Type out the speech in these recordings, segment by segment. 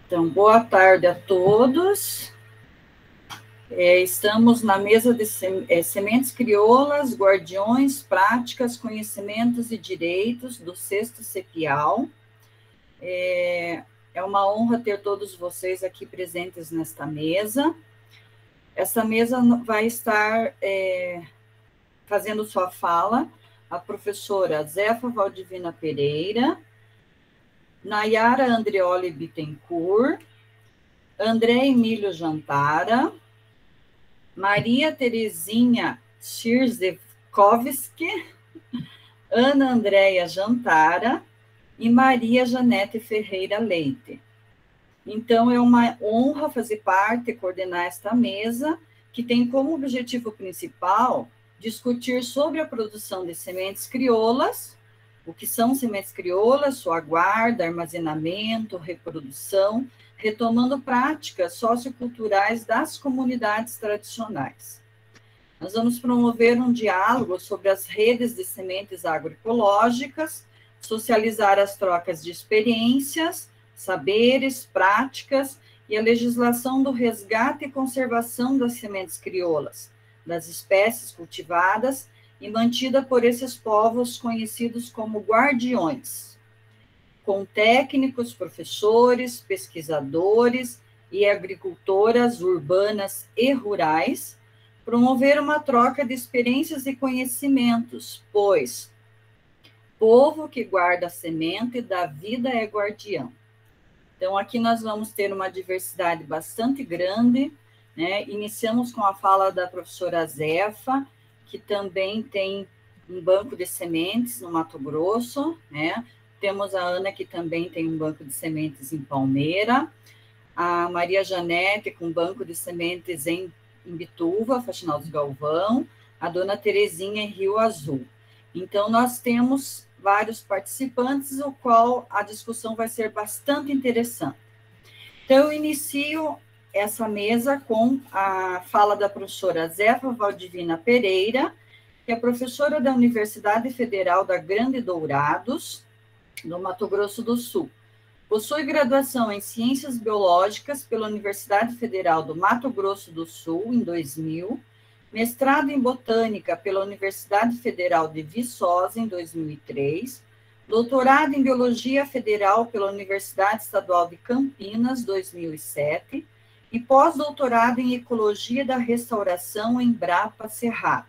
Então, boa tarde a todos. Estamos na mesa de Sementes Crioulas, Guardiões, Práticas, Conhecimentos e Direitos do Sexto CEPIAL. É uma honra ter todos vocês aqui presentes nesta mesa. Essa mesa vai estar fazendo sua fala a professora Zefa Valdivina Pereira, Nayara Andreoli Bittencourt, André Emílio Jantara, Maria Terezinha Shirzekowski, Ana Andréia Jantara e Maria Janete Ferreira Leite. Então, é uma honra fazer parte e coordenar esta mesa, que tem como objetivo principal discutir sobre a produção de sementes crioulas, o que são sementes crioulas, sua guarda, armazenamento, reprodução, retomando práticas socioculturais das comunidades tradicionais. Nós vamos promover um diálogo sobre as redes de sementes agroecológicas, socializar as trocas de experiências, saberes, práticas e a legislação do resgate e conservação das sementes crioulas, das espécies cultivadas e mantida por esses povos conhecidos como guardiões, com técnicos, professores, pesquisadores e agricultoras urbanas e rurais, promover uma troca de experiências e conhecimentos, pois povo que guarda a semente da vida é guardião. Então, aqui nós vamos ter uma diversidade bastante grande, né? Iniciamos com a fala da professora Zefa, que também tem um banco de sementes no Mato Grosso, né? Temos a Ana, que também tem um banco de sementes em Palmeira, a Maria Janete, com banco de sementes em Imbituva, Faxinal dos Galvão, a dona Terezinha em Rio Azul. Então, nós temos vários participantes, o qual a discussão vai ser bastante interessante. Então, eu inicio essa mesa com a fala da professora Zefa Valdivina Pereira, que é professora da Universidade Federal da Grande Dourados, no Mato Grosso do Sul. Possui graduação em Ciências Biológicas pela Universidade Federal do Mato Grosso do Sul, em 2000, mestrado em Botânica pela Universidade Federal de Viçosa, em 2003, doutorado em Biologia Federal pela Universidade Estadual de Campinas, 2007, e pós-doutorado em Ecologia da Restauração em Embrapa Cerrado.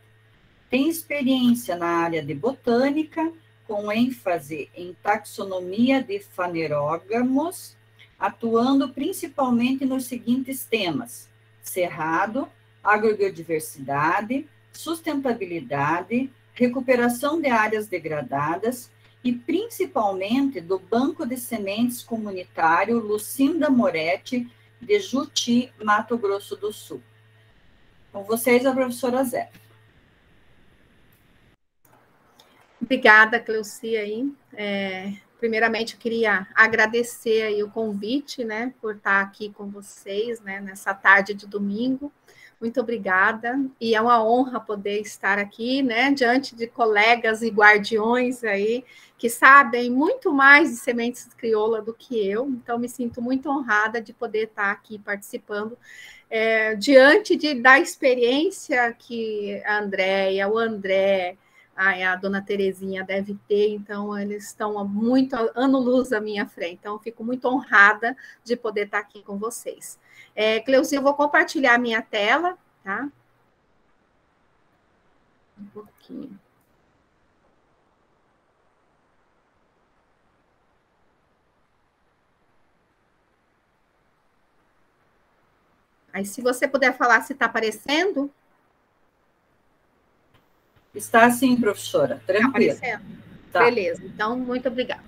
Tem experiência na área de Botânica, com ênfase em taxonomia de fanerógamos, atuando principalmente nos seguintes temas: cerrado, agrobiodiversidade, sustentabilidade, recuperação de áreas degradadas e principalmente do Banco de Sementes Comunitário Lucinda Moretti, de Juti, Mato Grosso do Sul. Com vocês, a professora Zé. Obrigada, Cleuci, aí. Primeiramente, eu queria agradecer aí o convite, né, por estar aqui com vocês, né, nessa tarde de domingo. Muito obrigada, e é uma honra poder estar aqui, né, diante de colegas e guardiões aí, que sabem muito mais de sementes crioula do que eu, então me sinto muito honrada de poder estar aqui participando, diante da experiência que a Andréia, o André, a dona Terezinha deve ter, então eles estão muito ano-luz à minha frente, então eu fico muito honrada de poder estar aqui com vocês. Cleuci, eu vou compartilhar a minha tela, tá? Um pouquinho. Aí, se você puder falar se está aparecendo. Está sim, professora, tranquilo. Está aparecendo? Tá. Beleza, então, muito obrigada.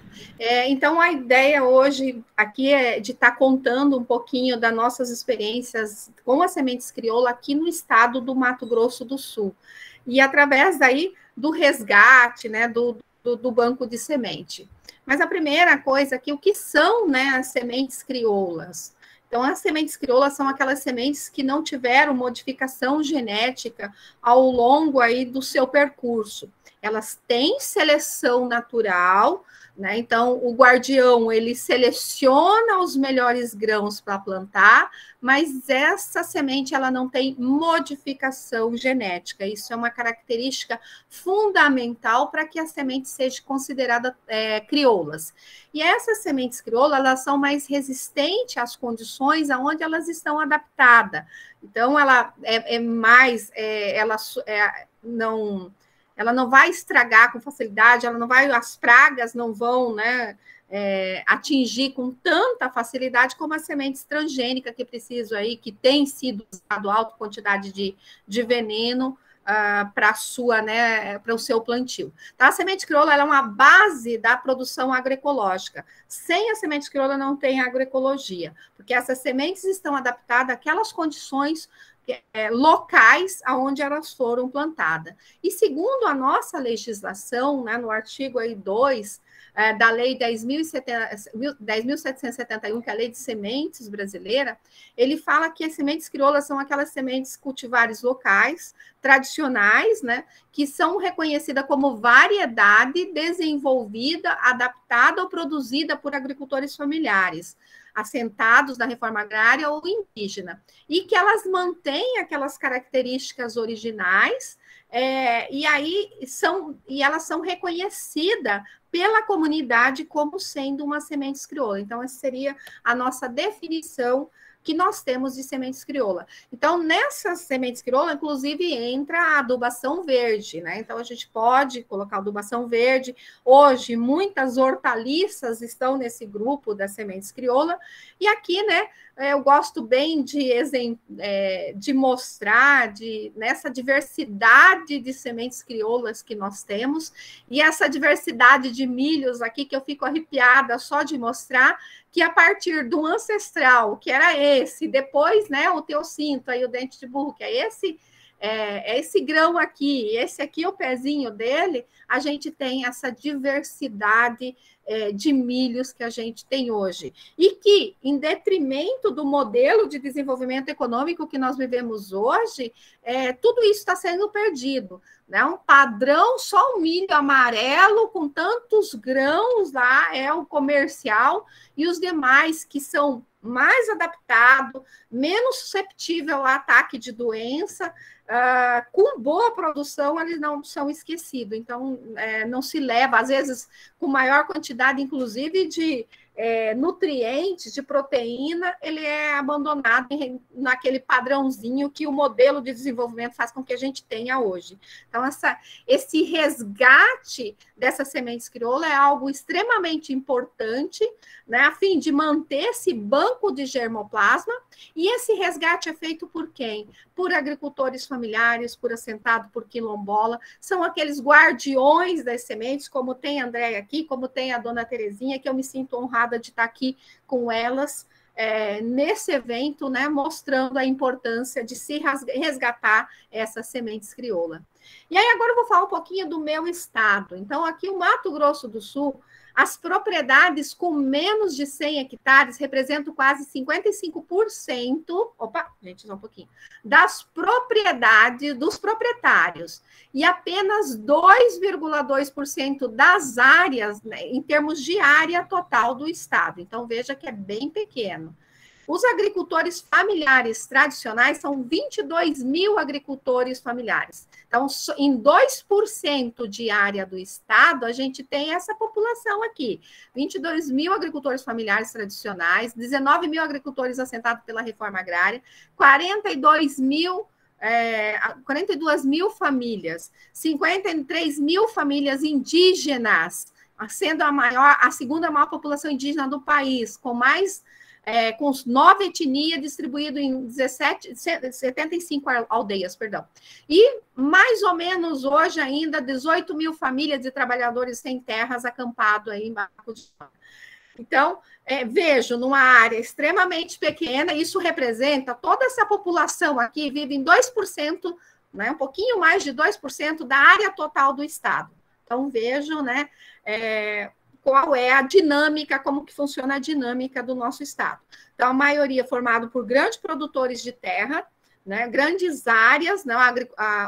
Então, a ideia hoje aqui é de estar contando um pouquinho das nossas experiências com as sementes crioula aqui no estado do Mato Grosso do Sul. E através daí do resgate, né, do banco de semente. Mas a primeira coisa aqui, o que são, né, as sementes crioulas? Então, as sementes crioulas são aquelas sementes que não tiveram modificação genética ao longo aí do seu percurso. elas têm seleção natural, né? Então, o guardião, ele seleciona os melhores grãos para plantar, mas essa semente, ela não tem modificação genética. Isso é uma característica fundamental para que a semente seja considerada crioulas. E essas sementes crioulas, elas são mais resistentes às condições aonde elas estão adaptadas. Então, ela ela não vai estragar com facilidade, as pragas não vão, né, atingir com tanta facilidade como a semente transgênica que preciso aí, que tem sido usado alta quantidade de veneno para o seu plantio. Tá? A semente crioula ela é uma base da produção agroecológica. Sem a semente crioula não tem agroecologia, porque essas sementes estão adaptadas àquelas condições locais aonde elas foram plantadas. E segundo a nossa legislação, né, no artigo aí 2 da Lei 10.771, que é a Lei de Sementes brasileira, ele fala que as sementes crioulas são aquelas sementes cultivares locais, tradicionais, né, que são reconhecidas como variedade desenvolvida, adaptada ou produzida por agricultores familiares, assentados na reforma agrária ou indígena, e que elas mantêm aquelas características originais, e elas são reconhecidas pela comunidade como sendo uma sementes crioula. Então, essa seria a nossa definição que nós temos de sementes crioula. Então, nessas sementes crioula, inclusive, entra a adubação verde, né? Então, a gente pode colocar adubação verde. Hoje, muitas hortaliças estão nesse grupo das sementes crioula. E aqui, né, eu gosto bem de mostrar nessa diversidade de sementes crioulas que nós temos, e essa diversidade de milhos aqui, que eu fico arrepiada só de mostrar, que a partir do ancestral, que era esse, depois, né, o teocinto, aí o dente de burro, que é esse grão aqui, esse aqui é o pezinho dele, a gente tem essa diversidade de milhos que a gente tem hoje. E que, em detrimento do modelo de desenvolvimento econômico que nós vivemos hoje, tudo isso está sendo perdido. Né? Um padrão, só o milho amarelo com tantos grãos lá é o comercial, e os demais que são mais adaptados, menos susceptível a ataque de doença, com boa produção, eles não são esquecidos. Então, não se leva, às vezes, com maior quantidade, inclusive, de nutrientes, de proteína, ele é abandonado naquele padrãozinho que o modelo de desenvolvimento faz com que a gente tenha hoje. Então, esse resgate dessas sementes crioula é algo extremamente importante, né, a fim de manter esse banco de germoplasma, e esse resgate é feito por quem? Por agricultores familiares, por assentado, por quilombola, são aqueles guardiões das sementes, como tem a Andréia aqui, como tem a dona Terezinha, que eu me sinto honrada de estar aqui com elas, nesse evento, né, mostrando a importância de se resgatar essas sementes crioula. E aí agora eu vou falar um pouquinho do meu estado. Então, aqui o Mato Grosso do Sul, as propriedades com menos de 100 hectares representam quase 55%, só um pouquinho, das propriedades dos proprietários, e apenas 2,2% das áreas, né, em termos de área total do estado. Então, veja que é bem pequeno. Os agricultores familiares tradicionais são 22 mil agricultores familiares. Então, em 2% de área do estado, a gente tem essa população aqui. 22 mil agricultores familiares tradicionais, 19 mil agricultores assentados pela reforma agrária, 42 mil famílias, 53 mil famílias indígenas, sendo a segunda maior população indígena do país, com 9 etnias distribuídas em 75 aldeias, perdão. E, mais ou menos, hoje ainda, 18 mil famílias de trabalhadores sem terras acampados aí em Barco de Chão. Então, vejo, numa área extremamente pequena, isso representa, toda essa população aqui vive em 2%, né, um pouquinho mais de 2% da área total do estado. Então, vejo, né, qual é a dinâmica, como que funciona a dinâmica do nosso estado. Então, a maioria é formada por grandes produtores de terra, né, grandes áreas, né,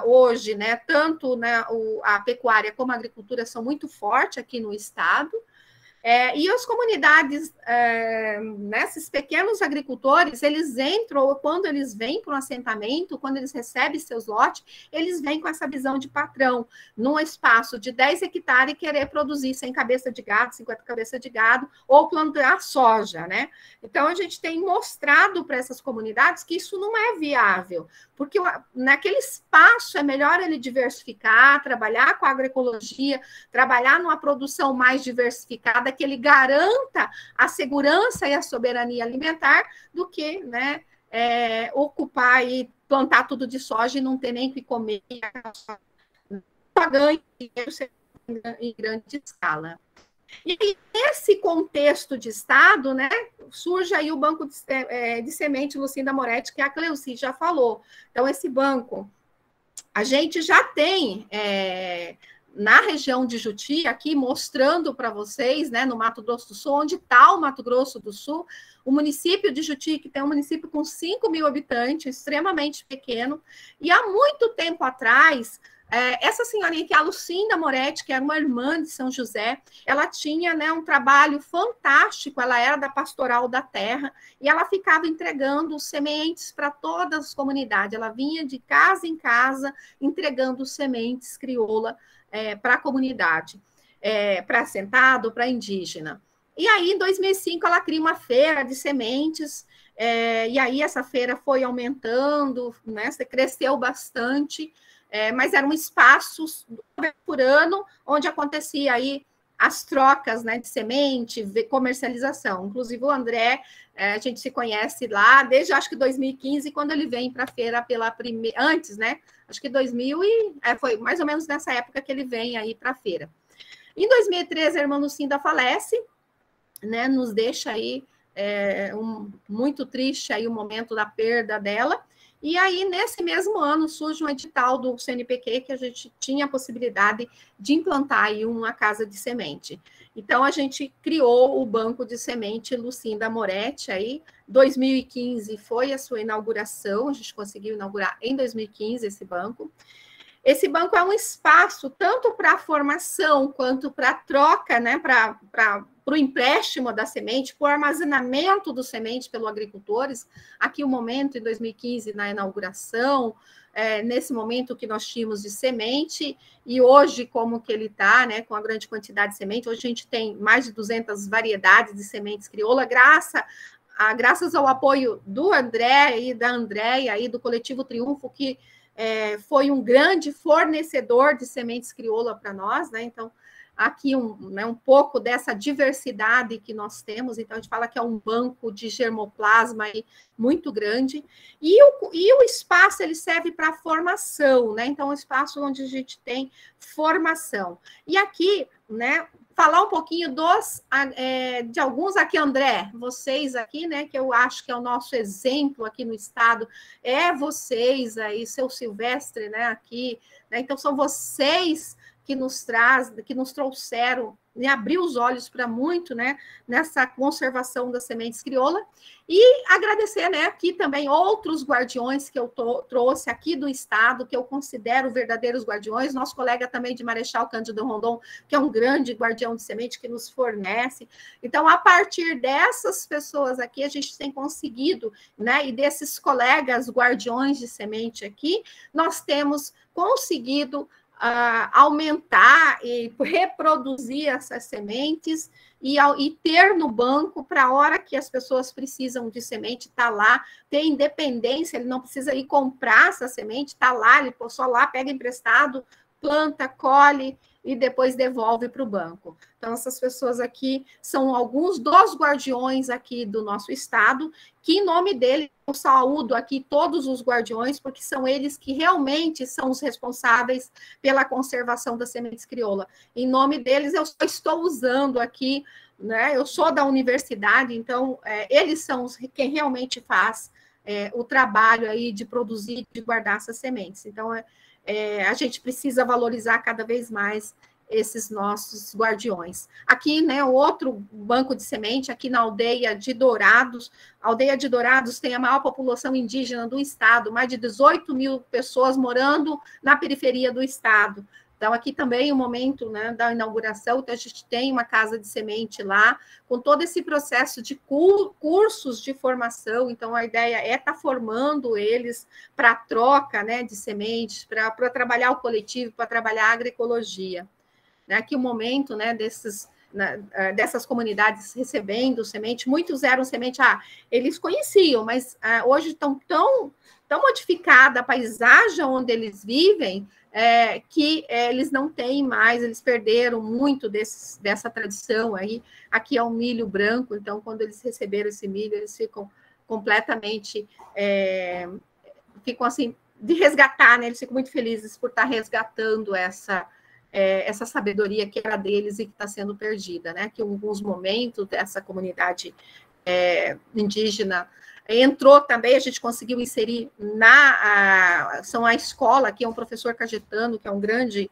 hoje, né, tanto, né, a pecuária como a agricultura são muito fortes aqui no estado. E as comunidades, nesses pequenos agricultores, eles entram, ou quando eles vêm para um assentamento, quando eles recebem seus lotes, eles vêm com essa visão de patrão, num espaço de 10 hectares, querer produzir 100 cabeças de gado, 50 cabeças de gado, ou plantar soja, né? Então, a gente tem mostrado para essas comunidades que isso não é viável, porque naquele espaço é melhor ele diversificar, trabalhar com a agroecologia, trabalhar numa produção mais diversificada, que ele garanta a segurança e a soberania alimentar, do que, né, ocupar e plantar tudo de soja e não ter nem o que comer, só ganha dinheiro em grande escala. E nesse contexto de Estado, né, surge aí o Banco de Semente Lucinda Moretti, que a Cleuci já falou. Então, esse banco, a gente já tem na região de Juti, aqui mostrando para vocês, né, no Mato Grosso do Sul, onde está o Mato Grosso do Sul, o município de Juti, que tem um município com 5 mil habitantes, extremamente pequeno, e há muito tempo atrás, essa senhorinha que é a Lucinda Moretti, que era uma irmã de São José, ela tinha, né, um trabalho fantástico, ela era da Pastoral da Terra, e ela ficava entregando sementes para todas as comunidades, ela vinha de casa em casa, entregando sementes crioula para a comunidade, para assentado, para indígena. E aí, em 2005, ela cria uma feira de sementes, e aí essa feira foi aumentando, né, cresceu bastante, mas era um espaço por ano, onde acontecia aí as trocas, né, de semente, comercialização. Inclusive, o André, a gente se conhece lá desde, acho que 2015, quando ele vem para a feira pela primeira... Antes, né? Acho que 2000 foi mais ou menos nessa época que ele vem aí para a feira. Em 2013, a irmã Lucinda falece, né? Nos deixa aí muito triste aí o momento da perda dela. E aí, nesse mesmo ano, surge um edital do CNPq que a gente tinha a possibilidade de implantar aí uma casa de semente. Então, a gente criou o Banco de Semente Lucinda Moretti, aí, 2015 foi a sua inauguração, a gente conseguiu inaugurar em 2015 esse banco. Esse banco é um espaço tanto para a formação quanto para a troca, né, para o empréstimo da semente, para o armazenamento do semente pelos agricultores. Aqui o momento, em 2015, na inauguração, nesse momento que nós tínhamos de semente, e hoje como que ele está, né, com a grande quantidade de semente. Hoje a gente tem mais de 200 variedades de sementes crioula, graças ao apoio do André e da Andréia, aí, do Coletivo Triunfo, que foi um grande fornecedor de sementes crioula para nós, né? Então, aqui um pouco dessa diversidade que nós temos. Então, a gente fala que é um banco de germoplasma aí muito grande. E o espaço, ele serve para formação, né? Então, é um espaço onde a gente tem formação. E aqui, né, falar um pouquinho de alguns aqui, André, vocês aqui, né, que eu acho que é o nosso exemplo aqui no estado, vocês aí, seu Silvestre, né, aqui, né, então são vocês que nos trouxeram e abriu os olhos para muito, né, nessa conservação das sementes crioula, e agradecer, né, aqui também outros guardiões que eu trouxe aqui do estado, que eu considero verdadeiros guardiões, nosso colega também de Marechal Cândido Rondon, que é um grande guardião de semente que nos fornece. Então, a partir dessas pessoas aqui, a gente tem conseguido, né, e desses colegas guardiões de semente aqui, nós temos conseguido aumentar e reproduzir essas sementes e ter no banco para a hora que as pessoas precisam de semente, está lá, ter independência, ele não precisa ir comprar essa semente, está lá, ele só lá pega emprestado, planta, colhe e depois devolve para o banco. Então, essas pessoas aqui são alguns dos guardiões aqui do nosso estado, que em nome dele eu saúdo aqui todos os guardiões, porque são eles que realmente são os responsáveis pela conservação das sementes crioula. Em nome deles, eu só estou usando aqui, né? Eu sou da universidade, então eles são quem realmente faz o trabalho aí de produzir, de guardar essas sementes. Então, a gente precisa valorizar cada vez mais esses nossos guardiões. Aqui, né, outro banco de semente, aqui na aldeia de Dourados. A aldeia de Dourados tem a maior população indígena do estado, mais de 18 mil pessoas morando na periferia do estado. Então, aqui também o momento, né, da inauguração, então a gente tem uma casa de semente lá, com todo esse processo de cursos de formação. Então, a ideia é estar formando eles para a troca, né, de sementes, para trabalhar o coletivo, para trabalhar a agroecologia. Aqui o momento, né, dessas comunidades recebendo semente, muitos eram semente, eles conheciam, mas hoje estão tão modificada a paisagem onde eles vivem, que eles não têm mais, eles perderam muito dessa tradição aí. Aqui é o milho branco, então, quando eles receberam esse milho, eles ficam completamente, ficam assim, de resgatar, né? Eles ficam muito felizes por estar resgatando essa sabedoria que era deles e que está sendo perdida, né? Que em alguns momentos dessa comunidade indígena entrou também, a gente conseguiu inserir a escola, que é um professor cajetano, que é um grande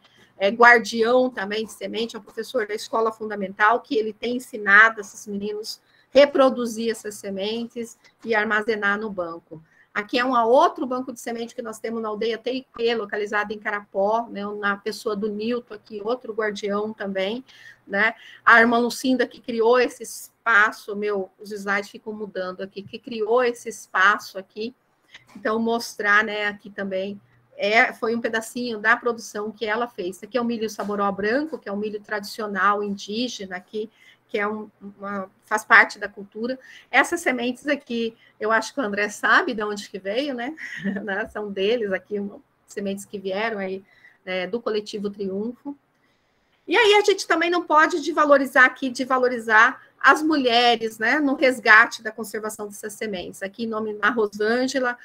guardião também de semente, é um professor da escola fundamental, que ele tem ensinado esses meninos reproduzir essas sementes e armazenar no banco. Aqui é um outro banco de semente que nós temos na aldeia Teipê, localizado em Carapó, né, na pessoa do Nilton, aqui, outro guardião também, né? A irmã Lucinda, que criou esse espaço, os slides ficam mudando aqui, que criou esse espaço aqui. Então, mostrar, né, aqui também, foi um pedacinho da produção que ela fez. Aqui é o milho saboró branco, que é um milho tradicional indígena aqui, que faz parte da cultura. Essas sementes aqui, eu acho que o André sabe de onde que veio, né? São deles aqui, sementes que vieram aí, do Coletivo Triunfo. E aí a gente também não pode desvalorizar as mulheres, né, no resgate da conservação dessas sementes. Aqui, em nome da Rosângela,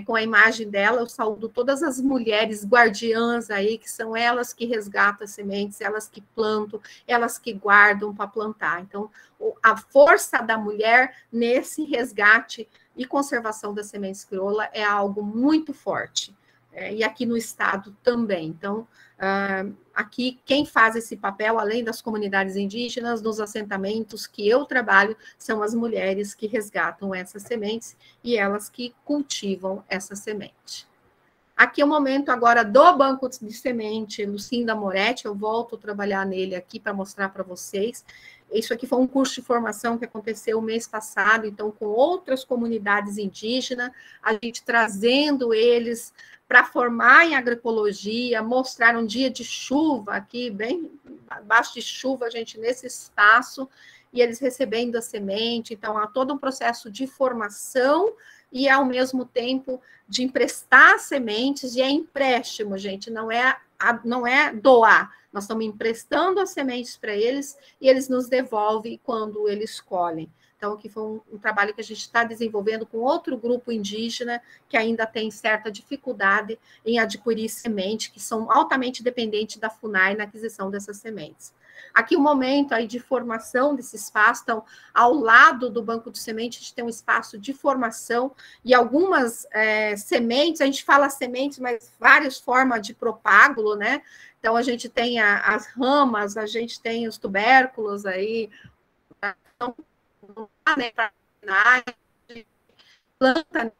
com a imagem dela, eu saúdo todas as mulheres guardiãs aí, que são elas que resgatam as sementes, elas que plantam, elas que guardam para plantar. Então, a força da mulher nesse resgate e conservação das sementes crioula é algo muito forte. E aqui no estado também. Então, aqui quem faz esse papel, além das comunidades indígenas, nos assentamentos que eu trabalho, são as mulheres que resgatam essas sementes e elas que cultivam essa semente. Aqui é o momento agora do banco de semente Lucinda Moretti, eu volto a trabalhar nele aqui para mostrar para vocês. Isso aqui foi um curso de formação que aconteceu o mês passado, então, com outras comunidades indígenas, a gente trazendo eles para formar em agroecologia, mostrar um dia de chuva aqui, bem abaixo de chuva, a gente nesse espaço, e eles recebendo a semente. Então, há todo um processo de formação e, ao mesmo tempo, de emprestar sementes, e é empréstimo, gente, não é doar. Nós estamos emprestando as sementes para eles e eles nos devolvem quando eles colhem. Então, aqui foi um trabalho que a gente está desenvolvendo com outro grupo indígena que ainda tem certa dificuldade em adquirir semente, que são altamente dependentes da FUNAI na aquisição dessas sementes. Aqui o momento aí de formação desse espaço, então, ao lado do banco de semente, a gente tem um espaço de formação e algumas sementes, a gente fala sementes, mas várias formas de propágulo, né? Então, a gente tem as ramas, a gente tem os tubérculos aí, né, planta,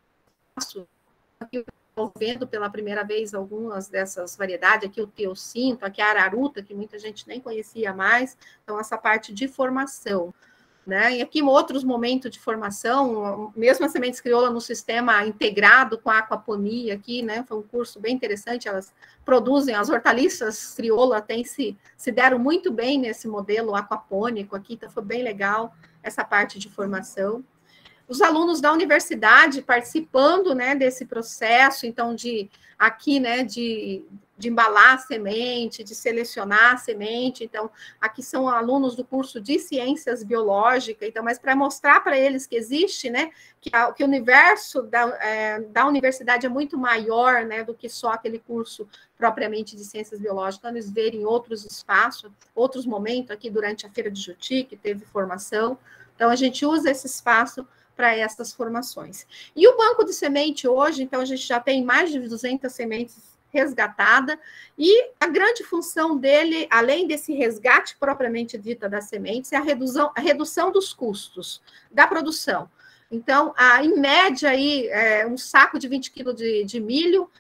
aqui estou vendo pela primeira vez algumas dessas variedades, aqui o teocinto, aqui a araruta, que muita gente nem conhecia mais, então essa parte de formação, né? E aqui outros momentos de formação, mesmo a sementes crioula no sistema integrado com a aquaponia aqui, né? Foi um curso bem interessante, elas produzem, as hortaliças crioula se deram muito bem nesse modelo aquapônico aqui, então foi bem legal essa parte de formação. Os alunos da universidade participando, né, desse processo, então, de embalar a semente, de selecionar a semente. Então, aqui são alunos do curso de Ciências Biológicas, então, mas para mostrar para eles que existe, né, que o universo da universidade é muito maior, né, do que só aquele curso propriamente de Ciências Biológicas, então, eles verem outros espaços, outros momentos, aqui durante a Feira de Juti, que teve formação. Então, a gente usa esse espaço para essas formações. E o banco de semente hoje, então, a gente já tem mais de 200 sementes resgatada, e a grande função dele, além desse resgate propriamente dita das sementes, é a redução dos custos da produção. Então, em média, aí, um saco de 20 quilos de milho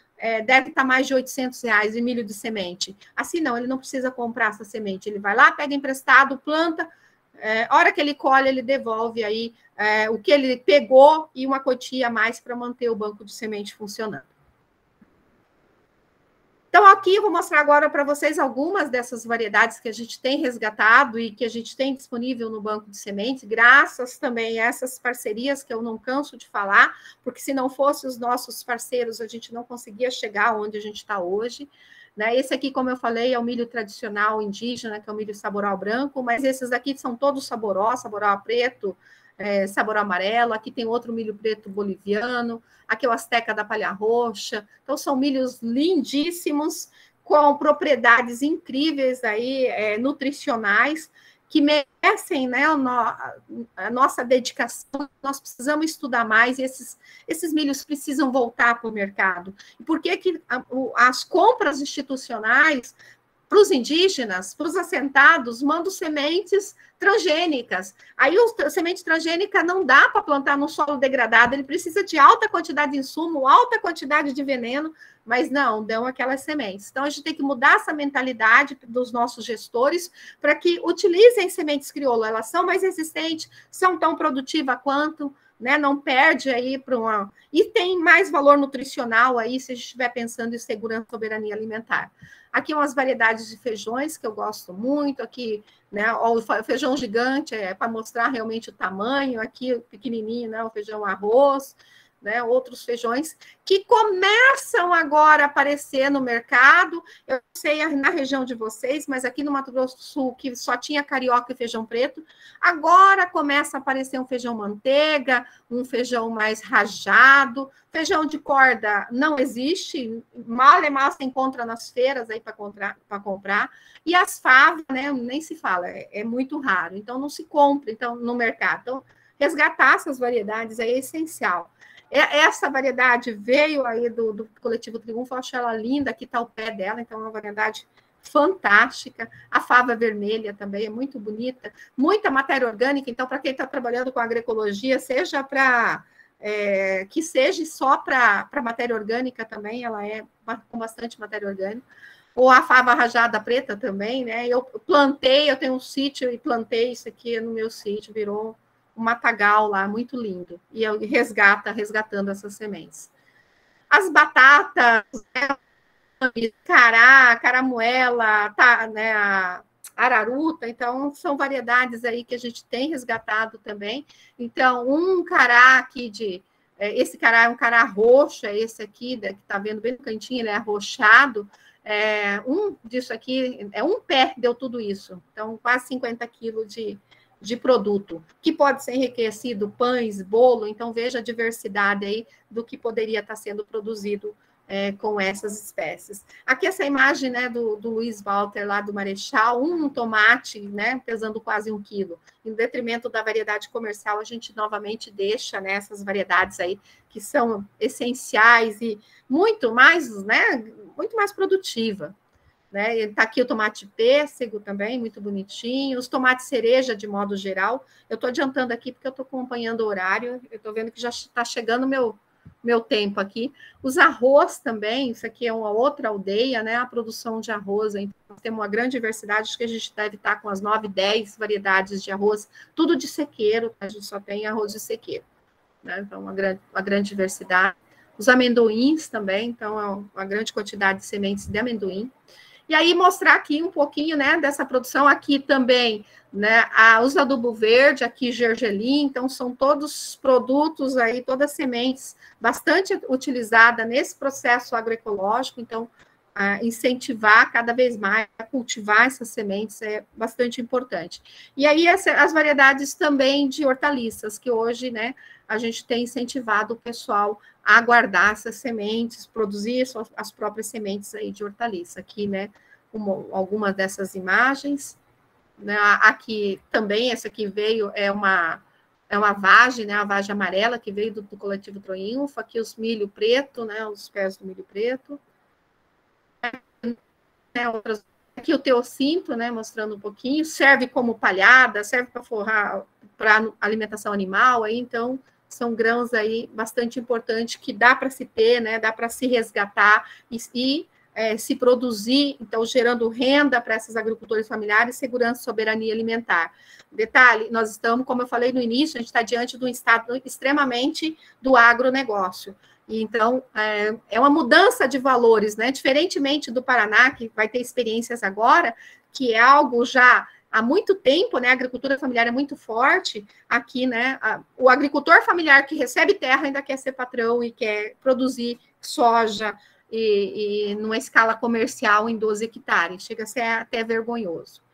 deve estar mais de R$800 de milho de semente. Assim, não, ele não precisa comprar essa semente, ele vai lá, pega emprestado, planta, a hora que ele colhe, ele devolve aí o que ele pegou e uma quantia a mais para manter o banco de semente funcionando. Então, aqui eu vou mostrar agora para vocês algumas dessas variedades que a gente tem resgatado e que a gente tem disponível no banco de sementes, graças também a essas parcerias que eu não canso de falar, porque se não fossem os nossos parceiros, a gente não conseguia chegar onde a gente está hoje. Né? Esse aqui, como eu falei, é o milho tradicional indígena, que é o milho saboró branco, mas esses aqui são todos saboró preto, sabor amarelo, aqui tem outro milho preto boliviano, aqui é o Azteca da Palha Roxa. Então, são milhos lindíssimos, com propriedades incríveis aí, nutricionais, que merecem, né, a nossa dedicação. Nós precisamos estudar mais, e esses milhos precisam voltar para o mercado. E por que as compras institucionais para os indígenas, para os assentados, mandam sementes transgênicas. Aí a semente transgênica não dá para plantar no solo degradado, ele precisa de alta quantidade de insumo, alta quantidade de veneno, mas não, dão aquelas sementes. Então, a gente tem que mudar essa mentalidade dos nossos gestores para que utilizem sementes crioulo. Elas são mais resistentes, são tão produtivas quanto, né, não perde aí para uma... E tem mais valor nutricional aí, se a gente estiver pensando em segurança e soberania alimentar. Aqui umas variedades de feijões que eu gosto muito, aqui, né, o feijão gigante para mostrar realmente o tamanho, aqui o pequenininho, né, o feijão arroz, né, outros feijões que começam agora a aparecer no mercado. Eu sei na região de vocês, mas aqui no Mato Grosso do Sul, que só tinha carioca e feijão preto, agora começa a aparecer um feijão manteiga, um feijão mais rajado. Feijão de corda não existe, mal e mal se encontra nas feiras aí para comprar. E as favas, né, nem se fala, é muito raro, então não se compra então, no mercado. Então, resgatar essas variedades é essencial. Essa variedade veio aí do Coletivo Triunfo, eu acho ela linda, aqui está o pé dela, então é uma variedade fantástica. A fava vermelha também é muito bonita, muita matéria orgânica, então para quem está trabalhando com agroecologia, seja para... que seja só para matéria orgânica também, ela é com bastante matéria orgânica. Ou a fava rajada preta também, né? Eu tenho um sítio e plantei isso aqui no meu sítio, virou um matagal lá, muito lindo. E eu resgatando essas sementes. As batatas, né? Cará, caramuela, né? A araruta, então são variedades aí que a gente tem resgatado também. Então, um cará aqui esse cará é um cará roxo, é esse aqui, que está vendo bem no cantinho, ele é arroxado. Disso aqui, um pé deu tudo isso. Então, quase 50 quilos de produto, que pode ser enriquecido, pães, bolo, então veja a diversidade aí do que poderia estar sendo produzido com essas espécies. Aqui essa imagem, né, do Luiz Walter, lá do Marechal, um tomate, né, pesando quase 1 quilo. Em detrimento da variedade comercial, a gente novamente deixa, né, essas variedades aí que são essenciais e muito mais, né, muito mais produtiva. Né? Está aqui o tomate pêssego também, muito bonitinho. Os tomates cereja, de modo geral. Eu estou adiantando aqui porque eu estou acompanhando o horário. Eu estou vendo que já está chegando o meu tempo aqui. Os arroz também, isso aqui é uma outra aldeia, né? A produção de arroz, então, tem uma grande diversidade, acho que a gente deve estar com as 9, 10 variedades de arroz, tudo de sequeiro, a gente só tem arroz de sequeiro. Né? Então, uma grande diversidade. Os amendoins também, então, é uma grande quantidade de sementes de amendoim. E aí mostrar aqui um pouquinho, né, dessa produção aqui também, né, os adubo verde, aqui gergelim, então são todos produtos aí, todas sementes bastante utilizadas nesse processo agroecológico, então incentivar cada vez mais a cultivar essas sementes é bastante importante. E aí as variedades também de hortaliças, que hoje, né, a gente tem incentivado o pessoal a guardar essas sementes, produzir as próprias sementes aí de hortaliça. Aqui, né, algumas dessas imagens. Né, aqui também, essa aqui veio, é uma vagem, né, a vagem amarela, que veio do Coletivo Triunfo. Aqui os milho preto, né, os pés do milho preto. né, outras, aqui o teossinto, né, mostrando um pouquinho, serve como palhada, serve para forrar, para alimentação animal, aí, então, são grãos aí bastante importantes que dá para se ter, né, dá para se resgatar e se produzir, então, gerando renda para esses agricultores familiares, segurança e soberania alimentar. Detalhe, nós estamos, como eu falei no início, a gente está diante de um estado extremamente do agronegócio. Então, é uma mudança de valores, né? Diferentemente do Paraná, que vai ter experiências agora, que é algo já há muito tempo, né? A agricultura familiar é muito forte. Aqui, né? O agricultor familiar que recebe terra ainda quer ser patrão e quer produzir soja e numa escala comercial em 12 hectares. Chega a ser até vergonhoso.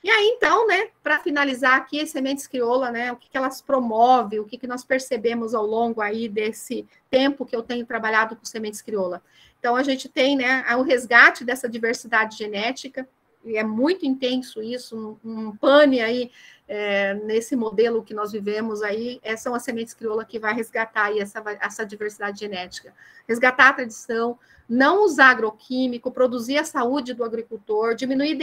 E aí, então, né, para finalizar aqui, as sementes crioula, né, o que elas promovem, o que nós percebemos ao longo aí desse tempo que eu tenho trabalhado com sementes crioula. Então, a gente tem, né, o resgate dessa diversidade genética, e é muito intenso isso, um pane aí, nesse modelo que nós vivemos aí, são as sementes crioula que vai resgatar aí essa diversidade genética. Resgatar a tradição, não usar agroquímico, produzir a saúde do agricultor, diminuir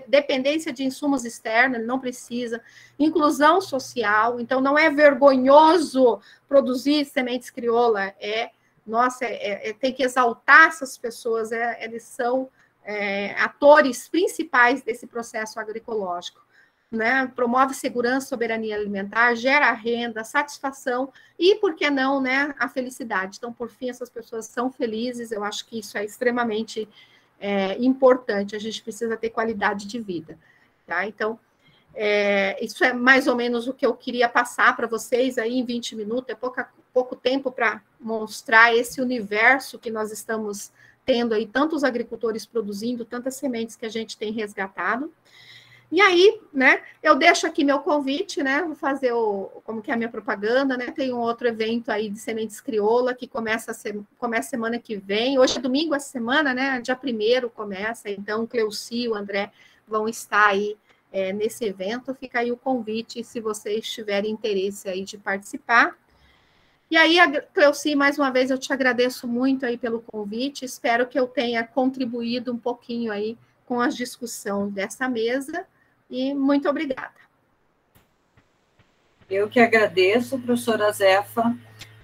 dependência de insumos externos, ele não precisa, inclusão social, então não é vergonhoso produzir sementes crioula, tem que exaltar essas pessoas, eles são atores principais desse processo agroecológico. Né, promove segurança, soberania alimentar, gera renda, satisfação e, por que não, né, a felicidade. Então, por fim, essas pessoas são felizes, eu acho que isso é extremamente importante, a gente precisa ter qualidade de vida. Tá? Então, isso é mais ou menos o que eu queria passar para vocês aí em 20 minutos, é pouco tempo para mostrar esse universo que nós estamos tendo aí, tantos agricultores produzindo, tantas sementes que a gente tem resgatado. E aí, né, eu deixo aqui meu convite, né, vou fazer como que é a minha propaganda, né, tem um outro evento aí de sementes crioula que começa semana que vem, hoje é domingo essa semana, né, dia 1º começa, então o Cleuci e o André vão estar aí nesse evento, fica aí o convite, se vocês tiverem interesse aí de participar. E aí, Cleuci, mais uma vez eu te agradeço muito aí pelo convite, espero que eu tenha contribuído um pouquinho aí com a discussão dessa mesa, e muito obrigada. Eu que agradeço, professora Zefa,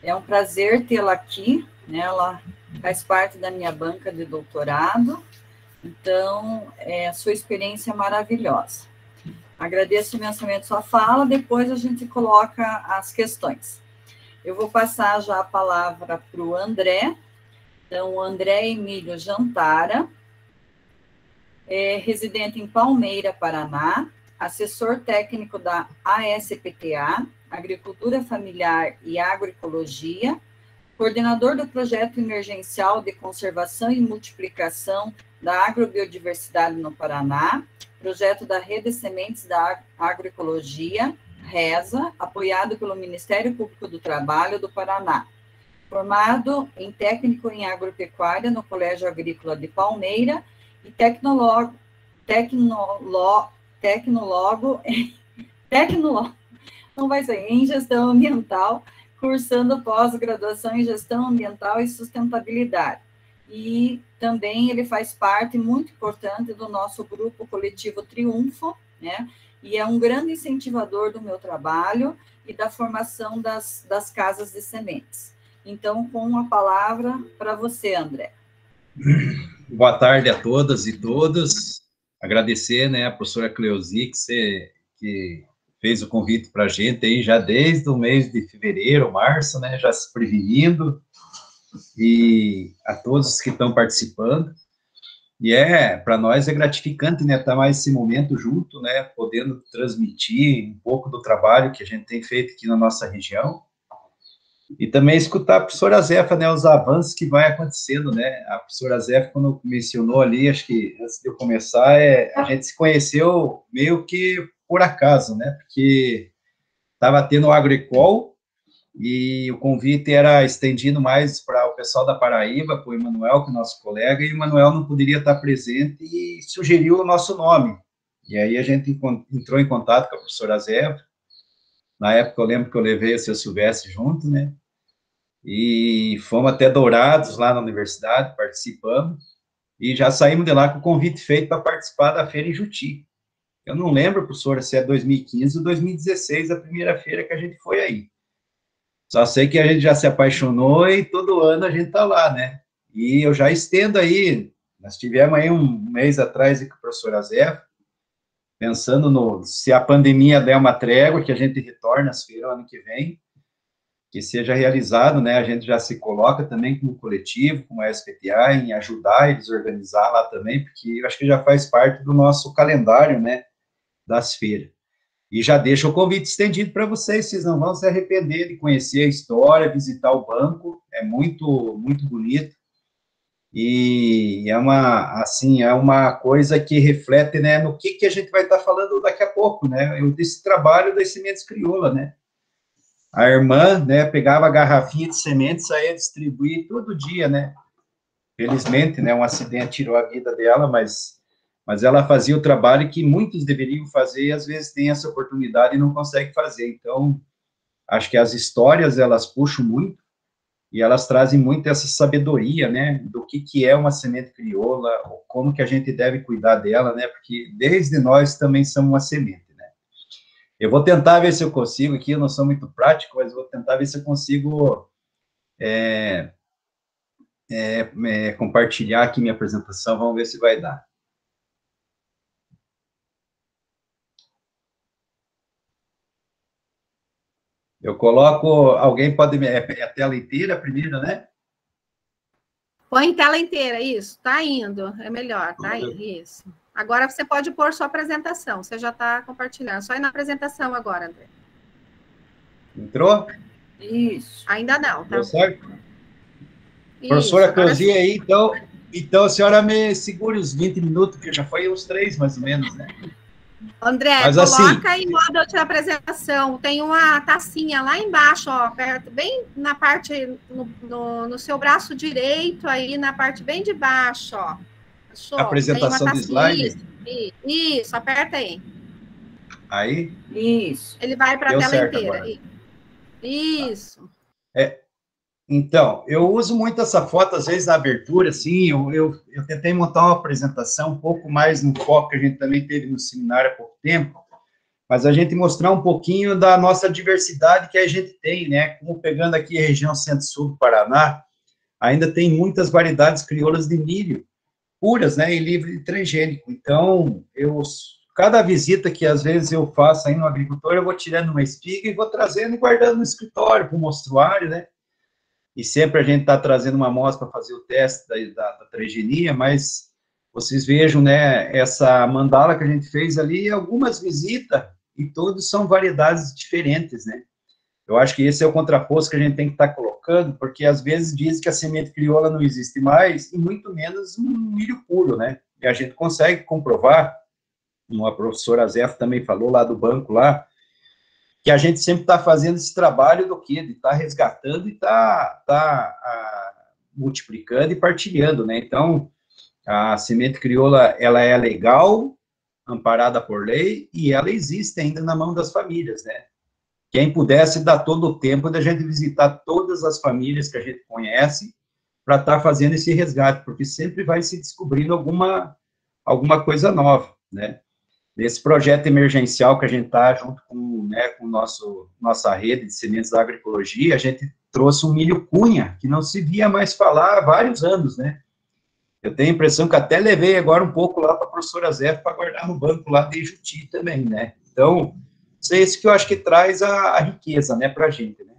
é um prazer tê-la aqui, né? Ela faz parte da minha banca de doutorado, então, a sua experiência é maravilhosa. Agradeço imensamente sua fala, depois a gente coloca as questões. Eu vou passar já a palavra para o André, então, o André Emílio Jantara, residente em Palmeira, Paraná, assessor técnico da ASPTA, Agricultura Familiar e Agroecologia, coordenador do projeto emergencial de conservação e multiplicação da agrobiodiversidade no Paraná, projeto da Rede Sementes da Agroecologia, RESA, apoiado pelo Ministério Público do Trabalho do Paraná. Formado em técnico em agropecuária no Colégio Agrícola de Palmeira, e tecnólogo, não vai ser, em gestão ambiental, cursando pós-graduação em gestão ambiental e sustentabilidade. E também ele faz parte muito importante do nosso grupo coletivo Triunfo, né? E é um grande incentivador do meu trabalho e da formação das casas de sementes. Então, com a palavra para você, André. Boa tarde a todas e todos. Agradecer, né, a professora Cleusi, que fez o convite para a gente aí já desde o mês de fevereiro, março, né, já se prevenindo, e a todos que estão participando. E para nós é gratificante, né, estar mais esse momento junto, né, podendo transmitir um pouco do trabalho que a gente tem feito aqui na nossa região. E também escutar a professora Zefa, né, os avanços que vai acontecendo, né, a professora Zefa, quando mencionou ali, acho que antes de eu começar, a gente se conheceu meio que por acaso, né, porque estava tendo o Agroecol, e o convite era estendido mais para o pessoal da Paraíba, para o Emanuel, que é nosso colega, e o Emanuel não poderia estar presente, e sugeriu o nosso nome, e aí a gente entrou em contato com a professora Zefa. Na época, eu lembro que eu levei o seu Silvestre junto, né? E fomos até Dourados, lá na universidade, participamos. e já saímos de lá com o convite feito para participar da feira em Juti. Eu não lembro, professora, se é 2015 ou 2016, a primeira feira que a gente foi aí. Só sei que a gente já se apaixonou e todo ano a gente está lá, né? E eu já estendo aí, nós tivemos aí um mês atrás com o professor Azé, pensando no, se a pandemia der uma trégua, que a gente retorne às feiras ano que vem, que seja realizado, né? A gente já se coloca também como coletivo, como a SPTA, em ajudar eles a organizar lá também, porque eu acho que já faz parte do nosso calendário, né? Das feiras. E já deixa o convite estendido para vocês não vão se arrepender de conhecer a história, visitar o banco, é muito, muito bonito, e é uma, assim, é uma coisa que reflete, né, no que a gente vai estar falando daqui a pouco, né, desse trabalho das sementes crioula, né. A irmã, né, pegava a garrafinha de sementes, saía distribuir todo dia, né, felizmente, né, um acidente tirou a vida dela, mas ela fazia o trabalho que muitos deveriam fazer e às vezes tem essa oportunidade e não consegue fazer. Então, acho que as histórias, elas puxam muito e elas trazem muito essa sabedoria, né, do que é uma semente crioula, ou como que a gente deve cuidar dela, né, porque desde nós também somos uma semente, né. Eu vou tentar ver se eu consigo aqui, eu não sou muito prático, mas vou tentar ver se eu consigo compartilhar aqui minha apresentação, vamos ver se vai dar. Eu coloco, alguém pode, é a tela inteira primeiro, né? Põe em tela inteira, isso, tá indo, é melhor, tá indo, isso. Agora você pode pôr sua apresentação, você já está compartilhando, só ir na apresentação agora, André. Entrou? Isso. Ainda não, tá? Deu certo? Isso, professora Cleusia aí, então a senhora me segure os 20 minutos, que já foi uns 3, mais ou menos, né? André, mas, coloca assim, em modo de apresentação. Tem uma tacinha lá embaixo, ó, perto, bem na parte, no seu braço direito, aí na parte bem de baixo, ó. Achou? Apresentação de slide? Isso, aperta aí. Aí? Isso. Ele vai para a tela inteira. Agora. Isso. Então, eu uso muito essa foto, às vezes, na abertura, assim, eu tentei montar uma apresentação um pouco mais no foco que a gente também teve no seminário há pouco tempo, mas a gente mostrar um pouquinho da nossa diversidade que a gente tem, né, como pegando aqui a região centro-sul do Paraná, ainda tem muitas variedades crioulas de milho, puras, né, e livre de transgênico. Então, cada visita que, às vezes, eu faço aí no agricultor, eu vou tirando uma espiga e vou trazendo e guardando no escritório, para o mostruário, né, e sempre a gente está trazendo uma amostra para fazer o teste da transgenia, mas vocês vejam, né, essa mandala que a gente fez ali, algumas visitas, e todos são variedades diferentes, né. Eu acho que esse é o contraposto que a gente tem que estar colocando, porque às vezes diz que a semente crioula não existe mais, e muito menos um milho puro, né, e a gente consegue comprovar, como a professora Zé também falou lá do banco lá, que a gente sempre está fazendo esse trabalho do quê? De estar resgatando e multiplicando e partilhando, né? Então, a semente crioula, ela é legal, amparada por lei, e ela existe ainda na mão das famílias, né? Quem pudesse dar todo o tempo de a gente visitar todas as famílias que a gente conhece para estar fazendo esse resgate, porque sempre vai se descobrindo alguma coisa nova, né? Nesse projeto emergencial que a gente está junto com, né, com nossa rede de sementes da agroecologia, a gente trouxe um milho cunha, que não se via mais falar há vários anos, né? Eu tenho a impressão que até levei agora um pouco lá para a professora Zé para guardar no banco lá de Juti também, né? Então, isso é isso que eu acho que traz a riqueza, né, para a gente, né?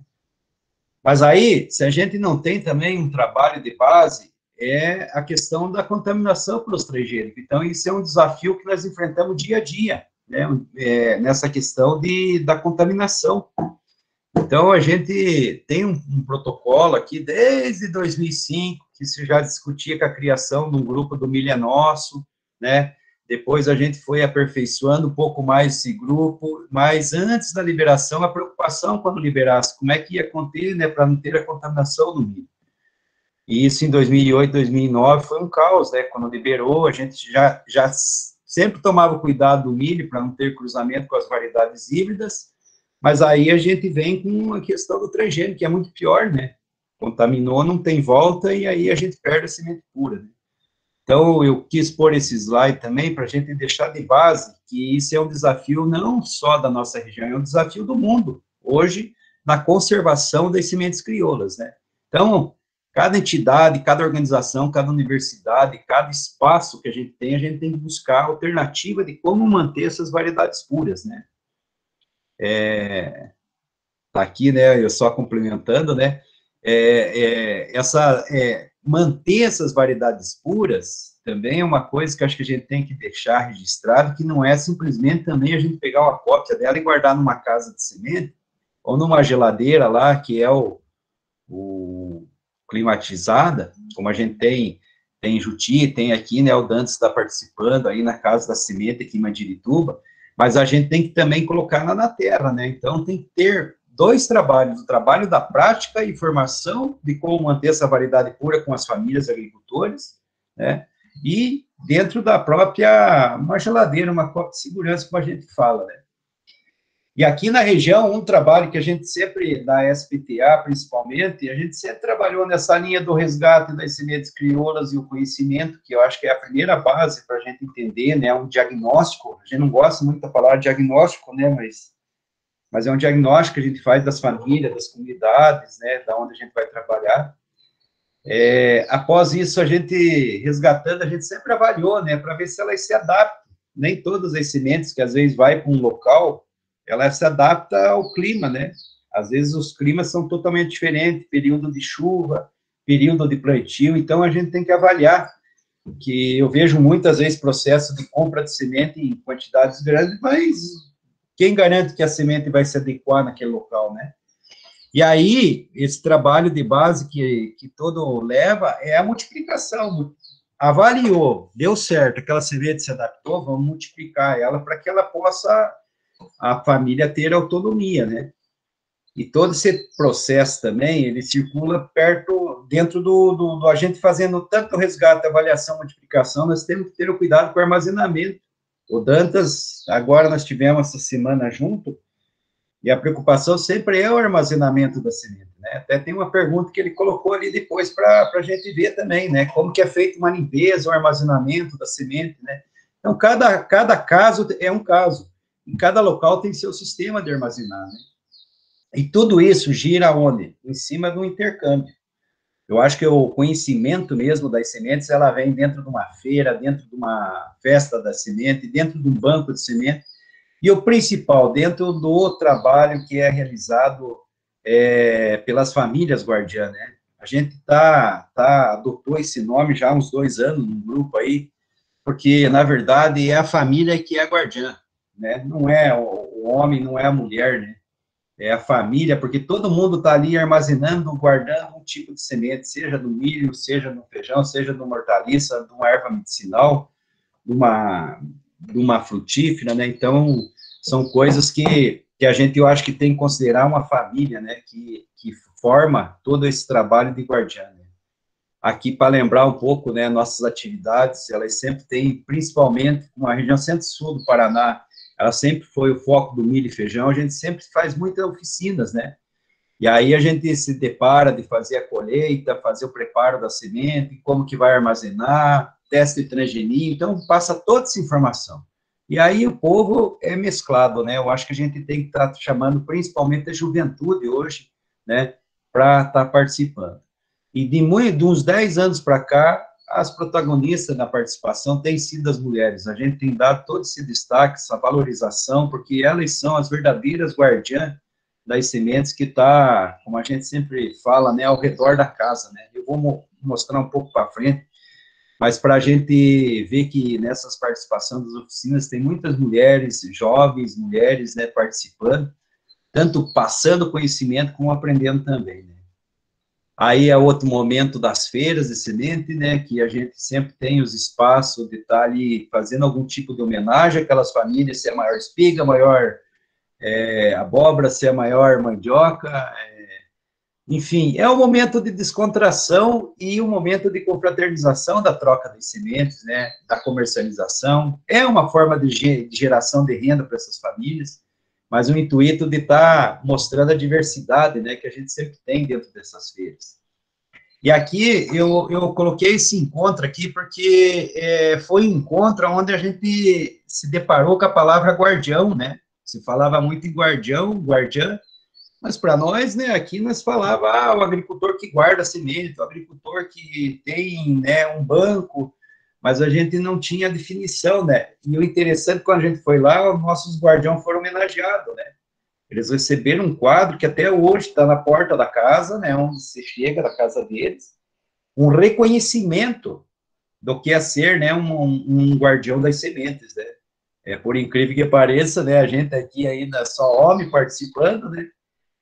Mas aí, se a gente não tem também um trabalho de base, é a questão da contaminação pelos transgênicos. Então, isso é um desafio que nós enfrentamos dia a dia, né, nessa questão da contaminação. Então, a gente tem um protocolo aqui desde 2005, que se já discutia com a criação de um grupo do Milho é Nosso, né, depois a gente foi aperfeiçoando um pouco mais esse grupo, mas antes da liberação, a preocupação quando liberasse, como é que ia conter, né, para não ter a contaminação do milho. E isso em 2008, 2009 foi um caos, né? Quando liberou, a gente já sempre tomava cuidado do milho para não ter cruzamento com as variedades híbridas, mas aí a gente vem com a questão do transgênico, que é muito pior, né? Contaminou, não tem volta, e aí a gente perde a semente pura, né? Então, eu quis pôr esse slide também para a gente deixar de base que isso é um desafio não só da nossa região, é um desafio do mundo, hoje, na conservação das sementes crioulas, né? Então, cada entidade, cada organização, cada universidade, cada espaço que a gente tem que buscar alternativa de como manter essas variedades puras, né? Tá aqui, né, eu só complementando, né, manter essas variedades puras também é uma coisa que acho que a gente tem que deixar registrado, que não é simplesmente também a gente pegar uma cópia dela e guardar numa casa de semente, ou numa geladeira lá, que é o climatizada, como a gente tem em Juti, tem aqui, né, o Dantas está participando aí na Casa da Semente, aqui em Mandirituba, mas a gente tem que também colocar lá na terra, né, então tem que ter dois trabalhos, o trabalho da prática e formação de como manter essa variedade pura com as famílias agricultores, né, e dentro da própria, uma geladeira, uma cópia de segurança, como a gente fala, né. E aqui na região, um trabalho que a gente sempre, da SPTA principalmente, a gente sempre trabalhou nessa linha do resgate das sementes crioulas e o conhecimento, que eu acho que é a primeira base para a gente entender, né, um diagnóstico, a gente não gosta muito da palavra diagnóstico, né, mas é um diagnóstico que a gente faz das famílias, das comunidades, né, da onde a gente vai trabalhar. Após isso, a gente, resgatando, a gente sempre avaliou, né, para ver se elas se adaptam. Nem todas as sementes que às vezes vai para um local, ela se adapta ao clima, né? Às vezes os climas são totalmente diferentes, período de chuva, período de plantio, então a gente tem que avaliar, que eu vejo muitas vezes processo de compra de semente em quantidades grandes, mas quem garante que a semente vai se adequar naquele local, né? E aí, esse trabalho de base que todo leva é a multiplicação. Avaliou, deu certo, aquela semente se adaptou, vamos multiplicar ela para que ela possa a família ter autonomia, né? E todo esse processo também, ele circula dentro do a gente fazendo tanto resgate, avaliação, multiplicação, nós temos que ter o cuidado com o armazenamento. O Dantas, agora nós tivemos essa semana junto, e a preocupação sempre é o armazenamento da semente, né? Até tem uma pergunta que ele colocou ali depois para a gente ver também, né? Como que é feita uma limpeza, o armazenamento da semente, né? Então, cada caso é um caso. Em cada local tem seu sistema de armazenar, né? E tudo isso gira onde? Em cima do intercâmbio. Eu acho que o conhecimento mesmo das sementes, ela vem dentro de uma feira, dentro de uma festa da semente, dentro de um banco de semente, e o principal, dentro do trabalho que é realizado pelas famílias guardiãs, né? A gente adotou esse nome já há uns 2 anos, num grupo aí, porque, na verdade, é a família que é guardiã, né? Não é o homem, não é a mulher, né? É a família, porque todo mundo está ali armazenando, guardando um tipo de semente, seja do milho, seja no feijão, seja de uma hortaliça, de uma erva medicinal, de uma frutífera, né? Então, são coisas que a gente, eu acho que tem que considerar uma família, né? Que forma todo esse trabalho de guardiã, né? Aqui, para lembrar um pouco, né, nossas atividades, elas sempre têm, principalmente, uma região centro-sul do Paraná, ela sempre foi o foco do milho e feijão, a gente sempre faz muitas oficinas, né? E aí a gente se depara de fazer a colheita, fazer o preparo da semente, como que vai armazenar, teste de transgenia, então passa toda essa informação. E aí o povo é mesclado, né? Eu acho que a gente tem que estar chamando principalmente a juventude hoje, né, para estar participando. E de uns 10 anos para cá, as protagonistas da participação têm sido as mulheres. A gente tem dado todo esse destaque, essa valorização, porque elas são as verdadeiras guardiãs das sementes que está, como a gente sempre fala, né, ao redor da casa, né? Eu vou mostrar um pouco para frente, mas para a gente ver que nessas participações das oficinas tem muitas mulheres, jovens mulheres, né, participando, tanto passando conhecimento como aprendendo também, né? Aí é outro momento das feiras de semente, né, que a gente sempre tem os espaços de estar ali fazendo algum tipo de homenagem àquelas famílias, se é maior espiga, maior abóbora, se é maior mandioca, enfim, é um momento de descontração e um momento de confraternização da troca das sementes, né, da comercialização, é uma forma de geração de renda para essas famílias, mas o intuito de estar mostrando a diversidade, né, que a gente sempre tem dentro dessas feiras. E aqui eu coloquei esse encontro aqui porque foi um encontro onde a gente se deparou com a palavra guardião, né? Se falava muito em guardião, guardiã, mas para nós, né, aqui nós falava, o agricultor que guarda semente, o agricultor que tem, né, um banco, mas a gente não tinha definição, né? E o interessante, quando a gente foi lá, os nossos guardiões foram homenageados, né? Eles receberam um quadro que até hoje está na porta da casa, né, onde você chega da casa deles, um reconhecimento do que é ser, né, um guardião das sementes, né? Por incrível que pareça, né, a gente aqui ainda só homem participando, né?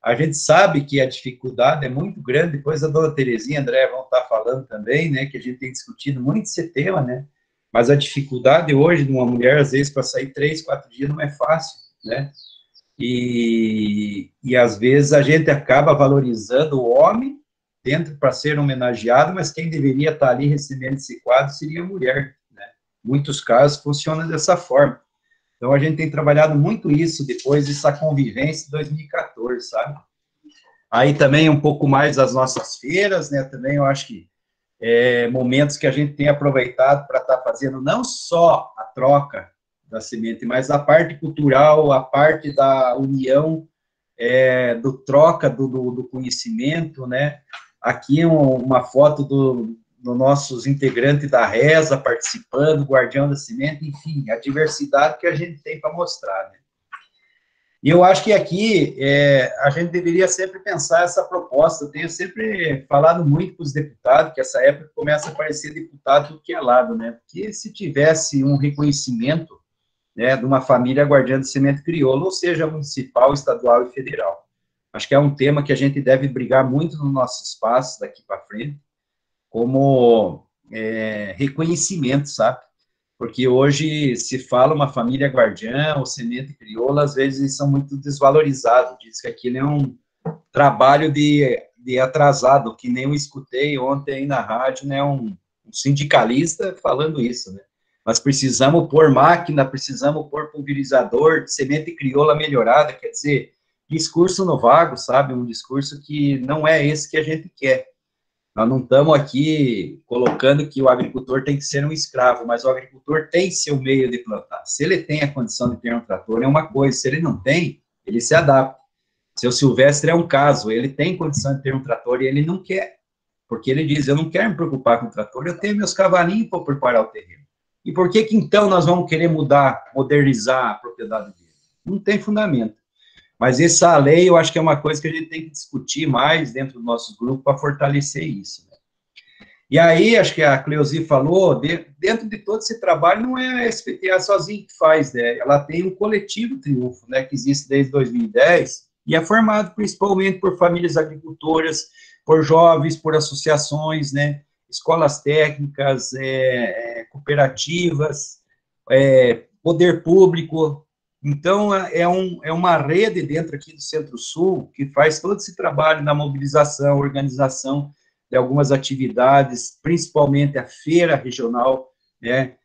A gente sabe que a dificuldade é muito grande, depois a dona Terezinha e a André vão estar falando também, né, que a gente tem discutido muito esse tema, né? Mas a dificuldade hoje de uma mulher, às vezes, para sair 3, 4 dias não é fácil, né? E às vezes a gente acaba valorizando o homem dentro para ser homenageado, mas quem deveria estar ali recebendo esse quadro seria a mulher, né? Muitos casos funcionam dessa forma. Então a gente tem trabalhado muito isso depois dessa convivência de 2014, sabe? Aí também um pouco mais as nossas feiras, né? Também eu acho que momentos que a gente tem aproveitado para estar fazendo não só a troca da semente, mas a parte cultural, a parte da união, do troca do conhecimento, né? Aqui uma foto dos nossos integrantes da reza participando, guardião da semente, enfim, a diversidade que a gente tem para mostrar, né? E eu acho que aqui a gente deveria sempre pensar essa proposta. Eu tenho sempre falado muito com os deputados, que essa época começa a aparecer deputado do que é lado, né? Porque se tivesse um reconhecimento, né, de uma família guardiã de semente crioula, ou seja, municipal, estadual e federal. Acho que é um tema que a gente deve brigar muito no nosso espaço daqui para frente, como reconhecimento, sabe? Porque hoje se fala uma família guardiã ou semente crioula, às vezes eles são muito desvalorizados, diz que aquilo é um trabalho de atrasado, que nem eu escutei ontem aí na rádio, né, um sindicalista falando isso, né? Nós precisamos pôr máquina, precisamos pôr pulverizador, semente crioula melhorada, quer dizer, discurso no vago, sabe? Um discurso que não é esse que a gente quer. Nós não estamos aqui colocando que o agricultor tem que ser um escravo, mas o agricultor tem seu meio de plantar. Se ele tem a condição de ter um trator, é uma coisa. Se ele não tem, ele se adapta. Seu Silvestre é um caso, ele tem condição de ter um trator e ele não quer. Porque ele diz, eu não quero me preocupar com o trator, eu tenho meus cavalinhos para preparar o terreno. E por que então nós vamos querer mudar, modernizar a propriedade dele? Não tem fundamento. Mas essa lei, eu acho que é uma coisa que a gente tem que discutir mais dentro do nosso grupo para fortalecer isso, né? E aí, acho que a Cleusi falou, dentro de todo esse trabalho, não é a SPTA sozinha que faz, né? Ela tem um coletivo Triunfo, né, que existe desde 2010, e é formado principalmente por famílias agricultoras, por jovens, por associações, né? Escolas técnicas, cooperativas, poder público. Então, é uma rede dentro aqui do Centro-Sul que faz todo esse trabalho na mobilização, organização de algumas atividades, principalmente a feira regional, né?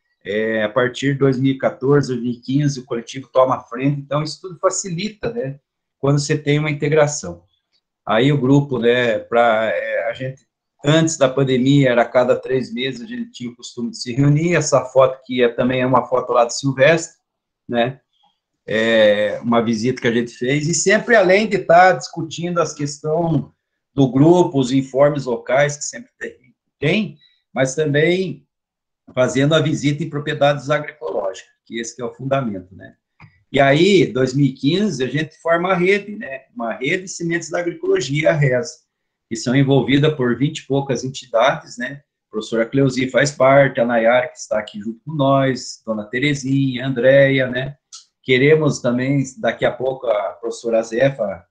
A partir de 2014, 2015, o coletivo toma a frente, então isso tudo facilita, né? Quando você tem uma integração. Aí o grupo, né, a gente, antes da pandemia, era a cada 3 meses, a gente tinha o costume de se reunir, essa foto que também é uma foto lá do Silvestre, né, uma visita que a gente fez, e sempre além de estar discutindo as questões do grupo, os informes locais, que sempre tem, mas também fazendo a visita em propriedades agroecológicas, que esse que é o fundamento, né. E aí, 2015, a gente forma a rede, né? Uma rede de sementes da agroecologia, a RES, que são envolvidas por 20 e poucas entidades, né? A professora Cleusi faz parte, a Nayara, que está aqui junto com nós, dona Terezinha, a Andréia, né? Queremos também, daqui a pouco, a professora Zefa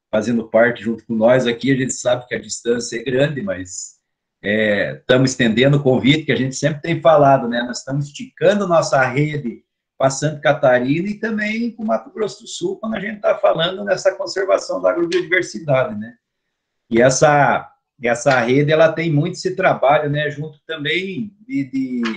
fazendo parte junto com nós aqui. A gente sabe que a distância é grande, mas estamos estendendo o convite, que a gente sempre tem falado, né? Nós estamos esticando nossa rede para Santa Catarina e também para o Mato Grosso do Sul, quando a gente está falando nessa conservação da agrobiodiversidade, né? E essa rede, ela tem muito esse trabalho, né, junto também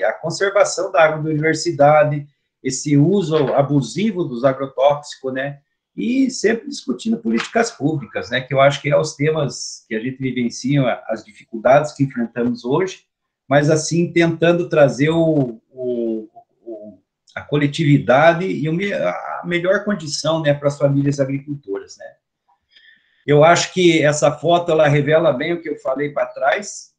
a conservação da agrobiodiversidade, esse uso abusivo dos agrotóxicos, né? e sempre discutindo políticas públicas, né, que eu acho que é os temas que a gente vivencia, as dificuldades que enfrentamos hoje, mas, assim, tentando trazer a coletividade e a melhor condição, né, para as famílias agricultoras, né. Eu acho que essa foto, ela revela bem o que eu falei para trás,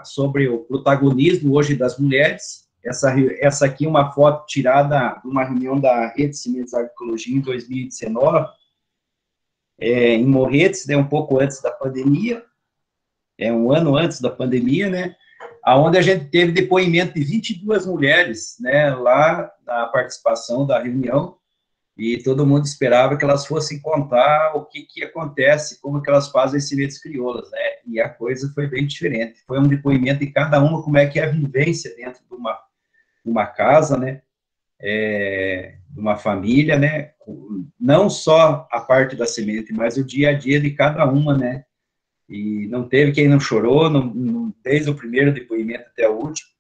sobre o protagonismo hoje das mulheres. Essa aqui é uma foto tirada de uma reunião da Rede Sementes Agroecologia em 2019, em Morretes, né, um pouco antes da pandemia, um ano antes da pandemia, né, onde a gente teve depoimento de 22 mulheres, né, lá na participação da reunião, e todo mundo esperava que elas fossem contar o que acontece, como que elas fazem as sementes crioulas, né, e a coisa foi bem diferente. Foi um depoimento de cada uma, como é que é a vivência dentro de uma casa, né, de uma família, né, não só a parte da semente, mas o dia a dia de cada uma, né, e não teve quem não chorou, desde o primeiro depoimento até o último,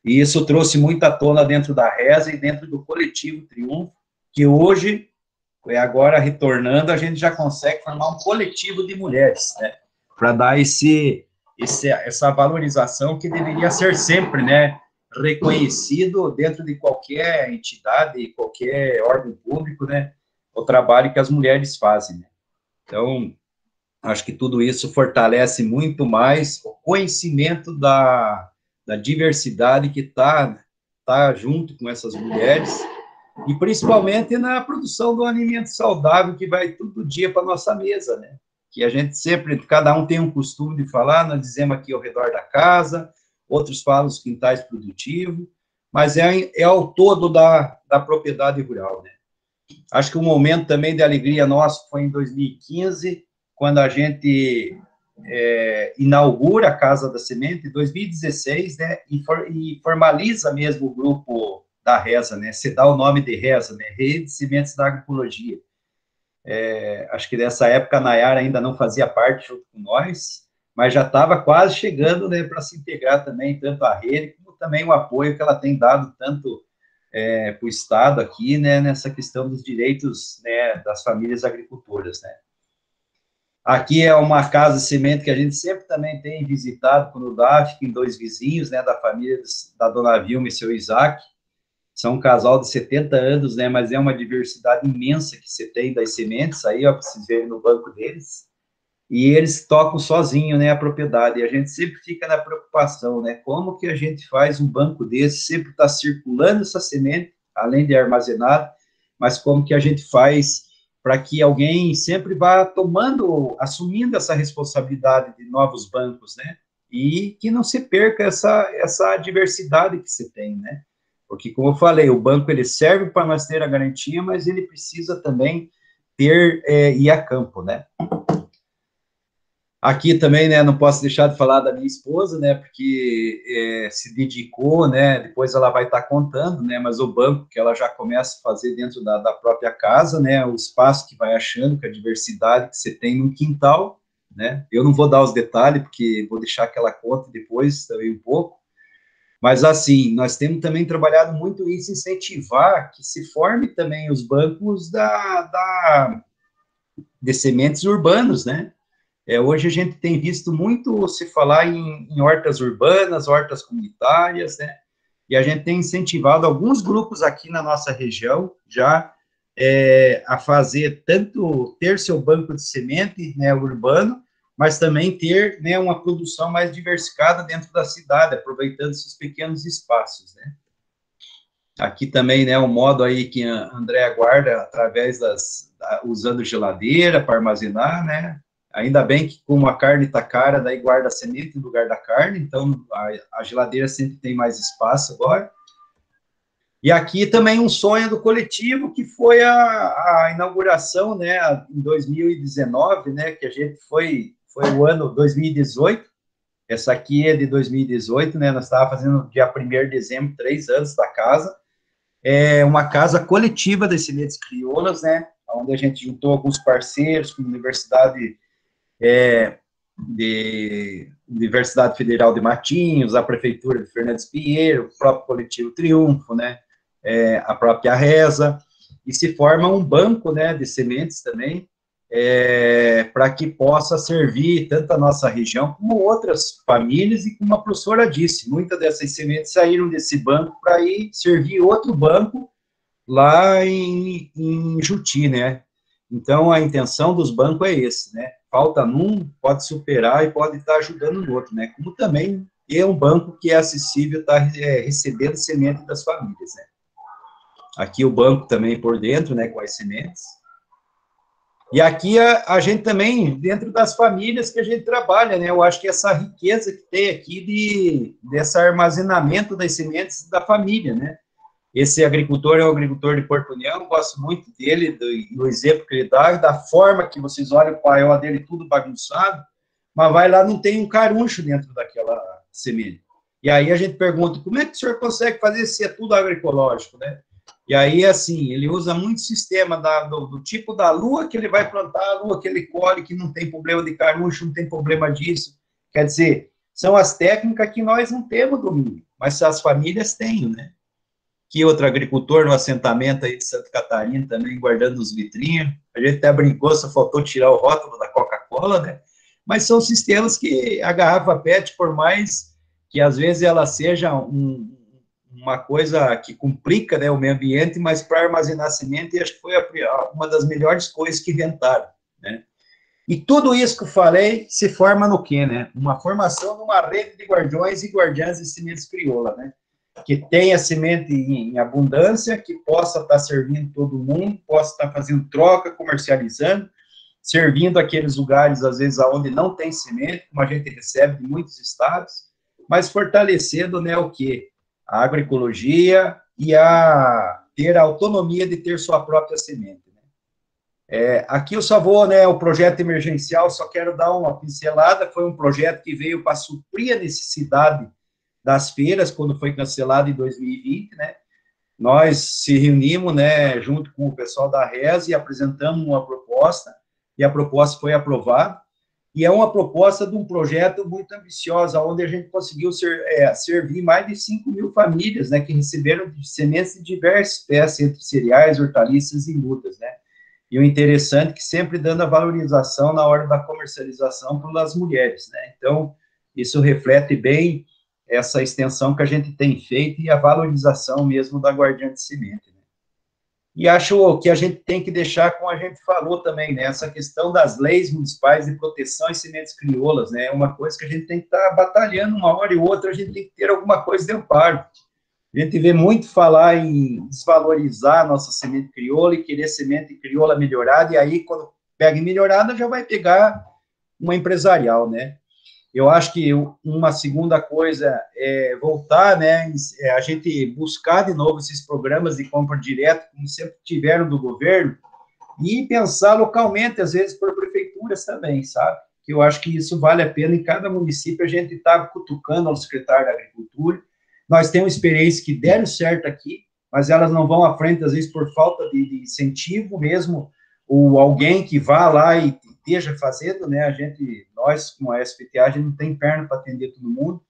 e isso trouxe muita tona dentro da reza e dentro do coletivo Triunfo, que hoje, agora retornando, a gente já consegue formar um coletivo de mulheres, né, para dar essa valorização que deveria ser sempre, né, reconhecido dentro de qualquer entidade, qualquer órgão público, né, o trabalho que as mulheres fazem, né. Então, acho que tudo isso fortalece muito mais o conhecimento da diversidade que está junto com essas mulheres, e principalmente na produção do alimento saudável que vai todo dia para a nossa mesa, né? Que a gente sempre, cada um tem um costume de falar, nós dizemos aqui ao redor da casa, outros falam os quintais produtivos, mas é ao todo da propriedade rural, né? Acho que o momento também de alegria nosso foi em 2015, quando a gente inaugura a Casa da Semente, em 2016, né, e formaliza mesmo o grupo da Reza, né, se dá o nome de Reza, né, Rede de Sementes da Agroecologia. Acho que nessa época a Nayara ainda não fazia parte junto com nós, mas já estava quase chegando, né, para se integrar também, tanto a rede, como também o apoio que ela tem dado tanto para o Estado aqui, né, nessa questão dos direitos, né, das famílias agricultoras, né. Aqui é uma casa de semente que a gente sempre também tem visitado quando dá, fica em dois vizinhos, né, da família da dona Vilma e seu Isaac. São um casal de 70 anos, né, mas é uma diversidade imensa que você tem das sementes, aí, ó, para vocês verem no banco deles, e eles tocam sozinho, né, a propriedade, e a gente sempre fica na preocupação, né, como que a gente faz um banco desse, sempre está circulando essa semente, além de armazenado, mas como que a gente faz para que alguém sempre vá assumindo essa responsabilidade de novos bancos, né, e que não se perca essa diversidade que você tem, né, porque, como eu falei, o banco, ele serve para nós ter a garantia, mas ele precisa também ir a campo, né. Aqui também, né, não posso deixar de falar da minha esposa, né, porque se dedicou, né, depois ela vai estar contando, né, mas o banco que ela já começa a fazer dentro da própria casa, né, o espaço que vai achando, com a diversidade que você tem no quintal, né, eu não vou dar os detalhes, porque vou deixar que ela conte depois também um pouco, mas, assim, nós temos também trabalhado muito isso, incentivar que se forme também os bancos de sementes urbanos, né. Hoje a gente tem visto muito se falar em hortas urbanas, hortas comunitárias, né, e a gente tem incentivado alguns grupos aqui na nossa região já a fazer ter seu banco de semente, né, urbano, mas também ter, né, uma produção mais diversificada dentro da cidade, aproveitando esses pequenos espaços, né. Aqui também, né, o modo aí que a Andréa guarda através usando geladeira para armazenar, né. Ainda bem que, como a carne está cara, daí guarda a semente no lugar da carne, então a geladeira sempre tem mais espaço agora. E aqui também um sonho do coletivo, que foi a inauguração, né, em 2019, né, que a gente foi o ano 2018, essa aqui é de 2018, né, nós estávamos fazendo dia 1º de dezembro, 3 anos da casa, uma casa coletiva das sementes crioulas, né, onde a gente juntou alguns parceiros, como a Universidade Federal de Matinhos, a Prefeitura de Fernandes Pinheiro, o próprio Coletivo Triunfo, né, a própria Reza, e se forma um banco, né, de sementes também, para que possa servir tanto a nossa região como outras famílias, e como a professora disse, muitas dessas sementes saíram desse banco para ir servir outro banco lá em Juti, né? Então, a intenção dos bancos é esse, né? Falta num, pode superar e pode estar ajudando no outro, né? Como também é um banco que é acessível, está recebendo semente das famílias, né? Aqui o banco também por dentro, né, com as sementes. E aqui a gente também, dentro das famílias que a gente trabalha, né? Eu acho que essa riqueza que tem aqui desse armazenamento das sementes da família, né? Esse agricultor é um agricultor de Porto União, gosto muito dele, do exemplo que ele dá, da forma que vocês olham o paiol dele tudo bagunçado, mas vai lá, não tem um caruncho dentro daquela semente. E aí a gente pergunta, como é que o senhor consegue fazer se é tudo agroecológico, né? E aí, assim, ele usa muito sistema do tipo da lua que ele vai plantar, a lua que ele colhe, que não tem problema de caruncho, não tem problema disso. Quer dizer, são as técnicas que nós não temos domínio, mas as famílias têm, né? Que outro agricultor no assentamento aí de Santa Catarina também guardando os vitrinhos. A gente até brincou, só faltou tirar o rótulo da Coca-Cola, né? Mas são sistemas que a garrafa PET, por mais que às vezes ela seja uma coisa que complica, né, o meio ambiente, mas para armazenar semente, acho que foi uma das melhores coisas que inventaram, né? E tudo isso que eu falei se forma no quê, né? Uma formação numa rede de guardiões e guardiãs de sementes crioula, né? Que tenha semente em abundância, que possa estar servindo todo mundo, possa estar fazendo troca, comercializando, servindo aqueles lugares, às vezes, onde não tem semente, como a gente recebe de muitos estados, mas fortalecendo, né, o quê? A agroecologia e ter a autonomia de ter sua própria semente. Né? Aqui eu só vou, né, o projeto emergencial, só quero dar uma pincelada, foi um projeto que veio para suprir a necessidade das feiras, quando foi cancelado em 2020, né? Nós se reunimos, né, junto com o pessoal da RES e apresentamos uma proposta, e a proposta foi aprovada, e é uma proposta de um projeto muito ambicioso, onde a gente conseguiu servir mais de 5.000 famílias, né, que receberam sementes de diversas espécies, entre cereais, hortaliças e mudas, né, e o interessante é que sempre dando a valorização na hora da comercialização pelas mulheres, né, então, isso reflete bem essa extensão que a gente tem feito e a valorização mesmo da guardiã de semente, né. E acho que a gente tem que deixar, como a gente falou também, né, essa questão das leis municipais de proteção às sementes crioulas, né, é uma coisa que a gente tem que estar batalhando uma hora e outra, a gente tem que ter alguma coisa de amparo. A gente vê muito falar em desvalorizar a nossa semente crioula e querer semente crioula melhorada, e aí, quando pega melhorada, já vai pegar uma empresarial, né. Eu acho que uma segunda coisa é voltar, né, a gente buscar de novo esses programas de compra direta, como sempre tiveram do governo, e pensar localmente, às vezes, por prefeituras também, sabe? Que eu acho que isso vale a pena, em cada município a gente está cutucando ao secretário da Agricultura. Nós temos experiências que deram certo aqui, mas elas não vão à frente, às vezes, por falta de incentivo mesmo, ou alguém que vá lá e esteja fazendo, né, nós, como a SPTA, a gente não tem perna para atender todo mundo,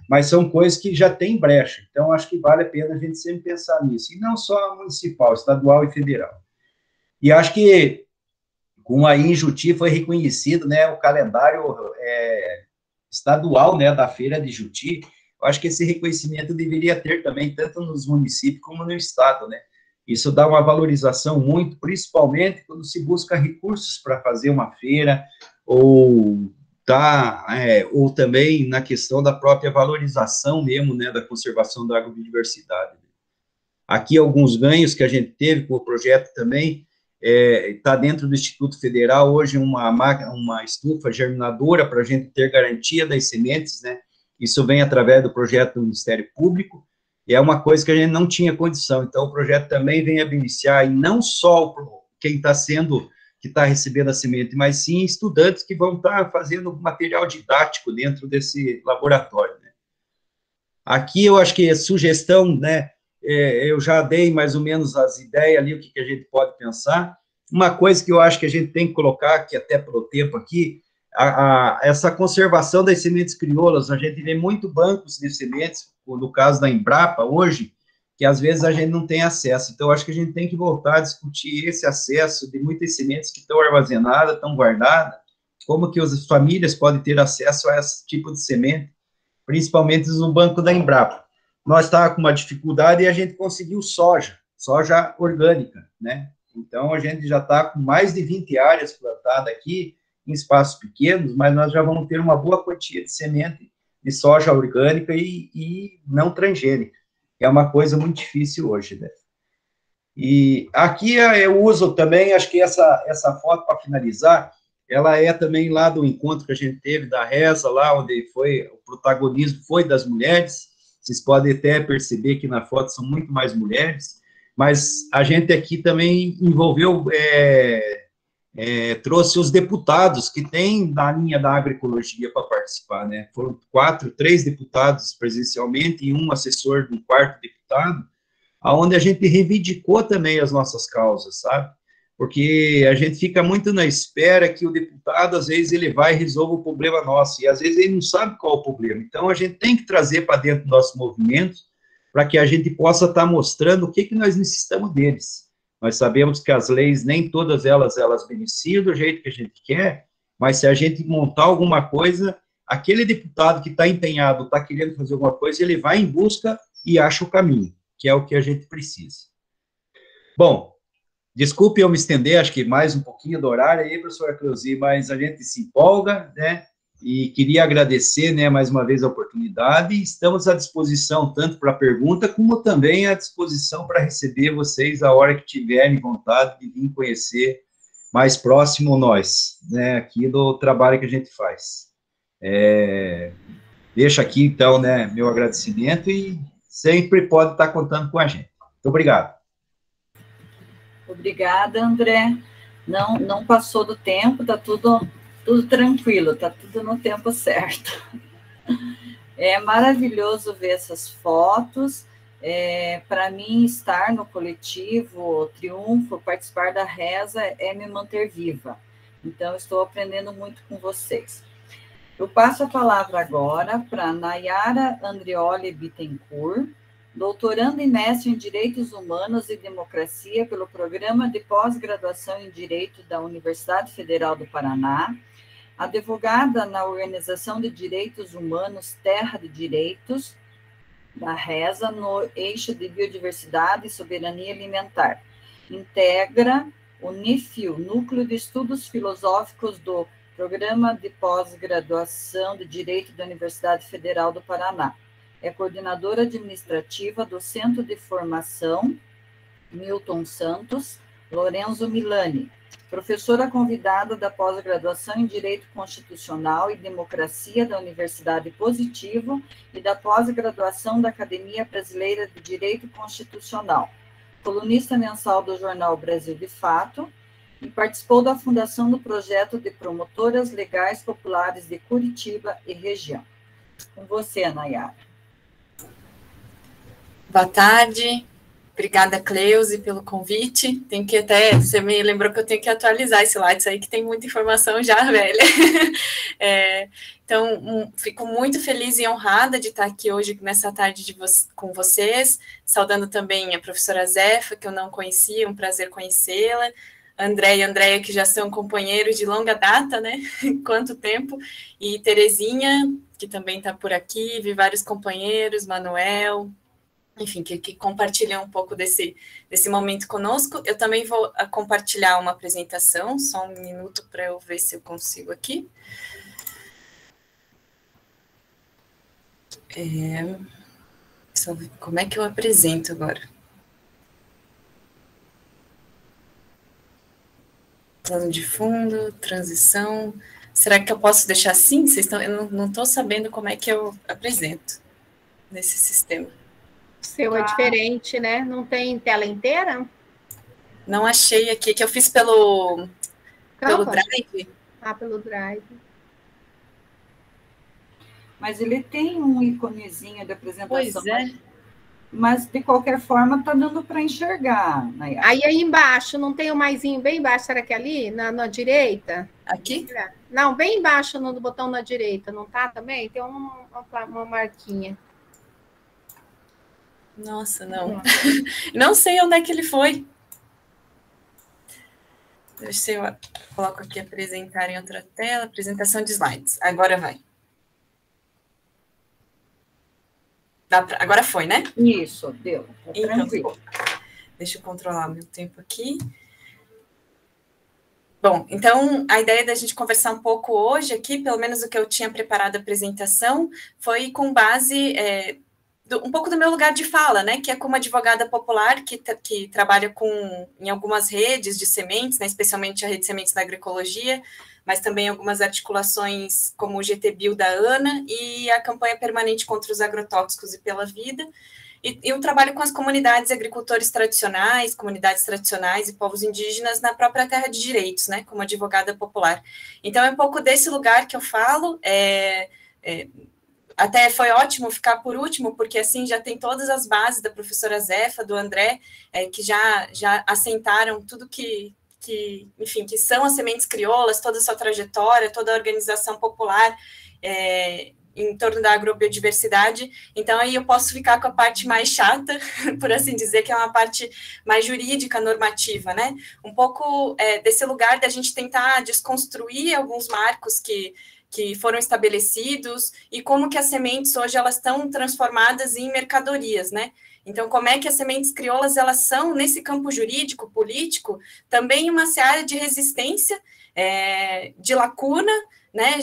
mas são coisas que já tem brecha, então acho que vale a pena a gente sempre pensar nisso, e não só municipal, estadual e federal. E acho que, com a Juti, foi reconhecido, né, o calendário estadual, né, da Feira de Juti, eu acho que esse reconhecimento deveria ter também, tanto nos municípios como no estado, né. Isso dá uma valorização muito, principalmente quando se busca recursos para fazer uma feira, ou também na questão da própria valorização mesmo, né, da conservação da agrobiodiversidade. Aqui, alguns ganhos que a gente teve com o projeto também, está dentro do Instituto Federal, hoje, uma estufa germinadora para a gente ter garantia das sementes, né, isso vem através do projeto do Ministério Público, e é uma coisa que a gente não tinha condição, então o projeto também vem a beneficiar, e não só quem que está recebendo a semente, mas sim estudantes que vão estar fazendo material didático dentro desse laboratório, né. Aqui eu acho que a sugestão, né, eu já dei mais ou menos as ideias ali, o que a gente pode pensar. Uma coisa que eu acho que a gente tem que colocar, que até pelo tempo aqui, essa conservação das sementes crioulas, a gente vê muito bancos de sementes, no caso da Embrapa, hoje, que às vezes a gente não tem acesso. Então, acho que a gente tem que voltar a discutir esse acesso de muitas sementes que estão armazenadas, estão guardadas, como que as famílias podem ter acesso a esse tipo de semente, principalmente no banco da Embrapa. Nós estávamos com uma dificuldade e a gente conseguiu soja orgânica, né? Então, a gente já está com mais de 20 áreas plantadas aqui, em espaços pequenos, mas nós já vamos ter uma boa quantia de semente de soja orgânica e não transgênica, que é uma coisa muito difícil hoje, né? E aqui eu uso também, acho que essa foto, para finalizar, ela é também lá do encontro que a gente teve da Reza, lá onde o protagonismo foi das mulheres. Vocês podem até perceber que na foto são muito mais mulheres, mas a gente aqui também envolveu, trouxe os deputados que tem na linha da agroecologia para participar, né? Foram 3 deputados presencialmente e um assessor de um 4º deputado, aonde a gente reivindicou também as nossas causas, sabe? Porque a gente fica muito na espera que o deputado, às vezes, ele vai e resolve o problema nosso, e às vezes ele não sabe qual é o problema. Então, a gente tem que trazer para dentro do nosso movimento, para que a gente possa estar mostrando o que nós necessitamos deles. Nós sabemos que as leis, nem todas elas beneficiam do jeito que a gente quer, mas se a gente montar alguma coisa, aquele deputado que está empenhado, está querendo fazer alguma coisa, ele vai em busca e acha o caminho, que é o que a gente precisa. Bom, desculpe eu me estender, acho que mais um pouquinho do horário aí, professora Cleusi, mas a gente se empolga, né? E queria agradecer, né, mais uma vez a oportunidade. Estamos à disposição tanto para pergunta, como também à disposição para receber vocês a hora que tiverem vontade de vir conhecer mais próximo nós, né, aqui do trabalho que a gente faz. Deixo aqui, então, né, meu agradecimento e sempre pode estar contando com a gente. Muito obrigado. Obrigada, André. Não passou do tempo, está tudo tranquilo, está tudo no tempo certo. É maravilhoso ver essas fotos. Para mim, estar no coletivo Triunfo, participar da Reza, é me manter viva. Então, estou aprendendo muito com vocês. Eu passo a palavra agora para Nayara Andrioli Bittencourt, doutoranda e mestre em Direitos Humanos e Democracia pelo Programa de Pós-Graduação em Direito da Universidade Federal do Paraná, advogada na Organização de Direitos Humanos Terra de Direitos, da Reza, no eixo de Biodiversidade e Soberania Alimentar. Integra o NIFIL, Núcleo de Estudos Filosóficos do Programa de Pós-Graduação de Direito da Universidade Federal do Paraná. É coordenadora administrativa do Centro de Formação Milton Santos Lorenzo Milani, professora convidada da pós-graduação em Direito Constitucional e Democracia da Universidade Positivo e da pós-graduação da Academia Brasileira de Direito Constitucional, colunista mensal do jornal Brasil de Fato, e participou da fundação do projeto de Promotoras Legais Populares de Curitiba e região. Com você, Nayara. Boa tarde. Obrigada, Cleusi, pelo convite. Tem que até, você me lembrou que eu tenho que atualizar esse slide aí, que tem muita informação já velha. Então, fico muito feliz e honrada de estar aqui hoje, nessa tarde com vocês, saudando também a professora Zefa, que eu não conhecia, um prazer conhecê-la, André e Andréia, que já são companheiros de longa data, né? Quanto tempo, e Terezinha, que também está por aqui, vi vários companheiros, Manuel, enfim, que compartilham um pouco desse momento conosco. Eu também vou compartilhar uma apresentação, só um minuto para eu ver se eu consigo aqui. Só ver como é que eu apresento agora. Plano de fundo, transição. Será que eu posso deixar assim? Eu não estou sabendo como é que eu apresento nesse sistema. O seu é diferente, né? Não tem tela inteira? Não achei aqui, que eu fiz pelo Drive. Pelo Drive. Mas ele tem um íconezinho de apresentação. Pois é. Mas, de qualquer forma, está dando para enxergar, Nayara. Aí embaixo, não tem o maisinho bem embaixo, será que é ali, na direita? Aqui? Não, bem embaixo no botão na direita, não tá também? Tem uma marquinha. Nossa, não. Não sei onde é que ele foi. Deixa eu coloco aqui apresentar em outra tela, apresentação de slides. Agora vai. Agora foi, né? Isso, deu. Tá então, tranquilo. Deixa eu controlar meu tempo aqui. Bom, então, a ideia da gente conversar um pouco hoje aqui, pelo menos o que eu tinha preparado a apresentação, foi com base um pouco do meu lugar de fala, né, que é como advogada popular que trabalha em algumas redes de sementes, né, especialmente a rede de sementes da agroecologia, mas também algumas articulações como o GTBio da ANA e a campanha permanente contra os agrotóxicos e pela vida. E eu trabalho com as comunidades agricultores tradicionais, comunidades tradicionais e povos indígenas na própria terra de direitos, né, como advogada popular. Então, é um pouco desse lugar que eu falo, até foi ótimo ficar por último, porque assim já tem todas as bases da professora Zefa, do André, que já assentaram tudo que, enfim, que são as sementes crioulas, toda a sua trajetória, toda a organização popular, em torno da agrobiodiversidade, então aí eu posso ficar com a parte mais chata, por assim dizer, que é uma parte mais jurídica, normativa, né? Um pouco desse lugar da gente tentar desconstruir alguns marcos que foram estabelecidos e como que as sementes hoje elas estão transformadas em mercadorias, né? Então, como é que as sementes crioulas elas são, nesse campo jurídico, político, também uma seara de resistência, de lacuna, né,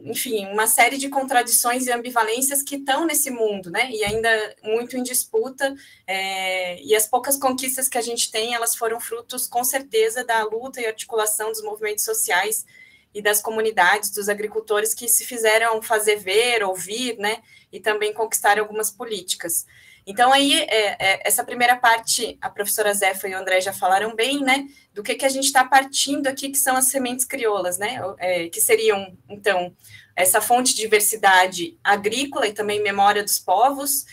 enfim, uma série de contradições e ambivalências que estão nesse mundo, né, e ainda muito em disputa, e as poucas conquistas que a gente tem, elas foram frutos, com certeza, da luta e articulação dos movimentos sociais e das comunidades, dos agricultores que se fizeram fazer ver, ouvir, né, e também conquistar algumas políticas. Então, aí, essa primeira parte, a professora Zefa e o André já falaram bem, né, do que a gente está partindo aqui, que são as sementes crioulas, né, que seriam, então, essa fonte de diversidade agrícola e também memória dos povos,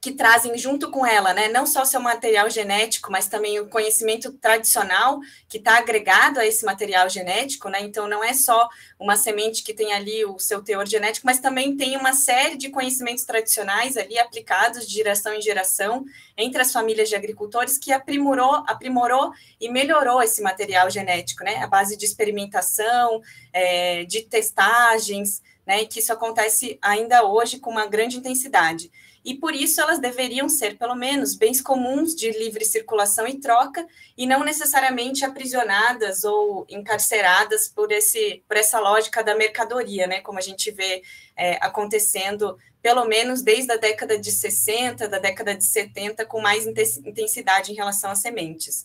que trazem junto com ela, né, não só seu material genético, mas também o conhecimento tradicional que está agregado a esse material genético, né, então não é só uma semente que tem ali o seu teor genético, mas também tem uma série de conhecimentos tradicionais ali aplicados de geração em geração entre as famílias de agricultores que aprimorou e melhorou esse material genético, né, à base de experimentação, de testagens, né, e que isso acontece ainda hoje com uma grande intensidade. E por isso elas deveriam ser, pelo menos, bens comuns de livre circulação e troca, e não necessariamente aprisionadas ou encarceradas por essa lógica da mercadoria, né, como a gente vê acontecendo, pelo menos desde a década de 60, da década de 70, com mais intensidade em relação às sementes.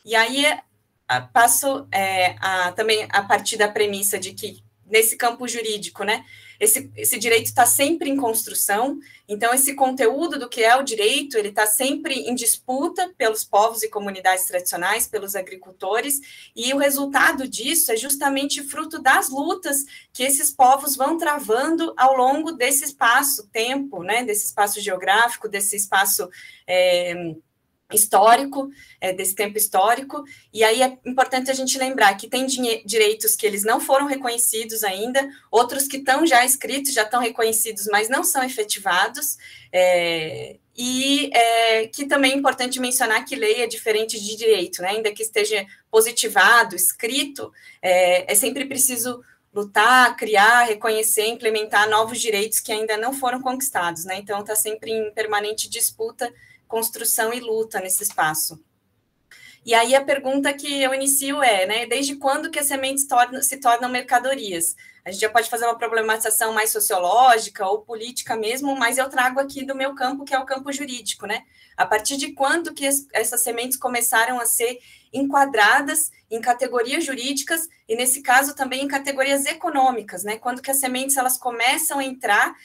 E aí passo também a partir da premissa de que, nesse campo jurídico, né, esse direito está sempre em construção, então esse conteúdo do que é o direito, ele está sempre em disputa pelos povos e comunidades tradicionais, pelos agricultores, e o resultado disso é justamente fruto das lutas que esses povos vão travando ao longo desse espaço-tempo, né, desse espaço geográfico, desse espaço histórico, desse tempo histórico, e aí é importante a gente lembrar que tem direitos que eles não foram reconhecidos ainda, outros que estão já escritos, já estão reconhecidos, mas não são efetivados, que também é importante mencionar que lei é diferente de direito, né? Ainda que esteja positivado, escrito, é sempre preciso lutar, criar, reconhecer, implementar novos direitos que ainda não foram conquistados, né? Então, está sempre em permanente disputa, construção e luta nesse espaço. E aí a pergunta que eu inicio né, desde quando que as sementes se tornam mercadorias? A gente já pode fazer uma problematização mais sociológica ou política mesmo, mas eu trago aqui do meu campo, que é o campo jurídico, né? A partir de quando que essas sementes começaram a ser enquadradas em categorias jurídicas e, nesse caso, também em categorias econômicas, né? Quando que as sementes elas começam a entrar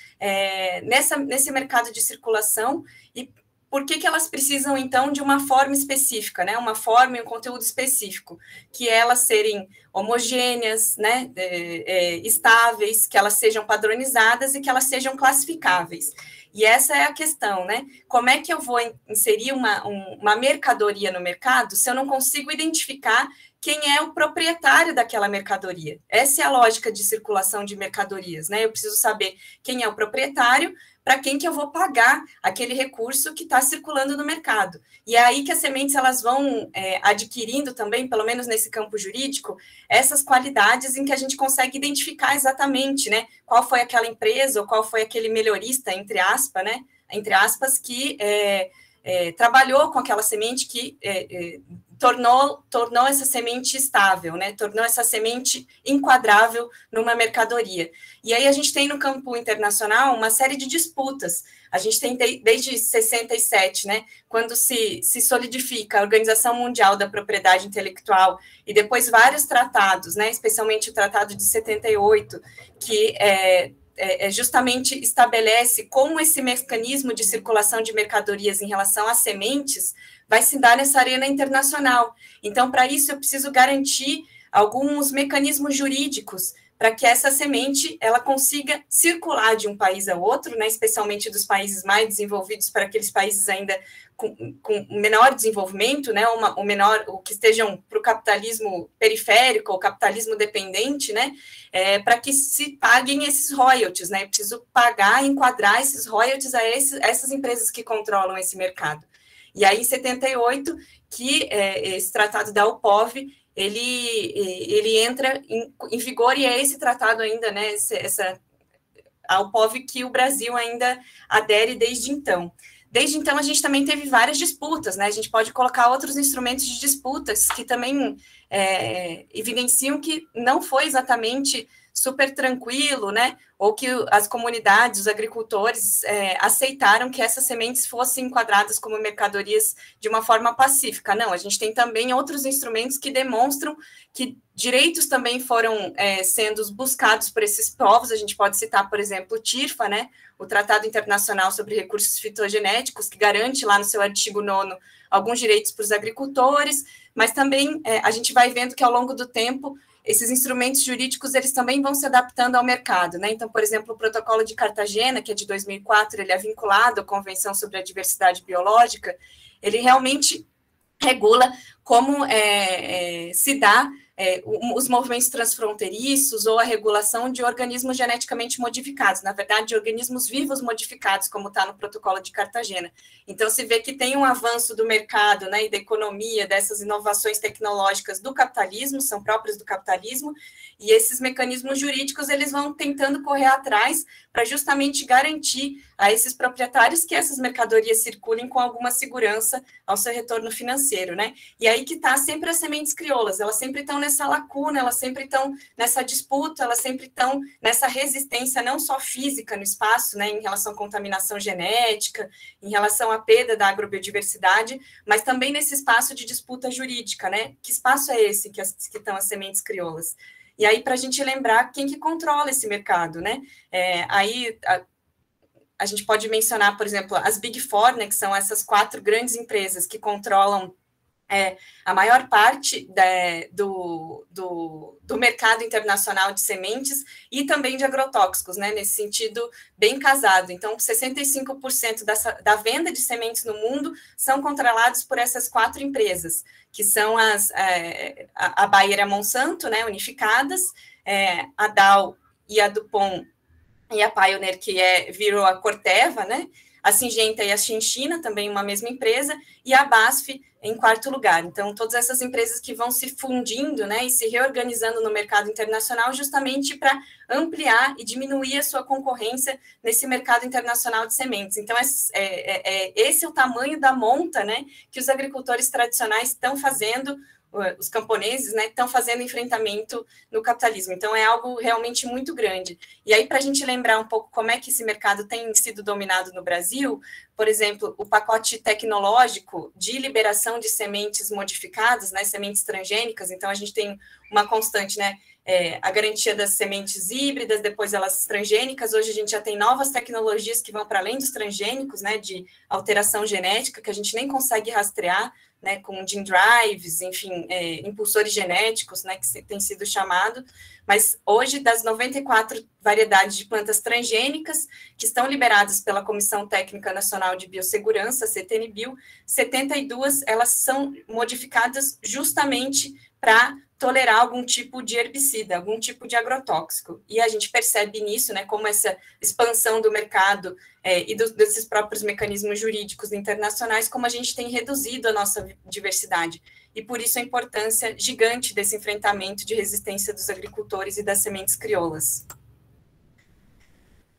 nesse mercado de circulação e por que elas precisam, então, de uma forma específica, né? Uma forma e um conteúdo específico, que elas serem homogêneas, né? Estáveis, que elas sejam padronizadas e que elas sejam classificáveis. E essa é a questão, né? Como é que eu vou inserir uma mercadoria no mercado se eu não consigo identificar quem é o proprietário daquela mercadoria? Essa é a lógica de circulação de mercadorias, né? Eu preciso saber quem é o proprietário, para quem que eu vou pagar aquele recurso que está circulando no mercado. E é aí que as sementes elas vão adquirindo também, pelo menos nesse campo jurídico, essas qualidades em que a gente consegue identificar exatamente, né, qual foi aquela empresa ou qual foi aquele melhorista, entre aspas, que trabalhou com aquela semente que tornou essa semente estável, né? Tornou essa semente enquadrável numa mercadoria. E aí a gente tem no campo internacional uma série de disputas. A gente tem desde 67, né? Quando se solidifica a Organização Mundial da Propriedade Intelectual e depois vários tratados, né? Especialmente o Tratado de 78, que justamente estabelece como esse mecanismo de circulação de mercadorias em relação às sementes vai se dar nessa arena internacional. Então, para isso, eu preciso garantir alguns mecanismos jurídicos para que essa semente ela consiga circular de um país a outro, né, especialmente dos países mais desenvolvidos para aqueles países ainda com menor desenvolvimento, né, o que estejam para o capitalismo periférico ou capitalismo dependente, né, para que se paguem esses royalties, né, eu preciso pagar, enquadrar esses royalties a essas empresas que controlam esse mercado. E aí, em 78, que esse tratado da UPOV, ele entra em vigor, e é esse tratado ainda, né, a UPOV que o Brasil ainda adere desde então. Desde então, a gente também teve várias disputas, né? A gente pode colocar outros instrumentos de disputas que também evidenciam que não foi exatamente super tranquilo, né? Ou que as comunidades, os agricultores aceitaram que essas sementes fossem enquadradas como mercadorias de uma forma pacífica. Não, a gente tem também outros instrumentos que demonstram que direitos também foram sendo buscados por esses povos. A gente pode citar, por exemplo, o TIRFA, né? O Tratado Internacional sobre Recursos Fitogenéticos, que garante lá no seu artigo 9º alguns direitos para os agricultores, mas também a gente vai vendo que ao longo do tempo esses instrumentos jurídicos, eles também vão se adaptando ao mercado, né? Então, por exemplo, o Protocolo de Cartagena, que é de 2004, ele é vinculado à Convenção sobre a Diversidade Biológica, ele realmente regula como se dá os movimentos transfronteiriços ou a regulação de organismos geneticamente modificados, na verdade, de organismos vivos modificados, como está no Protocolo de Cartagena. Então, se vê que tem um avanço do mercado, né, e da economia, dessas inovações tecnológicas do capitalismo, são próprias do capitalismo, e esses mecanismos jurídicos, eles vão tentando correr atrás para justamente garantir a esses proprietários que essas mercadorias circulem com alguma segurança ao seu retorno financeiro, né? E aí que está sempre as sementes crioulas, elas sempre estão nessa lacuna, elas sempre estão nessa disputa, elas sempre estão nessa resistência não só física no espaço, né, em relação à contaminação genética, em relação à perda da agrobiodiversidade, mas também nesse espaço de disputa jurídica, né? Que espaço é esse que estão as sementes crioulas? E aí, para a gente lembrar quem que controla esse mercado, né? A gente pode mencionar, por exemplo, as Big Four, né, que são essas 4 grandes empresas que controlam a maior parte do mercado internacional de sementes e também de agrotóxicos, né, nesse sentido bem casado. Então, 65% da venda de sementes no mundo são controlados por essas 4 empresas, que são a Bayer e a Monsanto, né, unificadas, a Dow e a DuPont e a Pioneer, que virou a Corteva, né, a Syngenta e a Xinchina, também uma mesma empresa, e a BASF em 4º lugar. Então, todas essas empresas que vão se fundindo, né, e se reorganizando no mercado internacional justamente para ampliar e diminuir a sua concorrência nesse mercado internacional de sementes. Então, esse é o tamanho da monta, né, que os agricultores tradicionais estão fazendo, os camponeses, né, estão fazendo enfrentamento no capitalismo. Então, é algo realmente muito grande. E aí, para a gente lembrar um pouco como é que esse mercado tem sido dominado no Brasil, por exemplo, o pacote tecnológico de liberação de sementes modificadas, né, sementes transgênicas, então a gente tem uma constante, né, a garantia das sementes híbridas, depois elas transgênicas. Hoje a gente já tem novas tecnologias que vão para além dos transgênicos, né, de alteração genética, que a gente nem consegue rastrear, né, com gene drives, enfim, impulsores genéticos, né, que tem sido chamado. Mas hoje, das 94 variedades de plantas transgênicas que estão liberadas pela Comissão Técnica Nacional de Biossegurança, CTN-Bio, 72 elas são modificadas justamente para tolerar algum tipo de herbicida, algum tipo de agrotóxico. E a gente percebe nisso, né, como essa expansão do mercado e desses próprios mecanismos jurídicos internacionais, como a gente tem reduzido a nossa diversidade. E por isso a importância gigante desse enfrentamento de resistência dos agricultores e das sementes crioulas.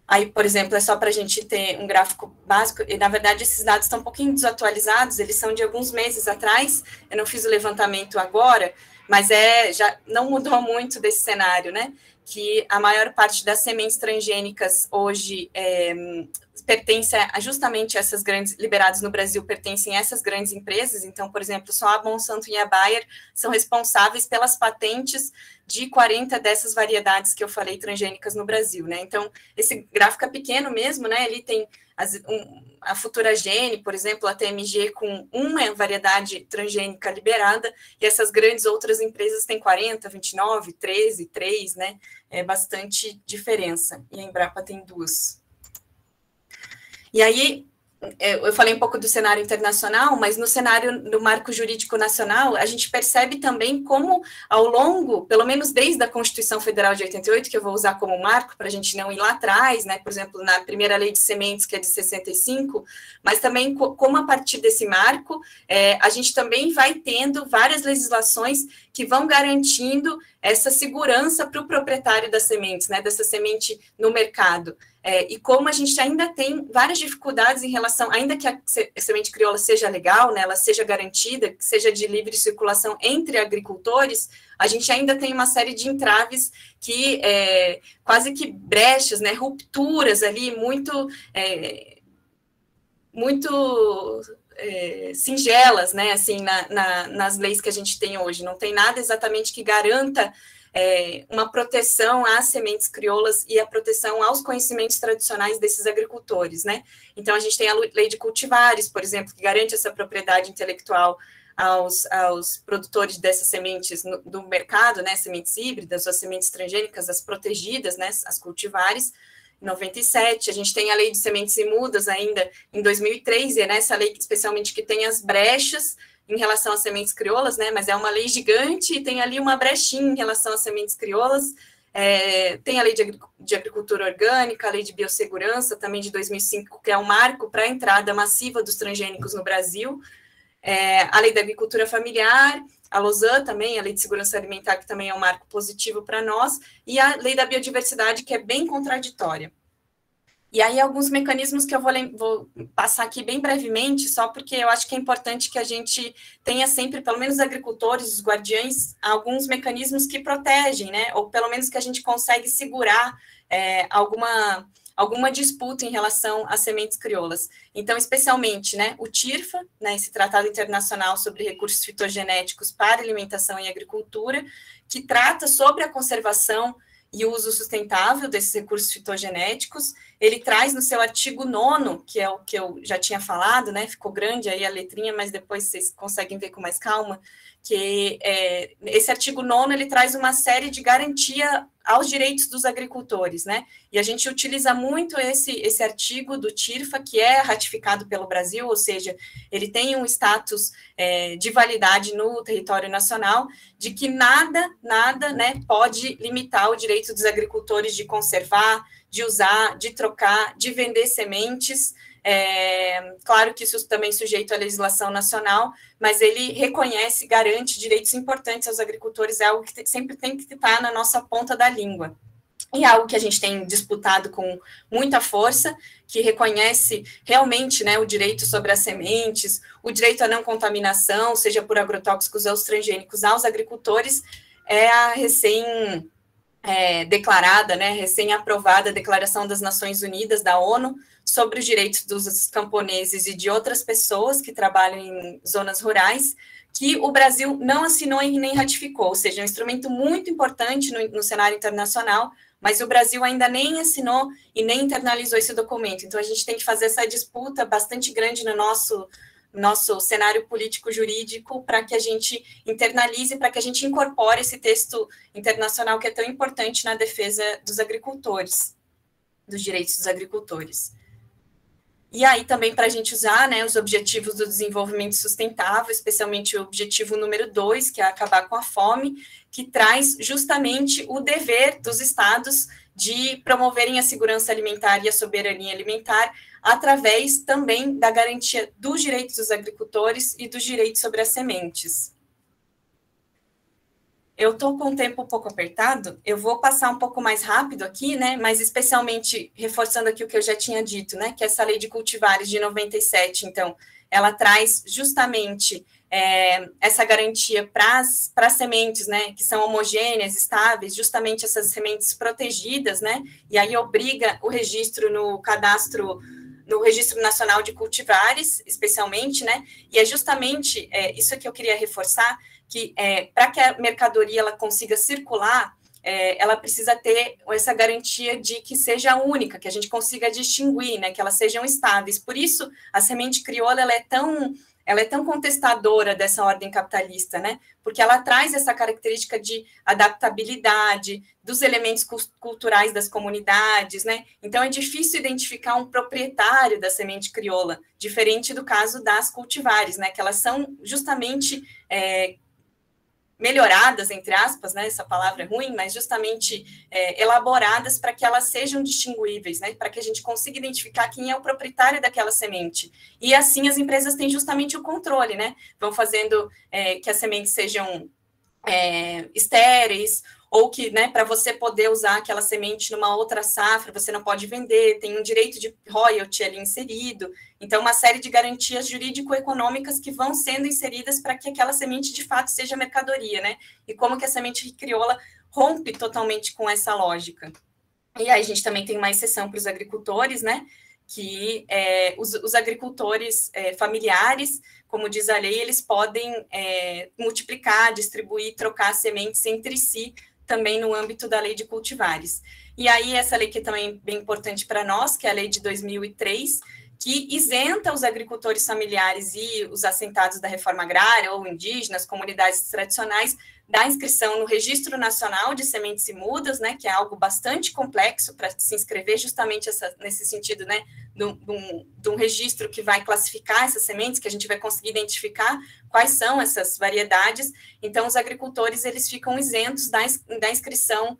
Aí, por exemplo, é só para a gente ter um gráfico básico, e na verdade esses dados estão um pouquinho desatualizados, eles são de alguns meses atrás, eu não fiz o levantamento agora, mas já não mudou muito desse cenário, né? Que a maior parte das sementes transgênicas hoje pertence justamente a essas grandes, liberadas no Brasil, pertencem a essas grandes empresas. Então, por exemplo, só a Monsanto e a Bayer são responsáveis pelas patentes de 40 dessas variedades que eu falei transgênicas no Brasil, né? Então, esse gráfico é pequeno mesmo, né? Ele tem a Futuragene, por exemplo, a TMG com uma variedade transgênica liberada, e essas grandes outras empresas têm 40, 29, 13, 3, né? É bastante diferença. E a Embrapa tem 2. E aí, eu falei um pouco do cenário internacional, mas no cenário do marco jurídico nacional, a gente percebe também como, ao longo, pelo menos desde a Constituição Federal de 88, que eu vou usar como marco, para a gente não ir lá atrás, né, por exemplo, na primeira lei de sementes, que é de 65, mas também como a partir desse marco, a gente também vai tendo várias legislações que vão garantindo essa segurança para o proprietário das sementes, né, dessa semente no mercado. E como a gente ainda tem várias dificuldades em relação, ainda que a semente crioula seja legal, né, ela seja garantida, que seja de livre circulação entre agricultores, a gente ainda tem uma série de entraves que, quase que brechas, né, rupturas ali, muito singelas, né, assim, nas leis que a gente tem hoje. Não tem nada exatamente que garanta uma proteção às sementes crioulas e a proteção aos conhecimentos tradicionais desses agricultores, né? Então, a gente tem a lei de cultivares, por exemplo, que garante essa propriedade intelectual aos produtores dessas sementes do mercado, né? Sementes híbridas ou sementes transgênicas, as protegidas, né? As cultivares. Em 97, a gente tem a lei de sementes imudas ainda em 2003, e é nessa lei especialmente que tem as brechas em relação às sementes crioulas, né? Mas é uma lei gigante e tem ali uma brechinha em relação às sementes crioulas. Tem a lei de agricultura orgânica, a lei de biossegurança, também de 2005, que é um marco para a entrada massiva dos transgênicos no Brasil. A lei da agricultura familiar, a Lausanne também, a lei de segurança alimentar, que também é um marco positivo para nós, e a lei da biodiversidade, que é bem contraditória. E aí, alguns mecanismos que eu vou passar aqui bem brevemente, só porque eu acho que é importante que a gente tenha sempre, pelo menos os agricultores, os guardiães, alguns mecanismos que protegem, né? Ou pelo menos que a gente consegue segurar alguma disputa em relação às sementes crioulas. Então, especialmente, né, o TIRFA, né, esse Tratado Internacional sobre Recursos Fitogenéticos para Alimentação e Agricultura, que trata sobre a conservação e o uso sustentável desses recursos fitogenéticos. Ele traz no seu artigo 9º, que é o que eu já tinha falado, né, ficou grande aí a letrinha, mas depois vocês conseguem ver com mais calma, que esse artigo 9º, ele traz uma série de garantia aos direitos dos agricultores, né, e a gente utiliza muito esse artigo do TIRFA, que é ratificado pelo Brasil, ou seja, ele tem um status de validade no território nacional, de que nada, né, pode limitar o direito dos agricultores de conservar, de usar, de trocar, de vender sementes. Claro que isso também é sujeito à legislação nacional, mas ele reconhece, garante direitos importantes aos agricultores, é algo que sempre tem que estar na nossa ponta da língua. E é algo que a gente tem disputado com muita força, que reconhece realmente, né, o direito sobre as sementes, o direito à não contaminação, seja por agrotóxicos ou transgênicos, aos agricultores, é a declarada, né, recém-aprovada Declaração das Nações Unidas, da ONU, sobre os direitos dos camponeses e de outras pessoas que trabalham em zonas rurais, que o Brasil não assinou e nem ratificou, ou seja, é um instrumento muito importante no cenário internacional, mas o Brasil ainda nem assinou e nem internalizou esse documento. Então, a gente tem que fazer essa disputa bastante grande no nosso cenário político-jurídico para que a gente internalize, para que a gente incorpore esse texto internacional que é tão importante na defesa dos agricultores, dos direitos dos agricultores. E aí também para a gente usar, né, os objetivos do desenvolvimento sustentável, especialmente o objetivo número 2, que é acabar com a fome, que traz justamente o dever dos estados de promoverem a segurança alimentar e a soberania alimentar através também da garantia dos direitos dos agricultores e dos direitos sobre as sementes. Eu estou com o tempo um pouco apertado, eu vou passar um pouco mais rápido aqui, né, mas especialmente reforçando aqui o que eu já tinha dito, né, que essa lei de cultivares de 97, então, ela traz justamente essa garantia para as sementes, né, que são homogêneas, estáveis, justamente essas sementes protegidas, né, e aí obriga o registro no cadastro, no Registro Nacional de Cultivares, especialmente, né, e é justamente isso que eu queria reforçar, que para que a mercadoria ela consiga circular, ela precisa ter essa garantia de que seja única, que a gente consiga distinguir, né, que elas sejam estáveis. Por isso, a semente crioula ela é tão contestadora dessa ordem capitalista, né, porque ela traz essa característica de adaptabilidade dos elementos culturais das comunidades, né, então é difícil identificar um proprietário da semente crioula, diferente do caso das cultivares, né, que elas são justamente melhoradas, entre aspas, né, essa palavra é ruim, mas justamente elaboradas para que elas sejam distinguíveis, né, para que a gente consiga identificar quem é o proprietário daquela semente. E assim as empresas têm justamente o controle, né, vão fazendo que as sementes sejam estéreis, ou que, né, para você poder usar aquela semente numa outra safra, você não pode vender, tem um direito de royalty ali inserido, então uma série de garantias jurídico-econômicas que vão sendo inseridas para que aquela semente de fato seja mercadoria, né, e como que a semente crioula rompe totalmente com essa lógica. E aí a gente também tem uma exceção para os agricultores, né, que os agricultores familiares, como diz a lei, eles podem multiplicar, distribuir, trocar sementes entre si, também no âmbito da lei de cultivares. E aí essa lei que é também bem importante para nós, que é a lei de 2003, que isenta os agricultores familiares e os assentados da reforma agrária, ou indígenas, comunidades tradicionais, da inscrição no Registro Nacional de Sementes e Mudas, né, que é algo bastante complexo para se inscrever, justamente nesse sentido, né, de um registro que vai classificar essas sementes, que a gente vai conseguir identificar quais são essas variedades. Então, os agricultores, eles ficam isentos da inscrição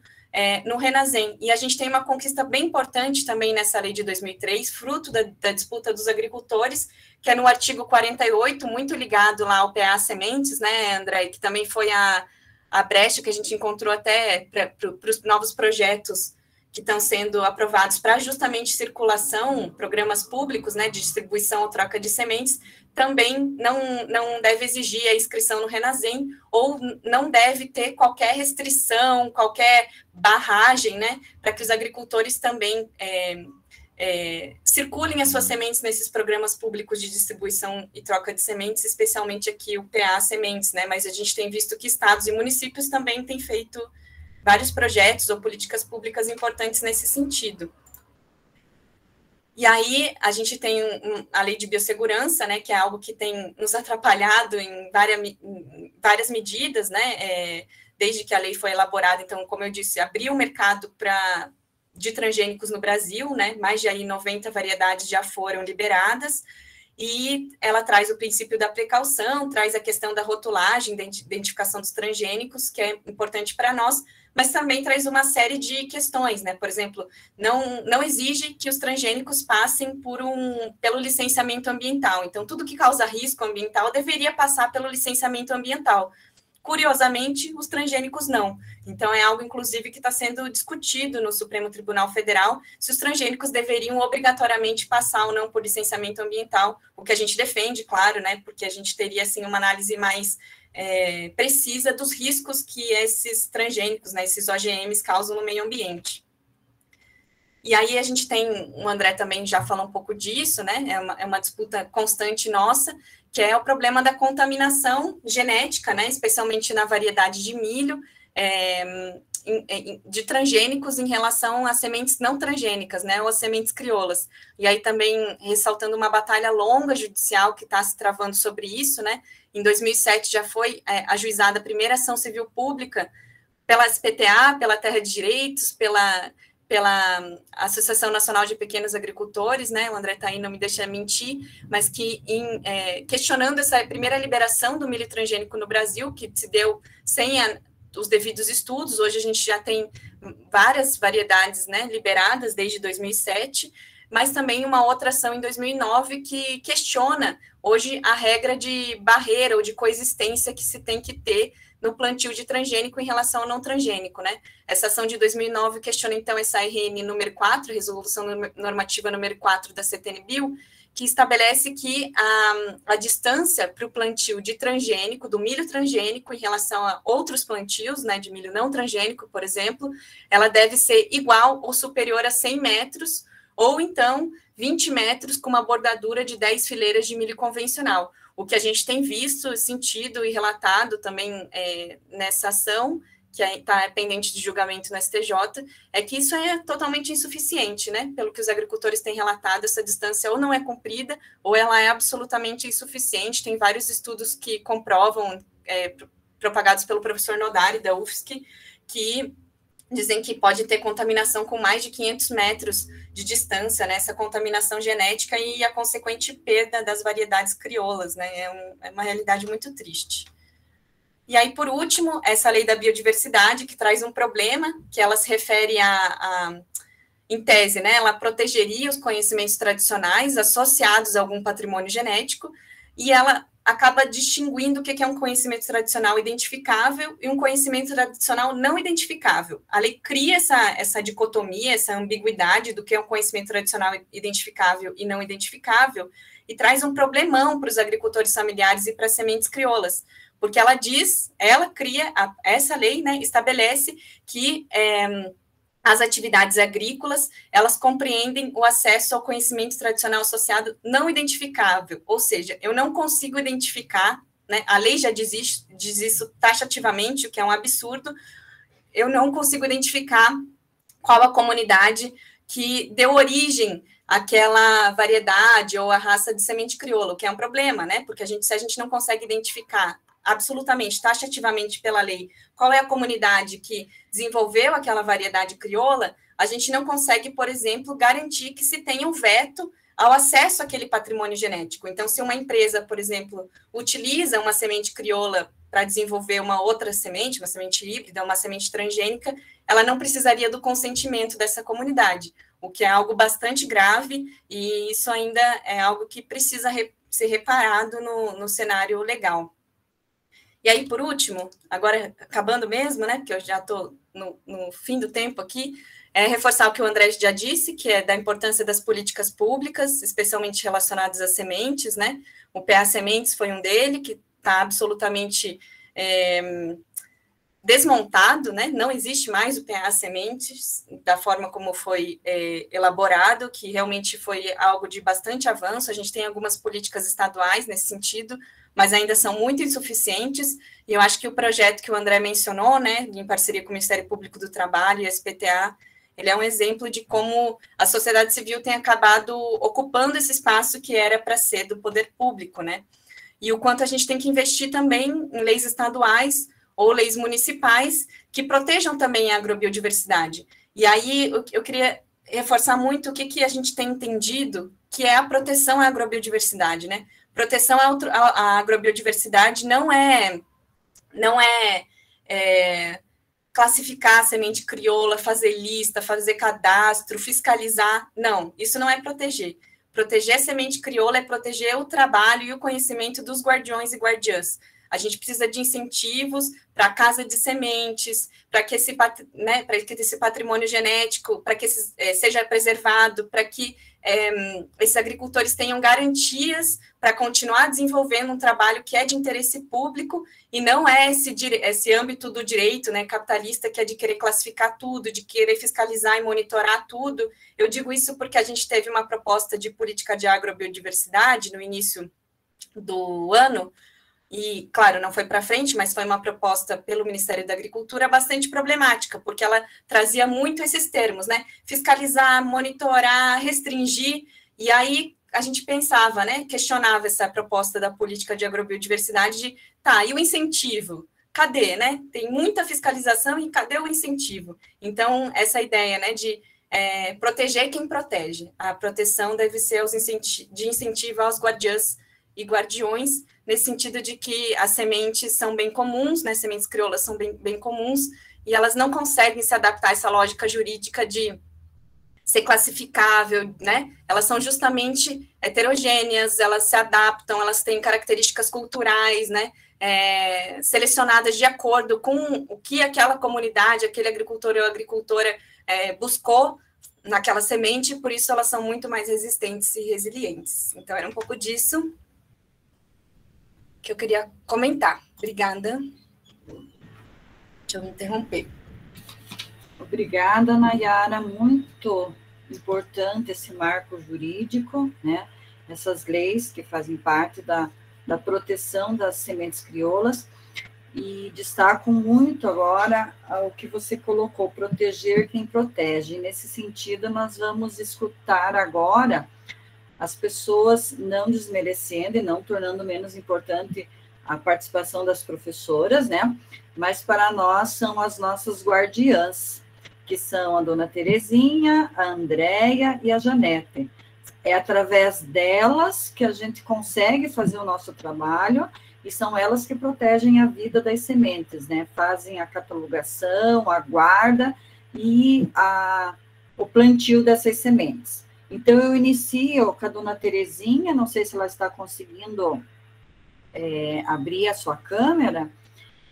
no Renasem. E a gente tem uma conquista bem importante também nessa lei de 2003, fruto da disputa dos agricultores, que é no artigo 48, muito ligado lá ao PA Sementes, né, André, que também foi a brecha que a gente encontrou até para os novos projetos que estão sendo aprovados para justamente circulação, programas públicos, né, de distribuição ou troca de sementes, também não deve exigir a inscrição no Renasem, ou não deve ter qualquer restrição, qualquer barragem, né, para que os agricultores também circulem as suas sementes nesses programas públicos de distribuição e troca de sementes, especialmente aqui o PA Sementes, né, mas a gente tem visto que estados e municípios também têm feito vários projetos ou políticas públicas importantes nesse sentido. E aí, a gente tem a lei de biossegurança, né, que é algo que tem nos atrapalhado em várias medidas, né, desde que a lei foi elaborada. Então, como eu disse, abriu o mercado de transgênicos no Brasil, né, mais de aí 90 variedades já foram liberadas, e ela traz o princípio da precaução, traz a questão da rotulagem, da identificação dos transgênicos, que é importante para nós, mas também traz uma série de questões, né? Por exemplo, não exige que os transgênicos passem pelo licenciamento ambiental. Então, tudo que causa risco ambiental deveria passar pelo licenciamento ambiental. Curiosamente, os transgênicos não. Então, é algo, inclusive, que está sendo discutido no Supremo Tribunal Federal, se os transgênicos deveriam obrigatoriamente passar ou não por licenciamento ambiental, o que a gente defende, claro, né? Porque a gente teria, assim, uma análise mais precisa dos riscos que esses transgênicos, né, esses OGMs causam no meio ambiente. E aí a gente tem, o André também já falou um pouco disso, né? É uma disputa constante nossa, que é o problema da contaminação genética, né? Especialmente na variedade de milho, de transgênicos em relação a sementes não transgênicas, né? Ou as sementes crioulas. E aí também ressaltando uma batalha longa judicial que está se travando sobre isso, né? Em 2007 já foi ajuizada a primeira ação civil pública pela SPTA, pela Terra de Direitos, pela Associação Nacional de Pequenos Agricultores, né? O André tá aí, não me deixa mentir, mas que questionando essa primeira liberação do milho transgênico no Brasil, que se deu sem os devidos estudos. Hoje a gente já tem várias variedades, né, liberadas desde 2007, mas também uma outra ação em 2009 que questiona hoje a regra de barreira ou de coexistência que se tem que ter no plantio de transgênico em relação ao não transgênico, né? Essa ação de 2009 questiona, então, essa RN número 4, Resolução Normativa número 4 da CTN-Bio, que estabelece que a distância para o plantio de transgênico, do milho transgênico, em relação a outros plantios, né, de milho não transgênico, por exemplo, ela deve ser igual ou superior a 100 metros, ou então 20 metros com uma bordadura de 10 fileiras de milho convencional. O que a gente tem visto, sentido e relatado também nessa ação, que está pendente de julgamento no STJ, é que isso é totalmente insuficiente, né? Pelo que os agricultores têm relatado, essa distância ou não é cumprida, ou ela é absolutamente insuficiente. Tem vários estudos que comprovam, propagados pelo professor Nodari, da UFSC, que dizem que pode ter contaminação com mais de 500 metros de distância, né? Essa contaminação genética e a consequente perda das variedades crioulas, né? É uma realidade muito triste. E aí, por último, essa lei da biodiversidade, que traz um problema, que ela se refere em tese, né? Ela protegeria os conhecimentos tradicionais associados a algum patrimônio genético, e ela acaba distinguindo o que é um conhecimento tradicional identificável e um conhecimento tradicional não identificável. A lei cria essa dicotomia, essa ambiguidade do que é um conhecimento tradicional identificável e não identificável, e traz um problemão para os agricultores familiares e para as sementes crioulas, porque ela cria, essa lei, né, estabelece que as atividades agrícolas, elas compreendem o acesso ao conhecimento tradicional associado não identificável, ou seja, eu não consigo identificar, né, a lei já diz isso taxativamente, o que é um absurdo, eu não consigo identificar qual a comunidade que deu origem àquela variedade ou a raça de semente crioula, o que é um problema, né, porque se a gente não consegue identificar absolutamente, taxativamente pela lei, qual é a comunidade que desenvolveu aquela variedade crioula, a gente não consegue, por exemplo, garantir que se tenha um veto ao acesso àquele patrimônio genético. Então, se uma empresa, por exemplo, utiliza uma semente crioula para desenvolver uma outra semente, uma semente híbrida, uma semente transgênica, ela não precisaria do consentimento dessa comunidade, o que é algo bastante grave, e isso ainda é algo que precisa ser reparado no cenário legal. E aí, por último, agora acabando mesmo, né, porque eu já estou no fim do tempo aqui, reforçar o que o André já disse, que é da importância das políticas públicas, especialmente relacionadas às sementes, né, o PA Sementes foi um dele, que está absolutamente desmontado, né, não existe mais o PA Sementes, da forma como foi elaborado, que realmente foi algo de bastante avanço. A gente tem algumas políticas estaduais nesse sentido, mas ainda são muito insuficientes, e eu acho que o projeto que o André mencionou, né, em parceria com o Ministério Público do Trabalho e a SPTA, ele é um exemplo de como a sociedade civil tem acabado ocupando esse espaço que era para ser do poder público, né, e o quanto a gente tem que investir também em leis estaduais ou leis municipais que protejam também a agrobiodiversidade. E aí eu queria reforçar muito o que a gente tem entendido que é a proteção à agrobiodiversidade, né? Proteção à agrobiodiversidade não é classificar a semente crioula, fazer lista, fazer cadastro, fiscalizar. Não, isso não é proteger. Proteger a semente crioula é proteger o trabalho e o conhecimento dos guardiões e guardiãs. A gente precisa de incentivos para a casa de sementes, para que esse patrimônio genético, para que seja preservado, para que esses agricultores tenham garantias para continuar desenvolvendo um trabalho que é de interesse público e não é esse âmbito do direito, né, capitalista, que é de querer classificar tudo, de querer fiscalizar e monitorar tudo. Eu digo isso porque a gente teve uma proposta de política de agrobiodiversidade no início do ano, e, claro, não foi para frente, mas foi uma proposta pelo Ministério da Agricultura bastante problemática, porque ela trazia muito esses termos, né? Fiscalizar, monitorar, restringir, e aí a gente pensava, né? Questionava essa proposta da política de agrobiodiversidade de, tá, e o incentivo? Cadê, né? Tem muita fiscalização e cadê o incentivo? Então, essa ideia, né, de proteger quem protege. A proteção deve ser de incentivo aos guardiãs e guardiões, nesse sentido de que as sementes são bem comuns, né, sementes crioulas são bem comuns, e elas não conseguem se adaptar a essa lógica jurídica de ser classificável, né, elas são justamente heterogêneas, elas se adaptam, elas têm características culturais, né, selecionadas de acordo com o que aquela comunidade, aquele agricultor ou agricultora buscou naquela semente, por isso elas são muito mais resistentes e resilientes. Então, era um pouco disso que eu queria comentar. Obrigada. Deixa eu me interromper. Obrigada, Nayara. Muito importante esse marco jurídico, né? Essas leis que fazem parte da proteção das sementes crioulas. E destaco muito agora o que você colocou, proteger quem protege. E nesse sentido, nós vamos escutar agora as pessoas, não desmerecendo e não tornando menos importante a participação das professoras, né? Mas para nós são as nossas guardiãs, que são a dona Terezinha, a Andréia e a Janete. É através delas que a gente consegue fazer o nosso trabalho e são elas que protegem a vida das sementes, né? Fazem a catalogação, a guarda e o plantio dessas sementes. Então, eu inicio com a dona Terezinha, não sei se ela está conseguindo abrir a sua câmera,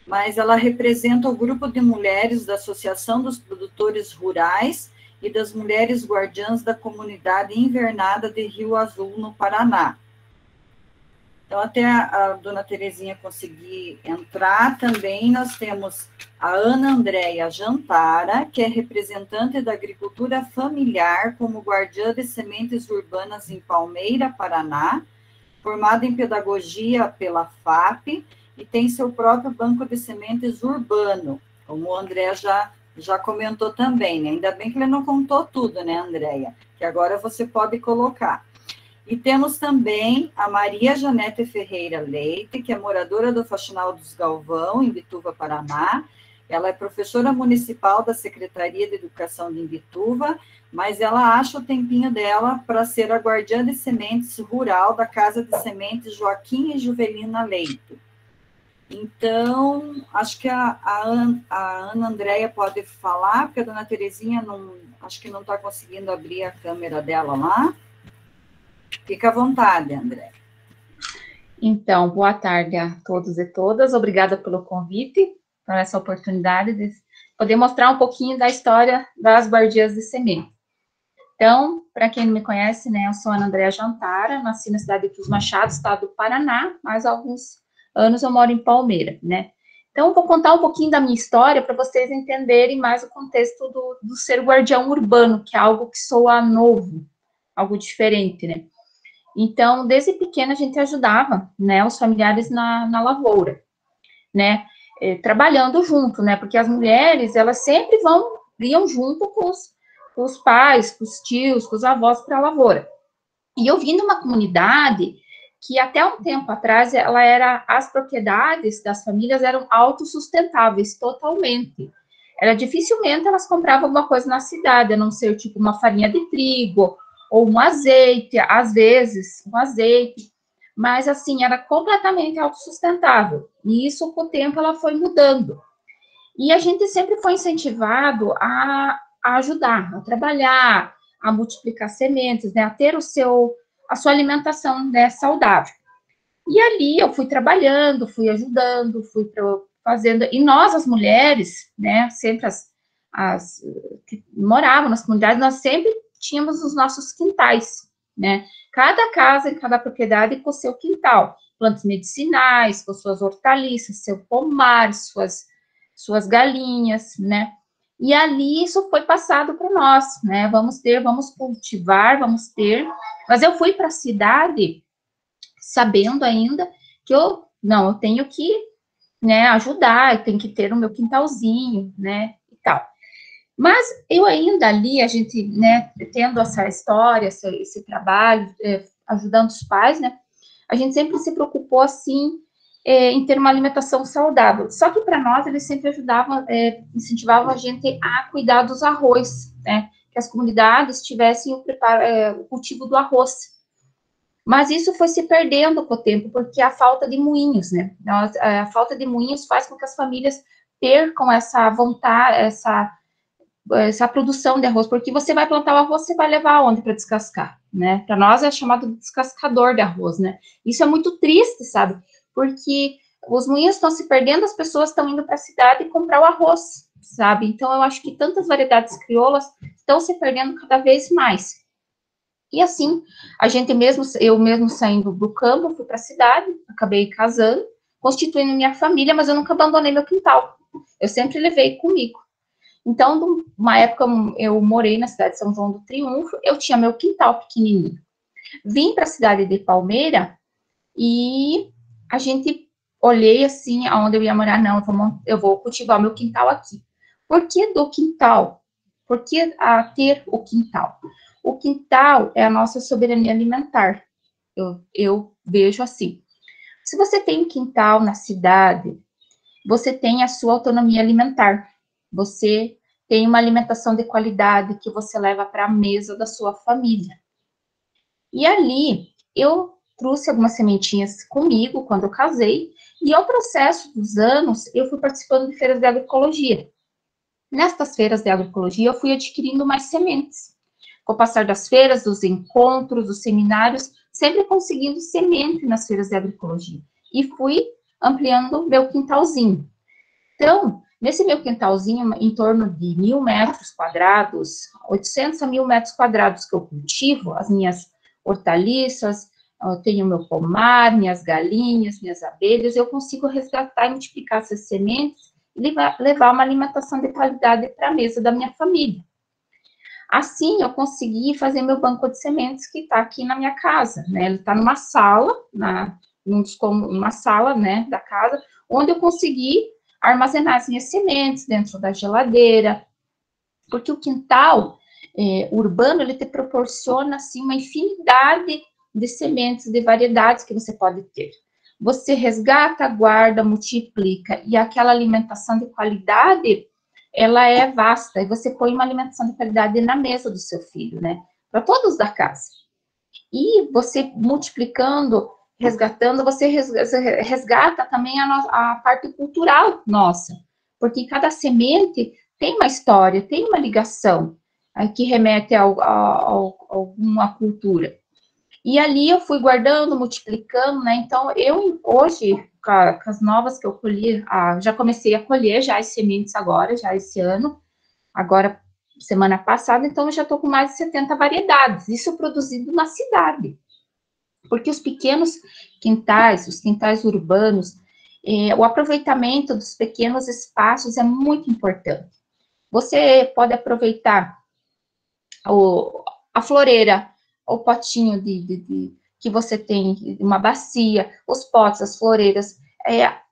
mas ela representa o grupo de mulheres da Associação dos Produtores Rurais e das Mulheres Guardiãs da Comunidade Invernada de Rio Azul, no Paraná. Então, até a dona Terezinha conseguir entrar também, nós temos a Ana Andréia Jantara, que é representante da agricultura familiar como guardiã de sementes urbanas em Palmeira, Paraná, formada em pedagogia pela FAP e tem seu próprio banco de sementes urbano, como o André já comentou também, né? Ainda bem que ele não contou tudo, né, Andréia? Que agora você pode colocar. E temos também a Maria Janete Ferreira Leite, que é moradora do Faxinal dos Galvão, em Imbituva, Paraná. Ela é professora municipal da Secretaria de Educação de Imbituva, mas ela acha o tempinho dela para ser a guardiã de sementes rural da Casa de Sementes Joaquim e Juvelina Leite. Então, acho que a Ana Andréia pode falar, porque a dona Terezinha acho que não está conseguindo abrir a câmera dela lá. Fica à vontade, André. Então, boa tarde a todos e todas. Obrigada pelo convite, por essa oportunidade de poder mostrar um pouquinho da história das guardiãs de semente. Então, para quem não me conhece, né, eu sou a Ana Andréia Jantara, nasci na cidade de Cruz Machado, estado do Paraná, mas há alguns anos eu moro em Palmeira, né? Então, eu vou contar um pouquinho da minha história para vocês entenderem mais o contexto do ser guardião urbano, que é algo que soa novo, algo diferente, né? Então, desde pequena, a gente ajudava, né, os familiares na lavoura, né, trabalhando junto, né, porque as mulheres, elas sempre iam junto com os pais, com os tios, com os avós para a lavoura. E eu vim de uma comunidade que até um tempo atrás, as propriedades das famílias eram autossustentáveis totalmente. Dificilmente elas compravam alguma coisa na cidade, a não ser tipo uma farinha de trigo, ou um azeite, às vezes, um azeite, mas, assim, era completamente autossustentável, e isso, com o tempo, ela foi mudando, e a gente sempre foi incentivado a ajudar, a trabalhar, a multiplicar sementes, né, a ter a sua alimentação, né, saudável. E ali eu fui trabalhando, fui ajudando, fui fazendo, e nós, as mulheres, né, sempre as que moravam nas comunidades, nós sempre tínhamos os nossos quintais, né, cada casa, cada propriedade com seu quintal, plantas medicinais, com suas hortaliças, seu pomar, suas galinhas, né, e ali isso foi passado para nós, né, vamos cultivar, vamos ter, mas eu fui para a cidade sabendo ainda que eu tenho que, né, ajudar, eu tenho que ter o meu quintalzinho, né, e tal. Mas eu ainda ali, a gente, né, tendo essa história, esse trabalho, ajudando os pais, né, a gente sempre se preocupou, assim, em ter uma alimentação saudável. Só que para nós, eles sempre ajudavam, incentivavam a gente a cuidar dos arroz, né, que as comunidades tivessem o cultivo do arroz. Mas isso foi se perdendo com o tempo, porque a falta de moinhos, né? A falta de moinhos faz com que as famílias percam essa vontade, essa produção de arroz, porque você vai plantar o arroz, você vai levar aonde para descascar, né? Para nós é chamado de descascador de arroz, né? Isso é muito triste, sabe? Porque os moinhos estão se perdendo, as pessoas estão indo para a cidade comprar o arroz, sabe? Então, eu acho que tantas variedades crioulas estão se perdendo cada vez mais. E assim, eu mesmo saindo do campo, fui para a cidade, acabei casando, constituindo minha família, mas eu nunca abandonei meu quintal. Eu sempre levei comigo. Então, uma época, eu morei na cidade de São João do Triunfo, eu tinha meu quintal pequenininho. Vim para a cidade de Palmeira e a gente olhei assim, aonde eu ia morar, não, eu vou cultivar meu quintal aqui. Por que do quintal? Por que ter o quintal? O quintal é a nossa soberania alimentar. Eu vejo assim. Se você tem um quintal na cidade, você tem a sua autonomia alimentar. Você tem uma alimentação de qualidade que você leva para a mesa da sua família. E ali, eu trouxe algumas sementinhas comigo quando eu casei, e ao processo dos anos, eu fui participando de feiras de agroecologia. Nestas feiras de agroecologia, eu fui adquirindo mais sementes. Com o passar das feiras, dos encontros, dos seminários, sempre conseguindo semente nas feiras de agroecologia. E fui ampliando meu quintalzinho. Então, nesse meu quintalzinho, em torno de 1.000 metros quadrados, 800 a 1.000 metros quadrados que eu cultivo, as minhas hortaliças, eu tenho meu pomar, minhas galinhas, minhas abelhas, eu consigo resgatar e multiplicar essas sementes e levar uma alimentação de qualidade para a mesa da minha família. Assim, eu consegui fazer meu banco de sementes que está aqui na minha casa, né? Ele está numa sala, numa sala, né, da casa, onde eu consegui armazenar as minhas sementes dentro da geladeira, porque o quintal urbano, ele te proporciona, assim, uma infinidade de sementes, de variedades que você pode ter. Você resgata, guarda, multiplica, e aquela alimentação de qualidade, ela é vasta, e você põe uma alimentação de qualidade na mesa do seu filho, né? Para todos da casa. E você multiplicando, resgatando, você resgata também a parte cultural nossa, porque cada semente tem uma história, tem uma ligação que remete a uma cultura. E ali eu fui guardando, multiplicando, né? Então, eu hoje, com as novas que eu colhi, já comecei a colher já as sementes agora, já esse ano, agora, semana passada, então eu já estou com mais de 70 variedades, isso produzido na cidade. Porque os pequenos quintais, os quintais urbanos, o aproveitamento dos pequenos espaços é muito importante. Você pode aproveitar a floreira, o potinho que você tem, uma bacia, os potes, as floreiras,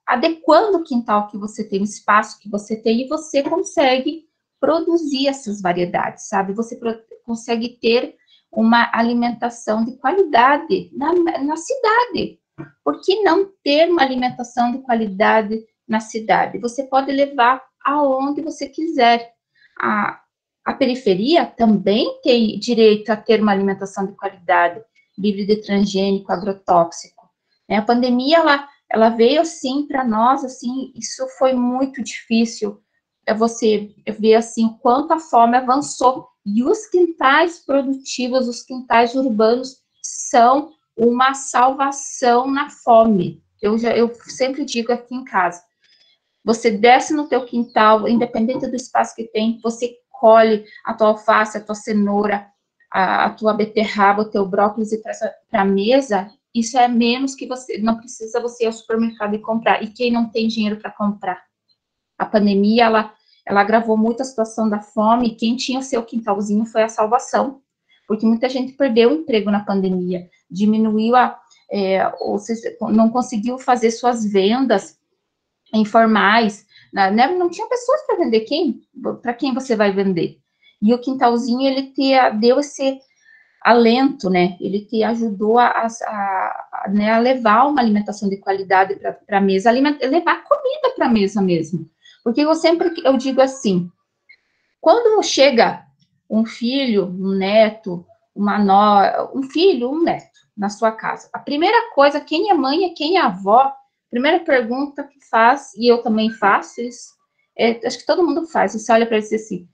adequando o quintal que você tem, o espaço que você tem, e você consegue produzir essas variedades, sabe? Você consegue ter uma alimentação de qualidade na cidade. Por que não ter uma alimentação de qualidade na cidade? Você pode levar aonde você quiser. A periferia também tem direito a ter uma alimentação de qualidade, livre de transgênico, agrotóxico. A pandemia, ela veio, assim, para nós, assim, isso foi muito difícil, você ver, assim, quanto a fome avançou. E os quintais produtivos, os quintais urbanos, são uma salvação na fome. Eu sempre digo aqui em casa, você desce no teu quintal, independente do espaço que tem, você colhe a tua alface, a tua cenoura, a tua beterraba, o teu brócolis e traz para a mesa, isso é menos que você, não precisa você ir ao supermercado e comprar. E quem não tem dinheiro para comprar? A pandemia, ela agravou muito a situação da fome, e quem tinha o seu quintalzinho foi a salvação, porque muita gente perdeu o emprego na pandemia, diminuiu ou seja, não conseguiu fazer suas vendas informais, né? Não tinha pessoas para vender, para quem você vai vender? E o quintalzinho, ele deu esse alento, né? Ele te ajudou a levar uma alimentação de qualidade para a mesa, levar comida para a mesa mesmo. Porque eu digo assim, quando chega um filho, um neto, um filho, um neto na sua casa, a primeira coisa, quem é mãe, quem é avó, a primeira pergunta que faz, e eu também faço isso, acho que todo mundo faz, você olha para ele e diz assim,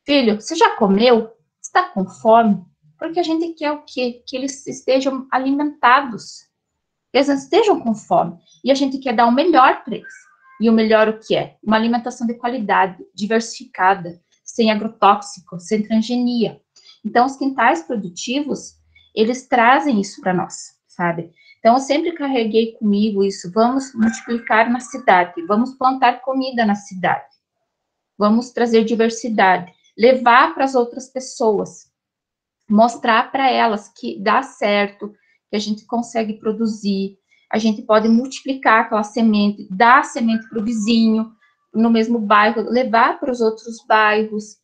filho, você já comeu? Você está com fome? Porque a gente quer o quê? Que eles estejam alimentados, que eles estejam com fome, e a gente quer dar o melhor para eles. E o melhor o que é? Uma alimentação de qualidade, diversificada, sem agrotóxico, sem transgenia. Então, os quintais produtivos, eles trazem isso para nós, sabe? Então, eu sempre carreguei comigo isso, vamos multiplicar na cidade, vamos plantar comida na cidade, vamos trazer diversidade, levar para as outras pessoas, mostrar para elas que dá certo, que a gente consegue produzir, a gente pode multiplicar aquela semente, dar semente para o vizinho, no mesmo bairro, levar para os outros bairros.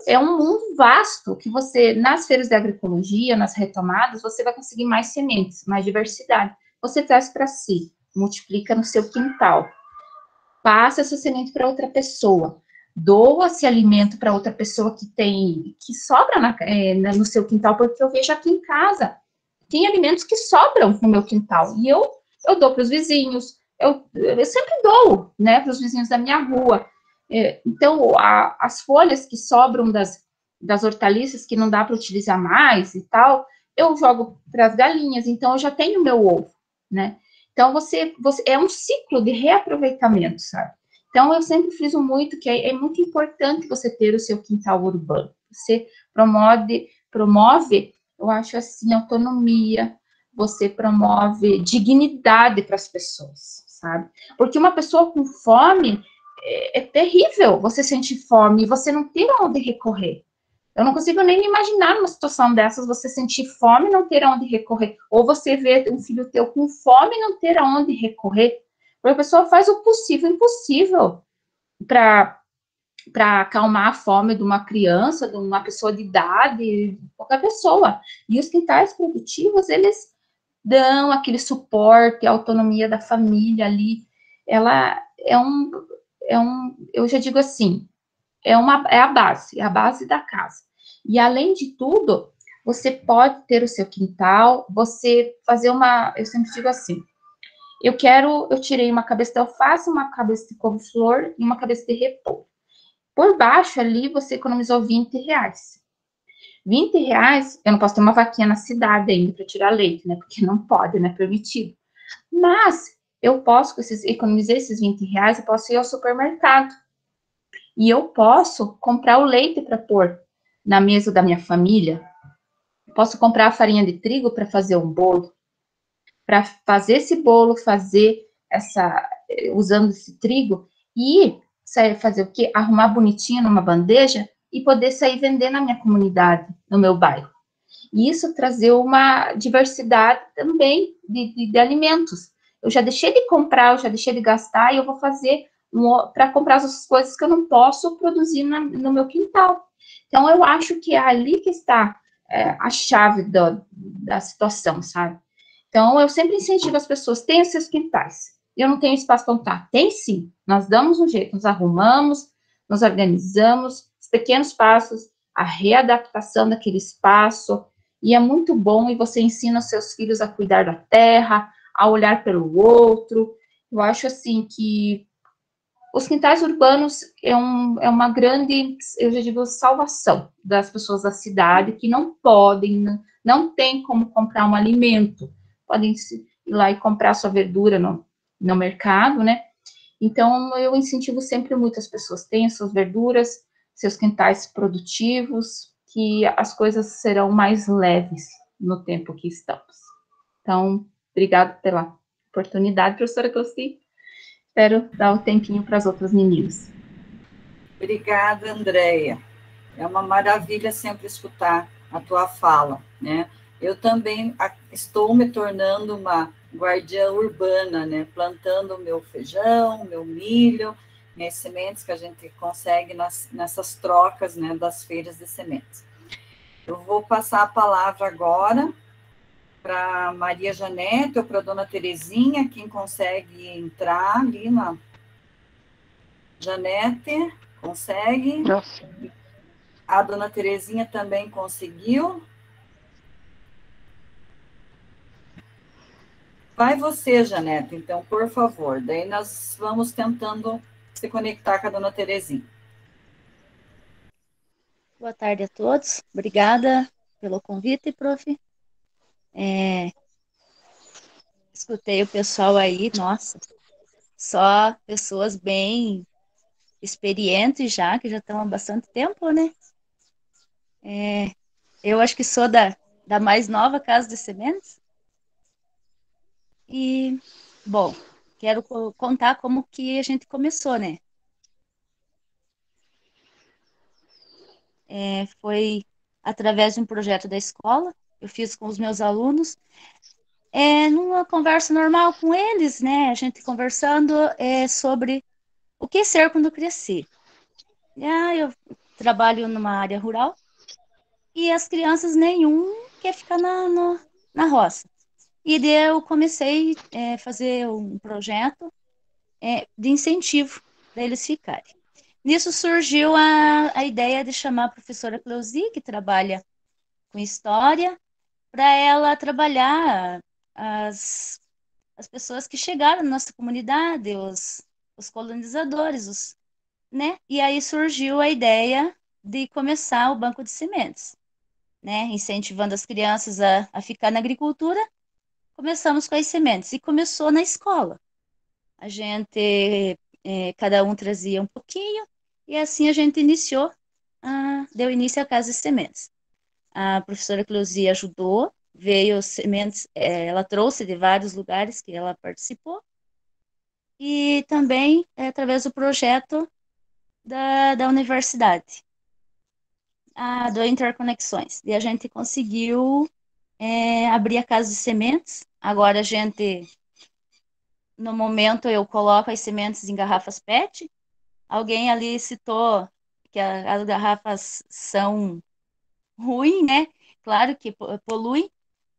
É um mundo vasto que você, nas feiras de agroecologia, nas retomadas, você vai conseguir mais sementes, mais diversidade. Você traz para si, multiplica no seu quintal, passa essa semente para outra pessoa, doa esse alimento para outra pessoa que sobra no seu quintal, porque eu vejo aqui em casa, tem alimentos que sobram no meu quintal, e eu dou para os vizinhos, eu sempre dou, né, para os vizinhos da minha rua. Então, as folhas que sobram das hortaliças, que não dá para utilizar mais e tal, eu jogo para as galinhas, então eu já tenho meu ovo, né? Então, você é um ciclo de reaproveitamento, sabe? Então, eu sempre friso muito que é muito importante você ter o seu quintal urbano. Você promove, eu acho assim, autonomia, você promove dignidade para as pessoas, sabe? Porque uma pessoa com fome é terrível você sentir fome e você não ter aonde recorrer. Eu não consigo nem me imaginar numa situação dessas, você sentir fome e não ter aonde recorrer. Ou você ver um filho teu com fome e não ter aonde recorrer. Porque a pessoa faz o possível e impossível para acalmar a fome de uma criança, de uma pessoa de idade, qualquer pessoa. E os quintais produtivos, eles dão aquele suporte, a autonomia da família ali. Ela eu já digo assim, é a base da casa. E, além de tudo, você pode ter o seu quintal, você fazer eu sempre digo assim, eu tirei uma cabeça de alface, uma cabeça de couve-flor e uma cabeça de repolho. Por baixo ali, você economizou R$20. R$20, eu não posso ter uma vaquinha na cidade ainda para tirar leite, né? Porque não pode, não é permitido. Mas, eu posso, economizei esses R$20, eu posso ir ao supermercado. E eu posso comprar o leite para pôr na mesa da minha família. Posso comprar a farinha de trigo para fazer um bolo. Para fazer esse bolo, usando esse trigo, e fazer o quê? Arrumar bonitinho numa bandeja e poder sair vender na minha comunidade, no meu bairro. E isso trazer uma diversidade também de alimentos. Eu já deixei de comprar, eu já deixei de gastar, e eu vou fazer para comprar as coisas que eu não posso produzir no meu quintal. Então, eu acho que é ali que está a chave da situação, sabe? Então, eu sempre incentivo as pessoas, tenham seus quintais. Eu não tenho espaço para montar. Tem sim, nós damos um jeito, nos arrumamos, nos organizamos, os pequenos passos, a readaptação daquele espaço, e é muito bom, e você ensina os seus filhos a cuidar da terra, a olhar pelo outro. Eu acho assim que Os quintais urbanos é uma grande, eu já digo, salvação das pessoas da cidade que não podem, não tem como comprar um alimento, podem ir lá e comprar sua verdura no mercado, né? Então, eu incentivo sempre muito as pessoas, tenham suas verduras, seus quintais produtivos, que as coisas serão mais leves no tempo que estamos. Então, obrigado pela oportunidade, professora Closti. Espero dar um tempinho para as outras meninas. Obrigada, Andréia. É uma maravilha sempre escutar a tua fala, né? Eu também estou me tornando uma guardiã urbana, né? Plantando meu feijão, meu milho, minhas sementes que a gente consegue nessas trocas, né, das feiras de sementes. Eu vou passar a palavra agora para Maria Janete ou para a dona Terezinha, quem consegue entrar ali na... Janete, consegue? Nossa. A dona Terezinha também conseguiu? Vai você, Janete, então, por favor. Daí nós vamos tentando se conectar com a dona Terezinha. Boa tarde a todos. Obrigada pelo convite, prof. Escutei o pessoal aí, nossa, só pessoas bem experientes já, que já estão há bastante tempo, né? Eu acho que sou da mais nova Casa de Sementes. E, bom, quero contar como que a gente começou, né? Foi através de um projeto da escola, eu fiz com os meus alunos, numa conversa normal com eles, né? A gente conversando sobre o que ser quando crescer. Eu trabalho numa área rural e as crianças nenhum quer ficar na roça. E daí eu comecei a fazer um projeto de incentivo para eles ficarem. Nisso surgiu a ideia de chamar a professora Cleusi, que trabalha com história, para ela trabalhar as pessoas que chegaram na nossa comunidade, os colonizadores, né? E aí surgiu a ideia de começar o banco de sementes, né? Incentivando as crianças a ficar na agricultura, começamos com as sementes e começou na escola. A gente, cada um trazia um pouquinho e assim a gente deu início à Casa de Sementes. A professora Cleusi ajudou, veio sementes, ela trouxe de vários lugares que ela participou e também através do projeto da universidade, do Interconexões. E a gente conseguiu abrir a Casa de Sementes. Agora a gente, no momento, eu coloco as sementes em garrafas PET. Alguém ali citou que as garrafas são ruins, né? Claro que poluem,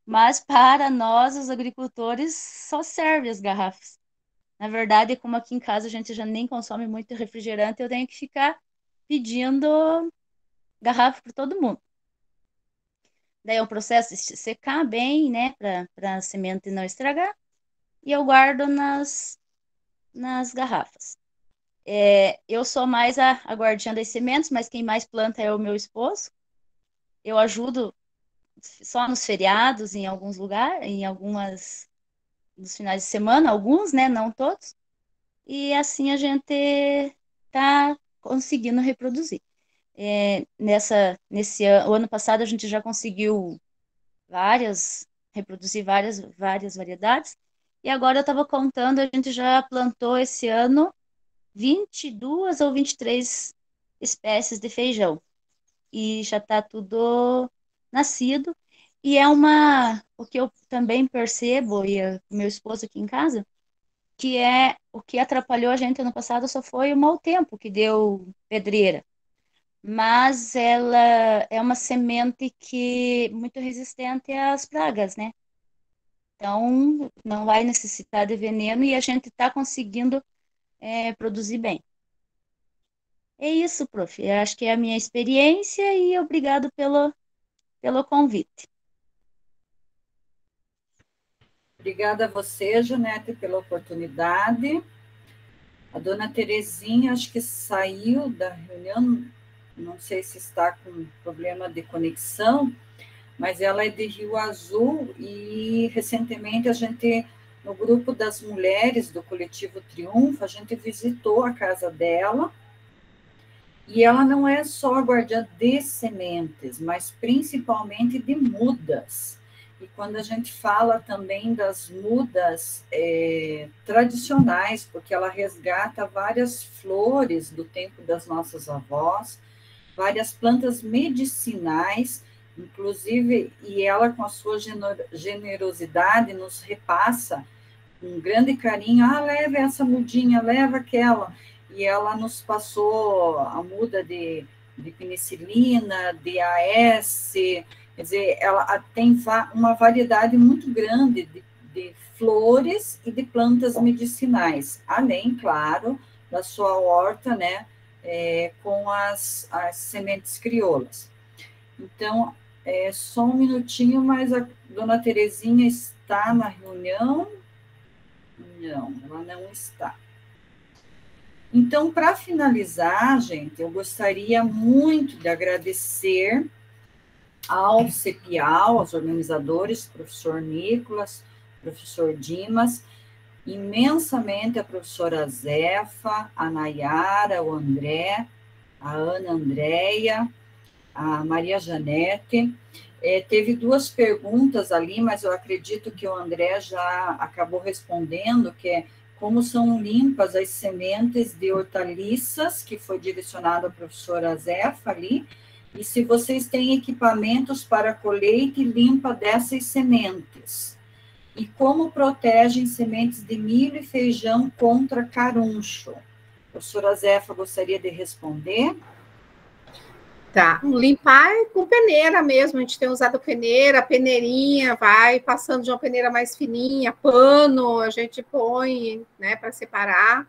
mas para nós, os agricultores, só servem as garrafas. Na verdade, como aqui em casa a gente já nem consome muito refrigerante, eu tenho que ficar pedindo garrafa para todo mundo. Daí é um processo de secar bem, né, para a semente não estragar, e eu guardo nas garrafas. Eu sou mais a guardiã das sementes, mas quem mais planta é o meu esposo. Eu ajudo só nos feriados, em alguns lugares, nos finais de semana, alguns, né, não todos. E assim a gente está conseguindo reproduzir. O ano passado a gente já conseguiu reproduzir várias variedades, e agora eu estava contando, a gente já plantou esse ano 22 ou 23 espécies de feijão, e já está tudo nascido, e o que eu também percebo, e o meu esposo aqui em casa, que o que atrapalhou a gente ano passado só foi o mau tempo, que deu pedreira. Mas ela é uma semente que muito resistente às pragas, né? Então, não vai necessitar de veneno e a gente está conseguindo produzir bem. É isso, prof. Eu acho que é a minha experiência e obrigado pelo convite. Obrigada a você, Janete, pela oportunidade. A dona Terezinha, acho que saiu da reunião, não sei se está com problema de conexão, mas ela é de Rio Azul e recentemente a gente, no grupo das mulheres do Coletivo Triunfo, a gente visitou a casa dela e ela não é só a guardiã de sementes, mas principalmente de mudas. E quando a gente fala também das mudas tradicionais, porque ela resgata várias flores do tempo das nossas avós, várias plantas medicinais, inclusive, e ela, com a sua generosidade, nos repassa um grande carinho, leva essa mudinha, leva aquela, e ela nos passou a muda de penicilina, de AS, quer dizer, ela tem uma variedade muito grande de flores e de plantas medicinais, além, claro, da sua horta, né, com as sementes crioulas. Então, só um minutinho, mas a dona Terezinha está na reunião? Não, ela não está. Então, para finalizar, gente, eu gostaria muito de agradecer ao CEPIAL, aos organizadores, professor Nicolas, professor Dimas, imensamente a professora Zefa, a Nayara, o André, a Ana Andréia, a Maria Janete. Teve duas perguntas ali, mas eu acredito que o André já acabou respondendo, que é como são limpas as sementes de hortaliças, que foi direcionado à professora Zefa ali, e se vocês têm equipamentos para colheita e limpa dessas sementes. E como protegem sementes de milho e feijão contra caruncho? A professora Zefa gostaria de responder? Tá, limpar com peneira mesmo, a gente tem usado peneira, peneirinha, vai passando de uma peneira mais fininha, pano, a gente põe, né, para separar.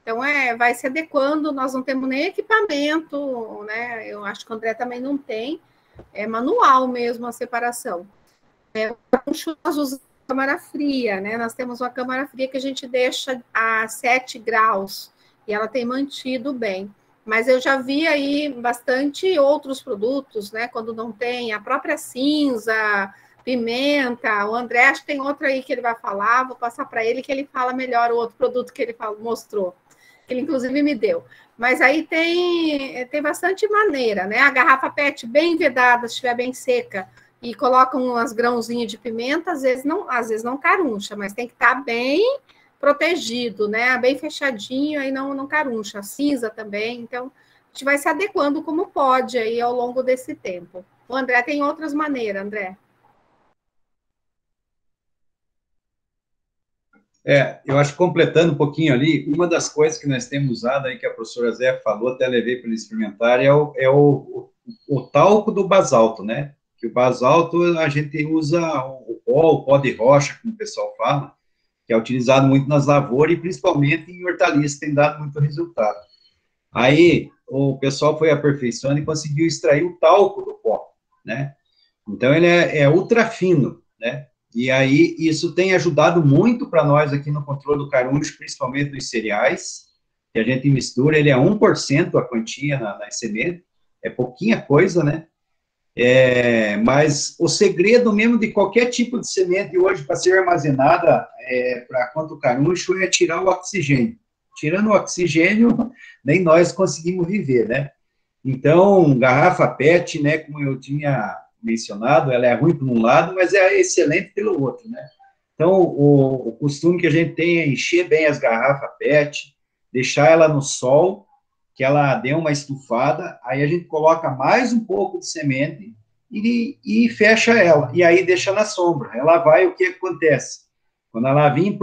Então, vai se adequando, nós não temos nem equipamento, né, eu acho que o André também não tem, é manual mesmo a separação. Nós usamos câmara fria, né, nós temos uma câmara fria que a gente deixa a 7 graus, e ela tem mantido bem. Mas eu já vi aí bastante outros produtos, né, quando não tem, a própria cinza, pimenta, o André acho que tem outro aí que ele vai falar, vou passar para ele que ele fala melhor o outro produto que ele mostrou, que ele inclusive me deu. Mas aí tem bastante maneira, né, a garrafa PET bem vedada, se estiver bem seca, e colocam umas grãozinhas de pimenta, às vezes não caruncha, mas tem que estar bem protegido, né? Bem fechadinho, aí não caruncha. Cinza também, então a gente vai se adequando como pode aí ao longo desse tempo. O André tem outras maneiras, André. Eu acho que completando um pouquinho ali, uma das coisas que nós temos usado aí, que a professora Zé falou, até levei para ele experimentar, é o talco do basalto, né? Que o basalto a gente usa o pó de rocha, como o pessoal fala, que é utilizado muito nas lavouras e principalmente em hortaliças, tem dado muito resultado. Aí o pessoal foi aperfeiçoando e conseguiu extrair o talco do pó, né? Então ele é ultra fino, né? E aí isso tem ajudado muito para nós aqui no controle do caruncho, principalmente dos cereais, que a gente mistura, ele é 1% a quantia nas sementes, é pouquinha coisa, né? Mas o segredo mesmo de qualquer tipo de semente hoje para ser armazenada para contra o caruncho é tirar o oxigênio. Tirando o oxigênio, nem nós conseguimos viver, né? Então, garrafa PET, né, como eu tinha mencionado, ela é ruim por um lado, mas é excelente pelo outro, né? Então, o costume que a gente tem é encher bem as garrafas PET, deixar ela no sol, que ela dê uma estufada, aí a gente coloca mais um pouco de semente e fecha ela, e aí deixa na sombra. Ela vai, o que acontece? Quando ela vir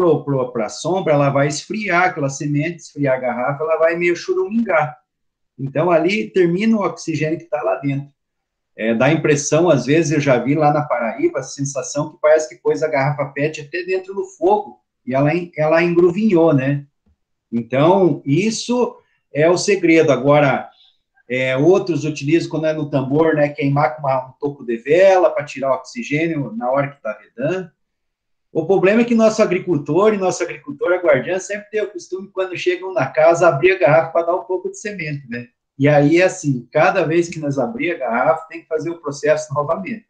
para a sombra, ela vai esfriar aquela semente, esfriar a garrafa, ela vai meio churumingar. Então, ali termina o oxigênio que está lá dentro. Dá impressão, às vezes, eu já vi lá na Paraíba, a sensação que parece que pôs a garrafa PET até dentro do fogo, e ela engruvinhou, né? Então, isso é o segredo. Agora, outros utilizam, quando é no tambor, né, queimar com um toco de vela para tirar o oxigênio na hora que está vedando. O problema é que nosso agricultor e nossa agricultora guardiã sempre tem o costume, quando chegam na casa, abrir a garrafa para dar um pouco de semente, né? E aí, assim, cada vez que nós abrir a garrafa, tem que fazer o processo novamente.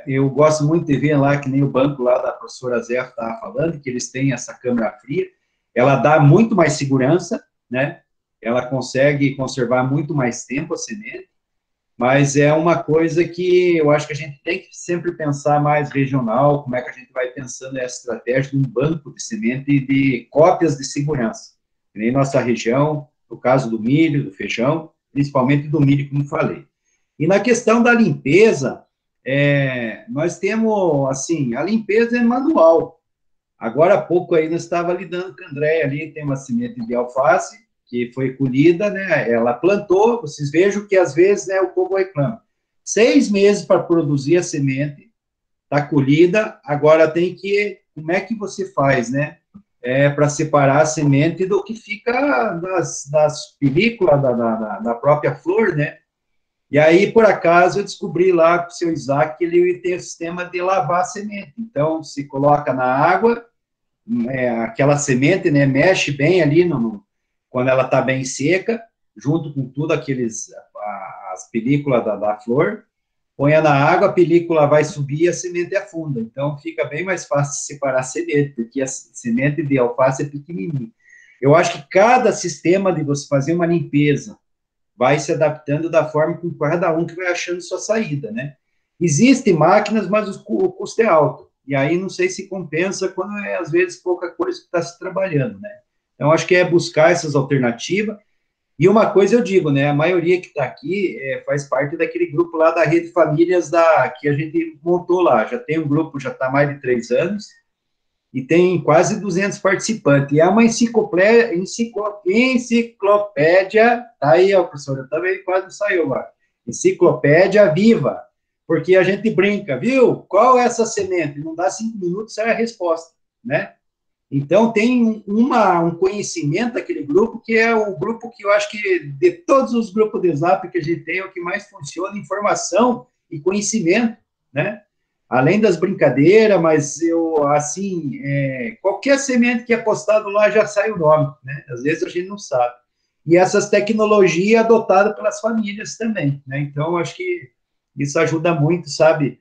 Eu gosto muito de ver lá, que nem o banco lá da professora Zé estava falando, que eles têm essa câmara fria, ela dá muito mais segurança, né? Ela consegue conservar muito mais tempo a semente, mas é uma coisa que eu acho que a gente tem que sempre pensar mais regional, como é que a gente vai pensando essa estratégia de um banco de semente e de cópias de segurança, que nem nossa região, no caso do milho, do feijão, principalmente do milho, como falei. E na questão da limpeza, nós temos, assim, a limpeza é manual. Agora há pouco aí nós estávamos lidando com a Andréia ali, tem uma semente de alface, que foi colhida, né, ela plantou, vocês vejam que às vezes, né, o povo reclama. 6 meses para produzir a semente, está colhida, agora tem que, como é que você faz, né, para separar a semente do que fica das películas da própria flor, né, e aí, por acaso, eu descobri lá com o seu Isaac que ele tem o sistema de lavar a semente, então, se coloca na água, aquela semente, né, mexe bem ali quando ela está bem seca, junto com tudo as películas da flor, põe na água, a película vai subir e a semente afunda. Então, fica bem mais fácil separar a semente, porque a semente de alface é pequenininha. Eu acho que cada sistema de você fazer uma limpeza vai se adaptando da forma com cada um que vai achando sua saída, né? Existem máquinas, mas o custo é alto. E aí, não sei se compensa quando às vezes, pouca coisa que está se trabalhando, né? Então, acho que é buscar essas alternativas. E uma coisa eu digo, né, a maioria que está aqui faz parte daquele grupo lá da Rede Famílias que a gente montou lá. Já tem um grupo, já está há mais de 3 anos, e tem quase 200 participantes. E é uma enciclopédia, tá aí, ó, professora, também quase saiu lá. Enciclopédia viva, porque a gente brinca, viu? Qual é essa semente? Não dá 5 minutos, sai a resposta, né? Então, tem um conhecimento daquele grupo, que é o grupo que eu acho que, de todos os grupos de Zap que a gente tem, é o que mais funciona, informação e conhecimento, né? Além das brincadeiras, mas qualquer semente que é postado lá já sai o nome, né? Às vezes a gente não sabe. E essas tecnologias adotadas pelas famílias também, né? Então, acho que isso ajuda muito, sabe?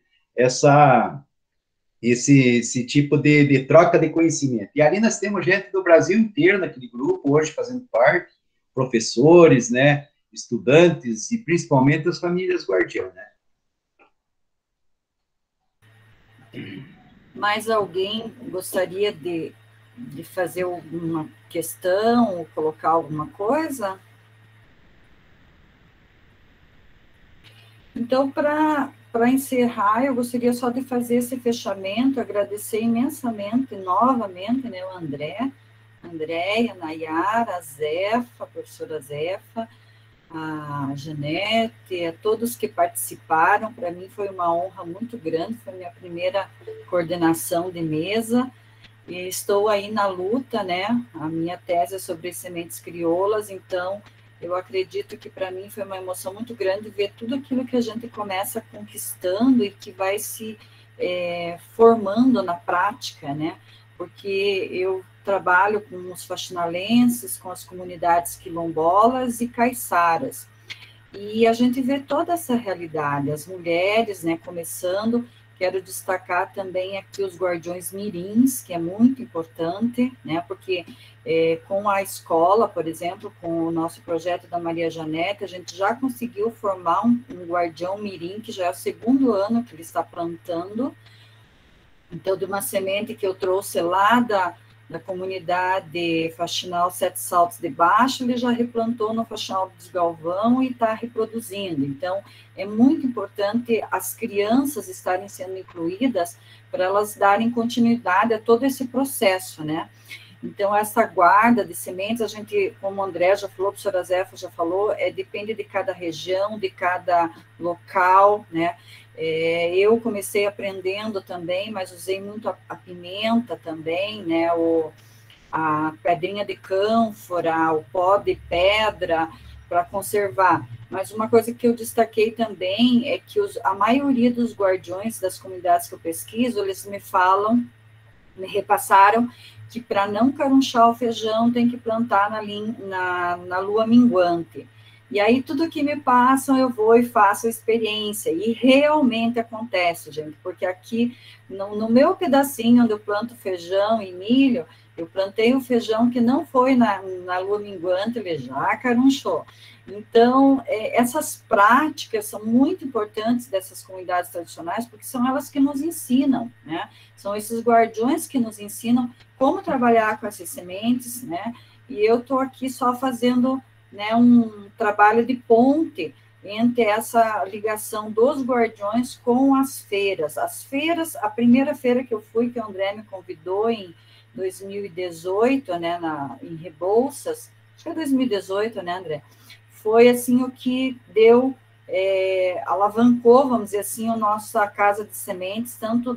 Esse tipo de troca de conhecimento. E ali nós temos gente do Brasil inteiro naquele grupo, hoje fazendo parte, professores, né, estudantes e principalmente as famílias guardiãs, né. Mais alguém gostaria de fazer alguma questão ou colocar alguma coisa? Então, para encerrar, eu gostaria só de fazer esse fechamento, agradecer imensamente, novamente, né, o Andréia, a Nayara, a Zefa, a professora Zefa, a Janete, a todos que participaram. Para mim foi uma honra muito grande, foi a minha primeira coordenação de mesa, e estou aí na luta, né, a minha tese é sobre sementes crioulas, então eu acredito que para mim foi uma emoção muito grande ver tudo aquilo que a gente começa conquistando e que vai se formando na prática, né? Porque eu trabalho com os faxinalenses, com as comunidades quilombolas e caiçaras. E a gente vê toda essa realidade, as mulheres, né, começando. Quero destacar também aqui os guardiões mirins, que é muito importante, né, porque com a escola, por exemplo, com o nosso projeto da Maria Janete, a gente já conseguiu formar um guardião mirim, que já é o 2º ano que ele está plantando. Então, de uma semente que eu trouxe lá da comunidade faxinal Sete Saltos de Baixo, ele já replantou no faxinal dos Galvão e está reproduzindo. Então, é muito importante as crianças estarem sendo incluídas para elas darem continuidade a todo esse processo, né? Então, essa guarda de sementes, a gente, como o André já falou, a professora Zefa já falou, depende de cada região, de cada local, né? Eu comecei aprendendo também, mas usei muito a pimenta também, né? A pedrinha de cânfora, o pó de pedra, para conservar. Mas uma coisa que eu destaquei também é que a maioria dos guardiões das comunidades que eu pesquiso, eles me falam, me repassaram, que para não carunchar o feijão tem que plantar na lua minguante. E aí, tudo que me passam, eu vou e faço a experiência. E realmente acontece, gente, porque aqui, no meu pedacinho onde eu planto feijão e milho, eu plantei um feijão que não foi na lua minguante, ele já carunchou. Então, essas práticas são muito importantes dessas comunidades tradicionais, porque são elas que nos ensinam, né? São esses guardiões que nos ensinam como trabalhar com essas sementes, né? E eu estou aqui só fazendo, né, um trabalho de ponte entre essa ligação dos guardiões com as feiras. As feiras, a primeira feira que eu fui, que o André me convidou em 2018, né, em Rebouças, acho que é 2018, né, André? Foi, assim, o que deu, alavancou, vamos dizer assim, a nossa casa de sementes, tanto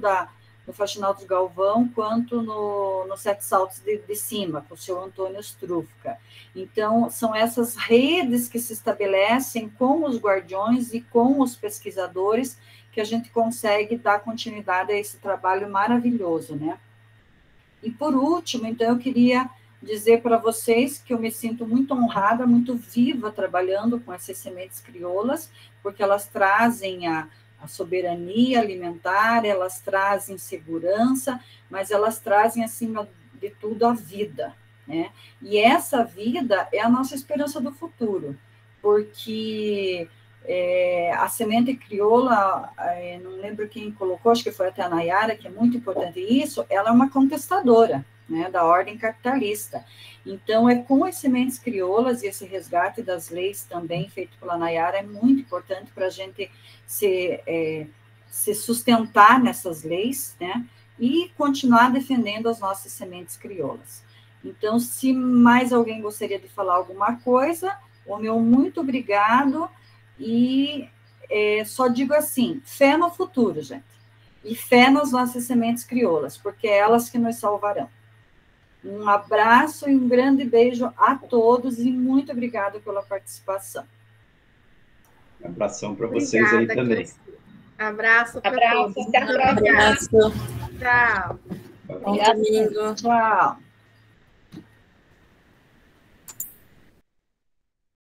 no Faxinal do Galvão, quanto no Sete Saltos de Cima, com o seu Antônio Strufka. Então, são essas redes que se estabelecem com os guardiões e com os pesquisadores que a gente consegue dar continuidade a esse trabalho maravilhoso, né? E, por último, então, eu queria dizer para vocês que eu me sinto muito honrada, muito viva trabalhando com essas sementes crioulas, porque elas trazem a soberania alimentar, elas trazem segurança, mas elas trazem, acima de tudo, a vida, né? E essa vida é a nossa esperança do futuro, porque a semente crioula, não lembro quem colocou, acho que foi até a Nayara, que é muito importante isso, ela é uma contestadora, né, da ordem capitalista. Então, com as sementes crioulas e esse resgate das leis também feito pela Nayara é muito importante para a gente se sustentar nessas leis, né, e continuar defendendo as nossas sementes crioulas. Então, se mais alguém gostaria de falar alguma coisa, o meu muito obrigado, e só digo assim, fé no futuro, gente, e fé nas nossas sementes crioulas, porque é elas que nos salvarão. Um abraço e um grande beijo a todos e muito obrigada pela participação. Um abração para vocês aí também. Abraço para todos. Até a próxima. Abraço. Tchau. Bom domingo. Tchau.